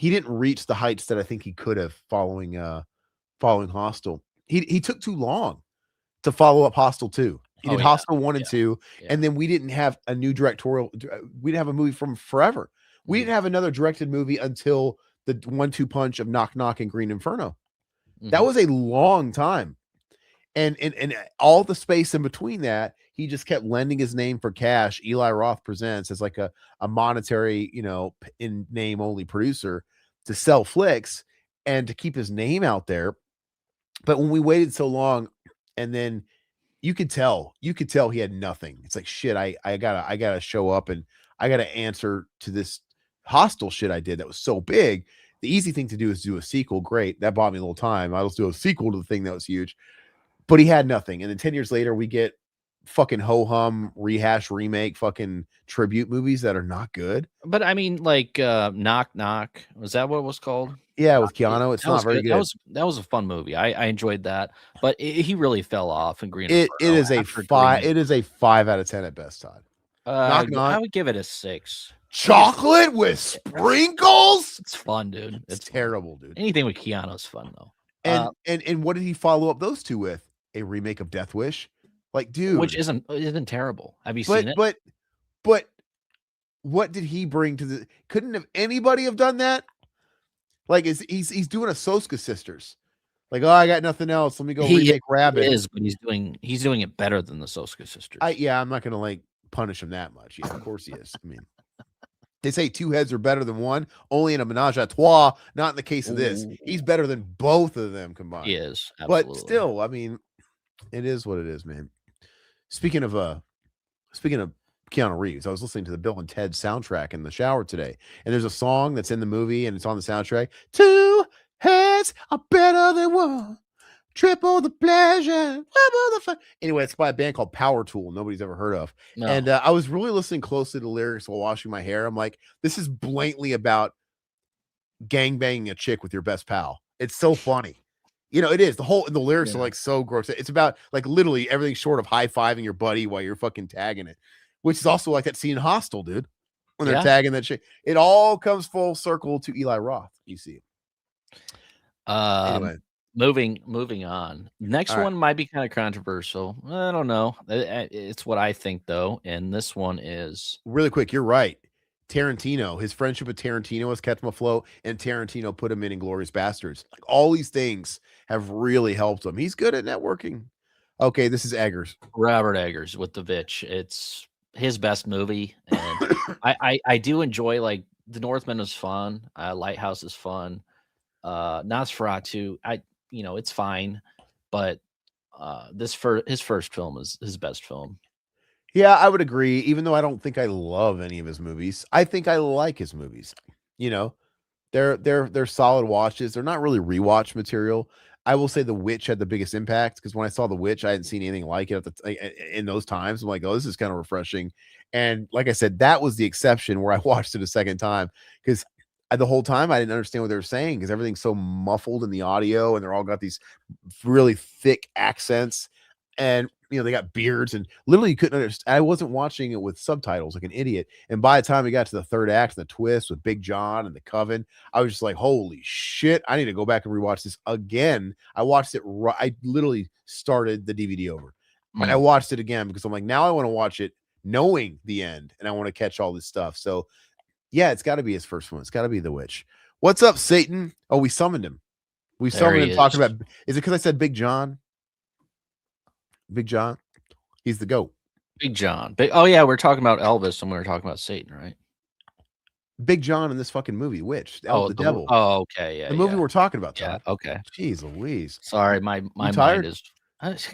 didn't reach the heights that I think he could have following Hostel. He took too long to follow up Hostel 2. He Oh did yeah, Hostel 1 and 2, yeah. and then we didn't have a new we didn't have a movie from forever. We Mhm. didn't have another directed movie until the 1-2 punch of Knock Knock and Green Inferno. That Mhm. was a long time. And all the space in between that, he just kept lending his name for cash. Eli Roth presents as like a monetary, in name only producer to sell flicks and to keep his name out there. But when we waited so long, and then you could tell he had nothing. It's like shit. I gotta show up and I gotta answer to this hostile shit I did that was so big. The easy thing to do is do a sequel. Great, that bought me a little time. I'll just do a sequel to the thing that was huge. But he had nothing. And then 10 years later, we get fucking ho hum rehash remake fucking tribute movies that are not good. But I mean, like Knock Knock, was that what it was called? Yeah, with Keanu, it's That not was very good. good. That was a fun movie. I enjoyed that, but he really fell off in Green It Inferno is a after five. Green. It is a 5 out of 10 at best, Todd. Knock I knock. would give it a 6. I give Chocolate with sprinkles. it's fun, dude. It's It's fun. terrible, dude. Anything with Keanu's fun though. And what did he follow up those two with? A remake of Death Wish? Like, Which dude, isn't terrible. Have you but seen it? but but what did he bring to the couldn't have anybody have done that? Like he's doing a Soska Sisters. Like, oh, I got nothing else. Let me go He remake Rabid. is, but he's doing it better than the Soska sisters. I'm not gonna like punish him that much. Yeah, of course he is. I mean, they say 2 heads are better than one, only in a menage a trois, not in the case of this. Ooh, He's better than both of them he combined. is, But absolutely. still, I mean, it is what it is, man. Speaking of speaking of Keanu Reeves, I was listening to the Bill and Ted soundtrack in the shower today, and there's a song that's in the movie and it's on the soundtrack. 2 heads are better than one. Triple the pleasure, double the fun. Anyway, it's by a band called Power Tool. Nobody's ever heard of. No. And I was really listening closely to the lyrics while washing my hair. I'm like, this is blatantly about gang banging a chick with your best pal. It's so funny. It is. The lyrics are Yeah. like so gross. It's about like literally everything short of high fiving your buddy while you're fucking tagging it, which is also like that scene in Hostel, dude. When they're Yeah. tagging that shit. It all comes full circle to Eli Roth. You see. Um, Anyway, moving on. Next all right. one might be kind of controversial. I don't know. It's what I think though, and this one is Really quick, you're right. Tarantino, his friendship with Tarantino has kept him afloat, and Tarantino put him in Inglourious Bastards. Like all these things have really helped him. He's good at networking. Okay, this is Eggers. Robert Eggers with The Vitch. It's his best movie, and I do enjoy like The Northman is fun. Lighthouse is fun. Nosferatu, it's fine, but his first film is his best film. Yeah, I would agree. Even though I don't think I love any of his movies, I think I like his movies. You know, they're solid watches. They're not really rewatch material. I will say The Witch had the biggest impact because when I saw The Witch, I hadn't seen anything like it in those times. I'm like, oh, this is kind of refreshing. And like I said, that was the exception where I watched it a second time because the whole time I didn't understand what they were saying because everything's so muffled in the audio and they're all got these really thick accents. And they got beards and literally you couldn't understand. I wasn't watching it with subtitles like an idiot. And by the time we got to the third act and the twist with Big John and the Coven, I was just like, holy shit, I need to go back and rewatch this again. I watched it. I literally started the DVD over. And I watched it again because I'm like, now I want to watch it knowing the end and I want to catch all this stuff. So yeah, it's got to be his first one. It's got to be The Witch. What's up, Satan? Oh, we summoned him. We summoned him talking about, is it because I said Big John? Big John? He's the GOAT. Big John. Oh, yeah, we're talking about Elvis and we were talking about Satan, right? Big John in this fucking movie, Witch. The devil. Oh, okay, yeah. The movie we're talking about, Todd. Yeah, okay. Jeez Louise. Sorry, my mind is...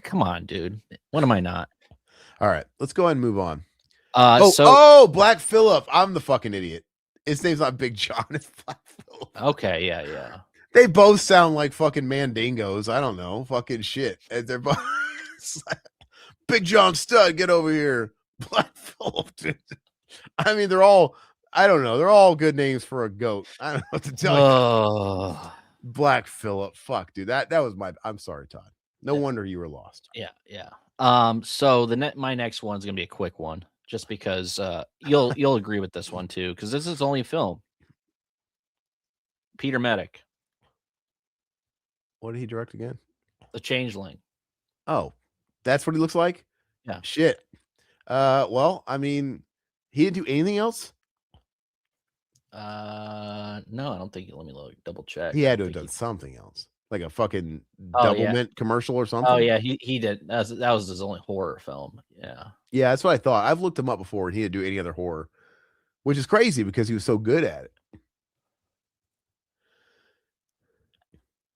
come on, dude. When am I not? All right, let's go ahead and move on. Black Phillip. I'm the fucking idiot. His name's not Big John. It's Black Phillip. Okay, yeah. They both sound like fucking mandingos. I don't know. Fucking shit. They're both... Big John Stud, get over here. Black Phillip, dude. I mean, they're all, I don't know. They're all good names for a goat. I don't know what to tell you. Black Phillip. Fuck, dude. That was I'm sorry, Todd. No wonder you were lost. Yeah. So my next one's gonna be a quick one, just because you'll agree with this one too, because this is only film. Peter Medic. What did he direct again? The Changeling. Oh, that's what he looks like? Yeah. Shit. Well, I mean, he didn't do anything else? No, I don't think. Let me double check. He had to have done something else. Like a fucking Doublemint commercial or something? Oh, yeah, he did. That was his only horror film. Yeah. Yeah, that's what I thought. I've looked him up before, and he didn't do any other horror, which is crazy because he was so good at it.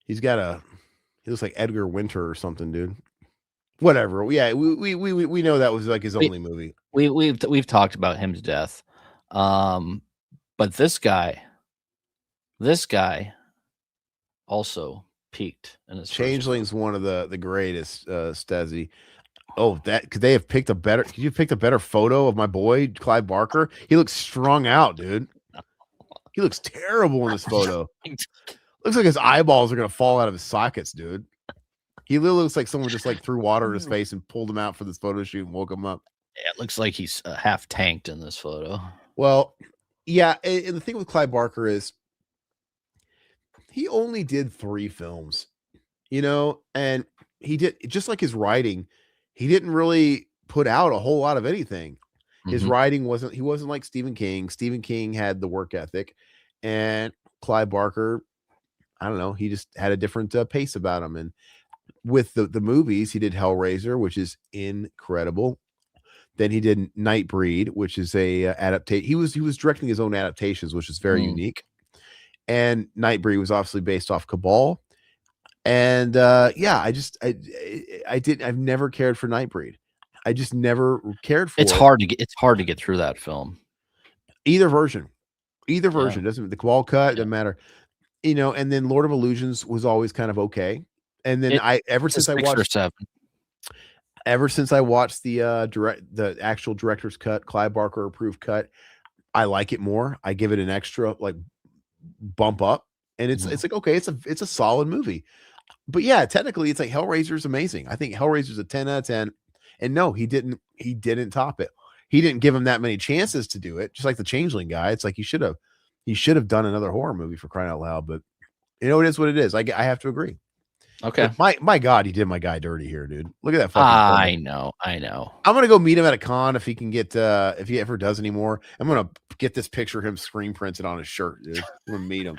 He looks like Edgar Winter or something, dude. Whatever. Yeah, we know that was like his only movie. We've talked about him to death. But this guy also peaked in his Changeling's one of the greatest, Stazzy. Oh, could you have picked a better photo of my boy Clive Barker? He looks strung out, dude. He looks terrible in this photo. Looks like his eyeballs are gonna fall out of his sockets, dude. He literally looks like someone just like threw water in his face and pulled him out for this photo shoot and woke him up. Yeah, it looks like he's half tanked in this photo. Well, yeah, and the thing with Clive Barker is he only did 3 films, and he did, just like his writing, he didn't really put out a whole lot of anything. His writing wasn't like Stephen King. Stephen King had the work ethic, and Clive Barker, I don't know, he just had a different pace about him. And with the movies, he did Hellraiser, which is incredible. Then he did Nightbreed, which is a adaptation. He was directing his own adaptations, which is very unique. And Nightbreed was obviously based off Cabal. And yeah, I've never cared for Nightbreed. I just never cared for it. It's hard to get through that film. Either version doesn't, the Cabal cut doesn't matter. And then Lord of Illusions was always kind of okay. And then ever since I watched the actual director's cut, Clive Barker approved cut, I like it more. I give it an extra like bump up, and it's like, okay, it's a solid movie. But yeah, technically it's like Hellraiser is amazing. I think Hellraiser's a 10 out of 10. And no, he didn't top it. He didn't give him that many chances to do it. Just like the Changeling guy. It's like he should have done another horror movie, for crying out loud. But it is what it is. I have to agree. Okay. Like, my God, he did my guy dirty here, dude. Look at that fucking I know. I'm gonna go meet him at a con if he can get if he ever does anymore. I'm gonna get this picture of him screen printed on his shirt, dude. I'm gonna meet him.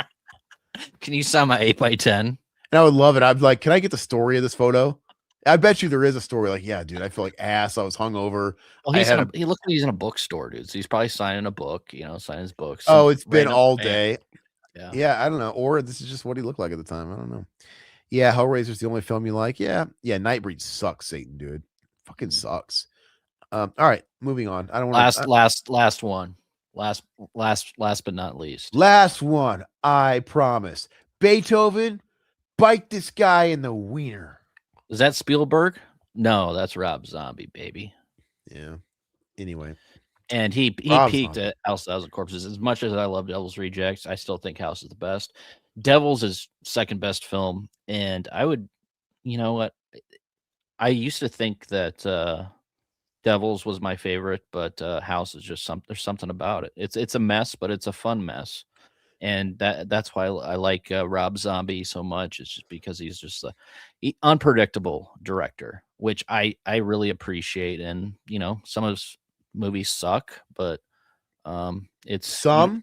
Can you sign my 8x10? And I would love it. I'd be like, can I get the story of this photo? I bet you there is a story. Like, yeah, dude, I feel like ass. I was hungover. Well, he looks like he's in a bookstore, dude. So he's probably signing a book, signing his books. Oh, it's been all day. Yeah, I don't know. Or this is just what he looked like at the time. I don't know. Yeah, Hellraiser's the only film you like. Yeah, Nightbreed sucks, Satan, dude. Fucking Mm. sucks. All right, moving on. I don't want to. Last one. Last but not least. Last one, I promise. Beethoven, bite this guy in the wiener. Is that Spielberg? No, that's Rob Zombie, baby. Yeah. Anyway, And he Rob peaked Zombie. at House of Thousand Corpses. As much as I love Devil's Rejects, I still think House is the best. Devils is second best film, and I would, you know what? I used to think that Devils was my favorite, but House is just there's something about it. It's a mess, but it's a fun mess, and that's why I like Rob Zombie so much. It's just because he's just a unpredictable director, which I really appreciate. And some of his movies suck, but it's Some,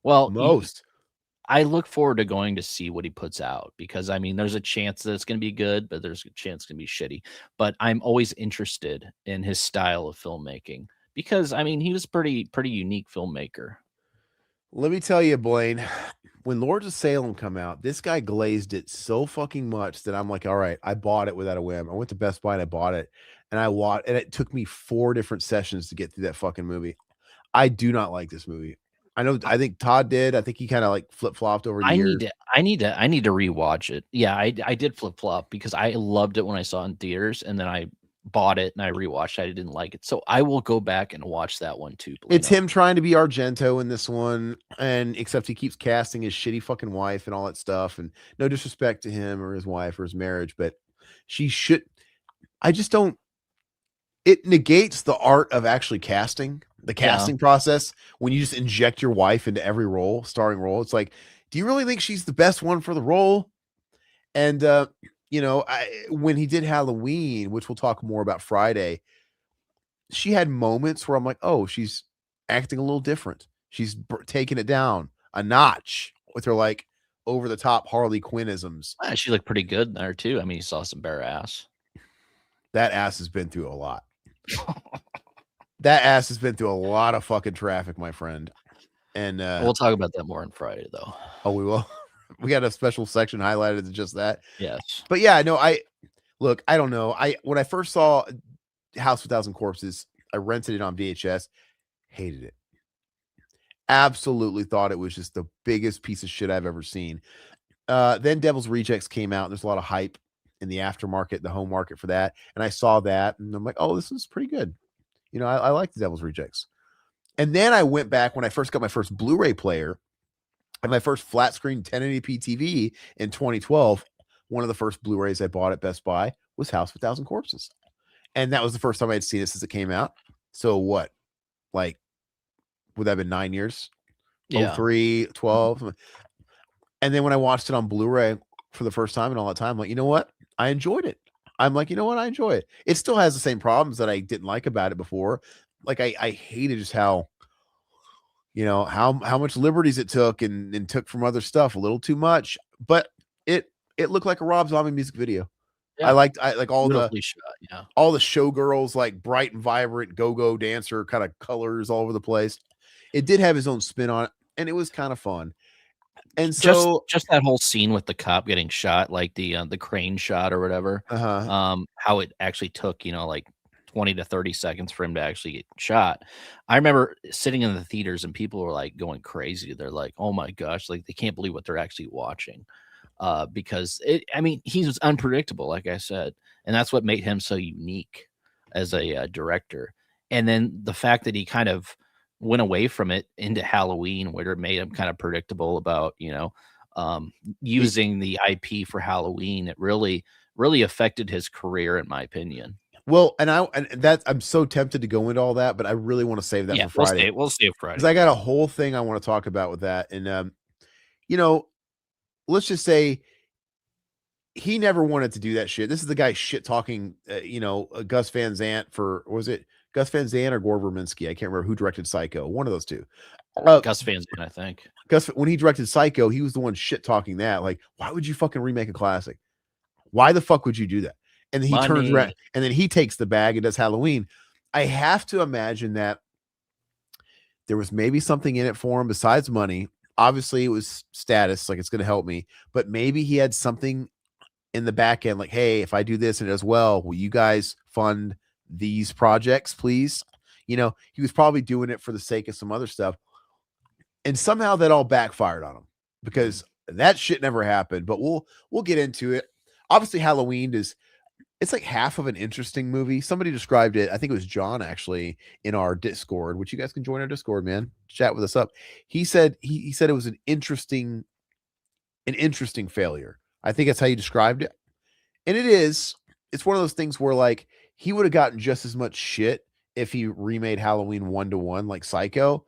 well, most. I look forward to going to see what he puts out because I mean, there's a chance that it's going to be good, but there's a chance it's going to be shitty. But I'm always interested in his style of filmmaking because I mean, he was pretty unique filmmaker. Let me tell you, Blaine, when Lords of Salem come out, this guy glazed it so fucking much that I'm like, all right, I bought it without a whim. I went to Best Buy and I bought it, and I watched, and it took me 4 different sessions to get through that fucking movie. I do not like this movie. I think Todd did. I think he kind of like flip-flopped over the years. I need to rewatch it. Yeah, I did flip flop because I loved it when I saw it in theaters, and then I bought it and I rewatched it. I didn't like it, so I will go back and watch that one too. It's him trying to be Argento in this one, and except he keeps casting his shitty fucking wife and all that stuff. And no disrespect to him or his wife or his marriage, but she should. I just don't. It negates the art of actually casting, the casting process, when you just inject your wife into every role, starring role. It's like, do you really think she's the best one for the role? And when he did Halloween, which we'll talk more about Friday, she had moments where I'm like, oh, she's acting a little different. She's taking it down a notch with her like over the top Harley Quinnisms. She looked pretty good there too. I mean, you saw some bare ass. That ass has been through a lot. That ass has been through a lot of fucking traffic, my friend. And we'll talk about that more on Friday, though. Oh, we will. We got a special section highlighted to just that. Yes. But yeah, no, I don't know. When I first saw House of 1,000 Corpses, I rented it on VHS, hated it. Absolutely thought it was just the biggest piece of shit I've ever seen. Then Devil's Rejects came out, and there's a lot of hype in the aftermarket, the home market for that. And I saw that, and I'm like, oh, this is pretty good. I like the Devil's Rejects. And then I went back when I first got my first Blu-ray player and my first flat screen 1080p TV in 2012. One of the first Blu-rays I bought at Best Buy was House of 1,000 Corpses. And that was the first time I had seen it since it came out. So what? Like, would that have been 9 years? Yeah. 03, 12. And then when I watched it on Blu-ray for the first time and all that time, I'm like, you know what? I enjoyed it. I'm like, you know what? I enjoy it. It still has the same problems that I didn't like about it before. Like I hated just how much liberties it took and took from other stuff a little too much. But it looked like a Rob Zombie music video. Yeah. I like all the shot, all the showgirls, like bright and vibrant go-go dancer kind of colors all over the place. It did have his own spin on it, and it was kind of fun. And so just that whole scene with the cop getting shot, like the crane shot or whatever, how it actually took, like 20 to 30 seconds for him to actually get shot. I remember sitting in the theaters and people were like going crazy. They're like, oh my gosh, like they can't believe what they're actually watching. Because he was unpredictable, like I said, and that's what made him so unique as a director. And then the fact that he kind of went away from it into Halloween, where it made him kind of predictable about, using the IP for Halloween. It really, really affected his career, in my opinion. Well, and I'm so tempted to go into all that, but I really want to save that for Friday. We'll save Friday. Because I got a whole thing I want to talk about with that. And let's just say he never wanted to do that shit. This is the guy shit talking, Gus Van Sant was it Gus Van Sant or Gore Verbinski? I can't remember who directed Psycho. One of those two. Gus Van Sant, I think. Gus, when he directed Psycho, he was the one shit talking that. Like, why would you fucking remake a classic? Why the fuck would you do that? And then he turns around and then he takes the bag and does Halloween. I have to imagine that there was maybe something in it for him besides money. Obviously, it was status, like it's going to help me, but maybe he had something in the back end, like, hey, if I do this and it does well, will you guys fund these projects, please? You know, he was probably doing it for the sake of some other stuff. And somehow that all backfired on him because that shit never happened. But we'll get into it. Obviously, Halloween it's like half of an interesting movie. Somebody described it. I think it was John actually in our Discord, which you guys can join our Discord, man. Chat with us up. He said he said it was an interesting failure. I think that's how you described it. And it is. It's one of those things where like he would have gotten just as much shit if he remade Halloween 1-to-1 like Psycho.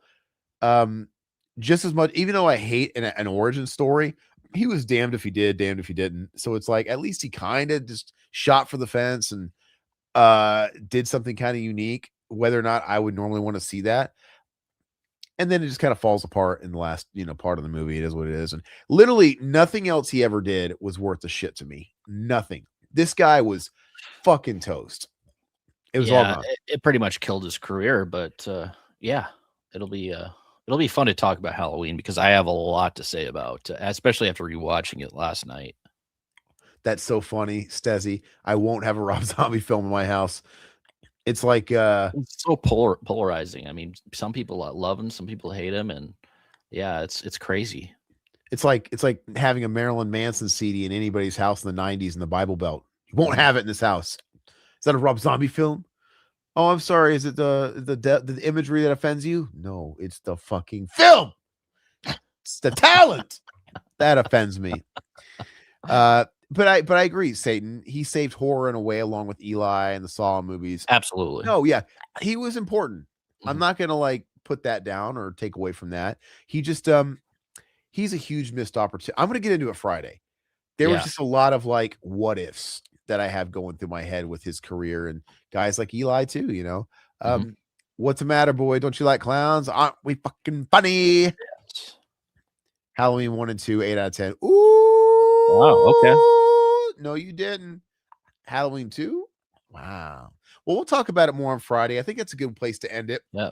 Just as much, even though I hate an origin story, he was damned if he did, damned if he didn't. So it's like at least he kind of just shot for the fence and did something kind of unique, whether or not I would normally want to see that. And then it just kind of falls apart in the last, part of the movie. It is what it is. And literally nothing else he ever did was worth the shit to me. Nothing. This guy was fucking toast. It was all gone. It pretty much killed his career, but yeah, it'll be fun to talk about Halloween because I have a lot to say about, especially after rewatching it last night. That's so funny, Stezzy. I won't have a Rob Zombie film in my house. It's like it's so polarizing. I mean, some people love him, some people hate him, and yeah, it's crazy. It's like having a Marilyn Manson CD in anybody's house in the 90s in the Bible Belt. You won't have it in this house. Is that a Rob Zombie film? Oh, I'm sorry. Is it the imagery that offends you? No, it's the fucking film. It's the talent that offends me. But I agree, Satan. He saved horror in a way, along with Eli and the Saw movies. Absolutely. No, yeah, he was important. I'm not gonna like put that down or take away from that. He just he's a huge missed opportunity. I'm gonna get into it Friday. There was just a lot of like what ifs that I have going through my head with his career and guys like Eli too. What's the matter, boy? Don't you like clowns? Aren't we fucking funny? Yes. Halloween 1 and 2, 8 out of 10. Ooh, wow, okay. No, you didn't. Halloween 2? Wow. Well, we'll talk about it more on Friday. I think that's a good place to end it. Yeah.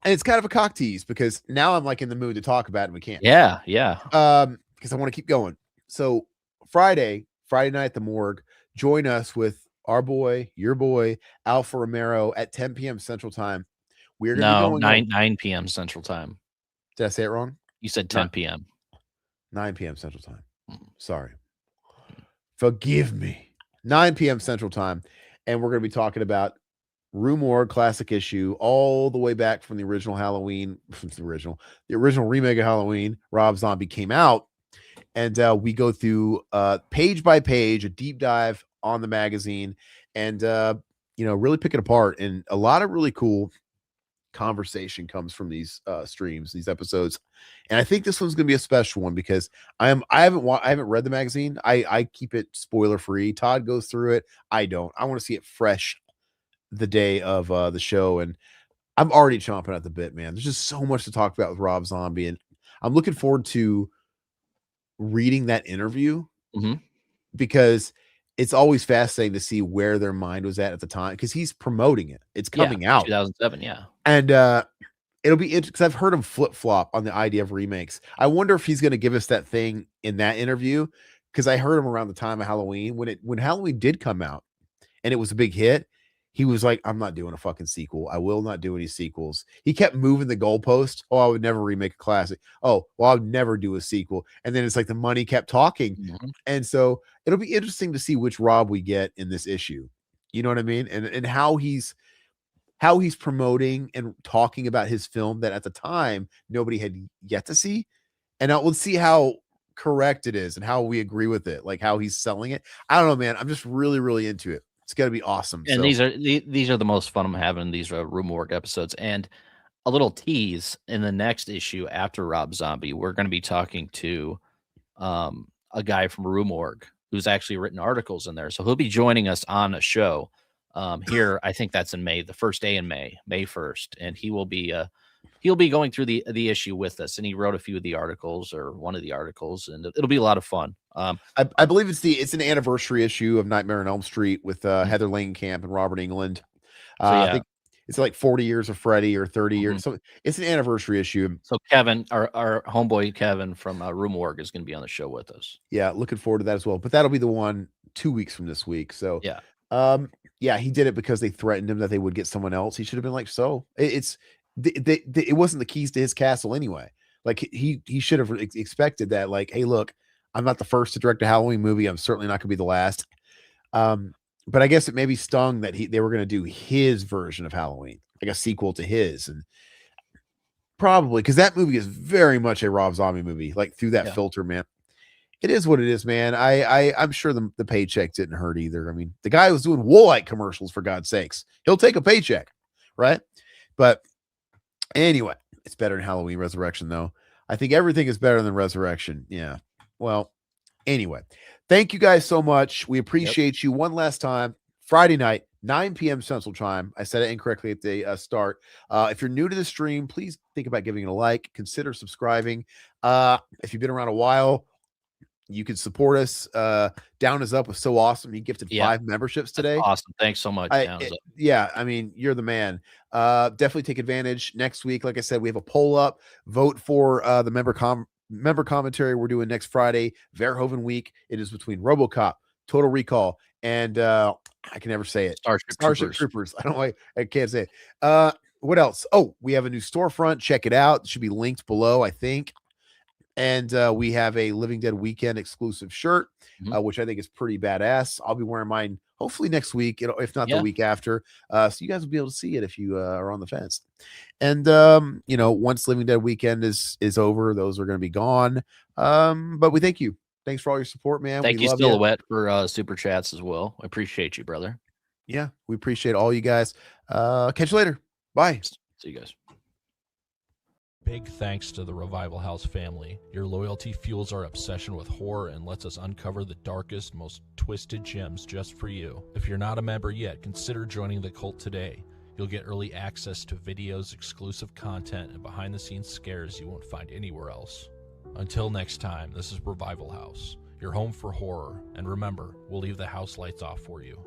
And it's kind of a cock tease because now I'm like in the mood to talk about it and we can't. Yeah. Because I want to keep going. So Friday night at the morgue, join us with our boy, your boy, Alpha Romero at 10 p.m. Central Time. We're going to be going 9 p.m. Central Time. Did I say it wrong? You said 10 p.m. 9 p.m. Central Time. Sorry. Forgive me. 9 p.m. Central Time. And we're going to be talking about Rue Morgue classic issue all the way back from the original Halloween, from the original remake of Halloween. Rob Zombie came out. And we go through page by page, a deep dive on the magazine and, really pick it apart. And a lot of really cool conversation comes from these streams, these episodes. And I think this one's going to be a special one because I haven't read the magazine. I keep it spoiler free. Todd goes through it. I don't. I want to see it fresh the day of the show. And I'm already chomping at the bit, man. There's just so much to talk about with Rob Zombie. And I'm looking forward to reading that interview because it's always fascinating to see where their mind was at the time because he's promoting it. It's coming out 2007, yeah. And it'll be interesting because I've heard him flip-flop on the idea of remakes. I wonder if he's going to give us that thing in that interview because I heard him around the time of Halloween when Halloween did come out and it was a big hit. He was like, I'm not doing a fucking sequel. I will not do any sequels. He kept moving the goalpost. Oh, I would never remake a classic. Oh, well, I would never do a sequel. And then it's like the money kept talking. And so it'll be interesting to see which Rob we get in this issue. You know what I mean? And how he's promoting and talking about his film that at the time nobody had yet to see. And we'll see how correct it is and how we agree with it, like how he's selling it. I don't know, man. I'm just really, really into it. It's going to be awesome. And these are the most fun I'm having. These are Rue Morgue episodes. And a little tease in the next issue after Rob Zombie, we're going to be talking to a guy from Rue Morgue who's actually written articles in there. So he'll be joining us on a show here. I think that's in May, the first day in May 1st. And he will be going through the issue with us. And he wrote a few of the articles or one of the articles, and it'll be a lot of fun. I believe it's an anniversary issue of Nightmare on Elm Street with Heather Langenkamp and Robert England. I think it's like 40 years of Freddy or 30 years. So it's an anniversary issue. So Kevin, our homeboy Kevin from Room Org is going to be on the show with us. Yeah, looking forward to that as well. But that'll be the one 2 weeks from this week. So yeah, yeah, he did it because they threatened him that they would get someone else. He should have been like, so it wasn't the keys to his castle anyway. Like he should have expected that. Like, hey, look, I'm not the first to direct a Halloween movie. I'm certainly not going to be the last. But I guess it maybe stung that they were going to do his version of Halloween, like a sequel to his, and probably because that movie is very much a Rob Zombie movie, like through that filter, man. It is what it is, man. I'm sure the paycheck didn't hurt either. I mean, the guy was doing Woolite commercials, for God's sakes. He'll take a paycheck, right? But anyway, it's better than Halloween Resurrection, though. I think everything is better than Resurrection. Yeah. Well, anyway, thank you guys so much. We appreciate you one last time. Friday night, 9 p.m. Central Time. I said it incorrectly at the start. If you're new to the stream, please think about giving it a like. Consider subscribing. If you've been around a while, you can support us. Down is Up was so awesome. He gifted 5 memberships today. That's awesome. Thanks so much. Yeah, I mean, you're the man. Definitely take advantage. Next week, like I said, we have a poll up. Vote for the member commentary we're doing next Friday, Verhoeven week. It is between RoboCop, Total Recall, and I can never say it. Starship Troopers. I can't say it. What else? Oh, we have a new storefront. Check it out. It should be linked below, I think. And we have a Living Dead Weekend exclusive shirt, which I think is pretty badass. I'll be wearing mine hopefully next week, if not the week after. So you guys will be able to see it if you are on the fence. And once Living Dead Weekend is over, those are going to be gone. But we thank you. Thanks for all your support, man. Thank you, Silhouette, for super chats as well. I appreciate you, brother. Yeah, we appreciate all you guys. Catch you later. Bye. See you guys. Big thanks to the Revival House family. Your loyalty fuels our obsession with horror and lets us uncover the darkest, most twisted gems just for you. If you're not a member yet, consider joining the cult today. You'll get early access to videos, exclusive content, and behind-the-scenes scares you won't find anywhere else. Until next time, this is Revival House, your home for horror. And remember, we'll leave the house lights off for you.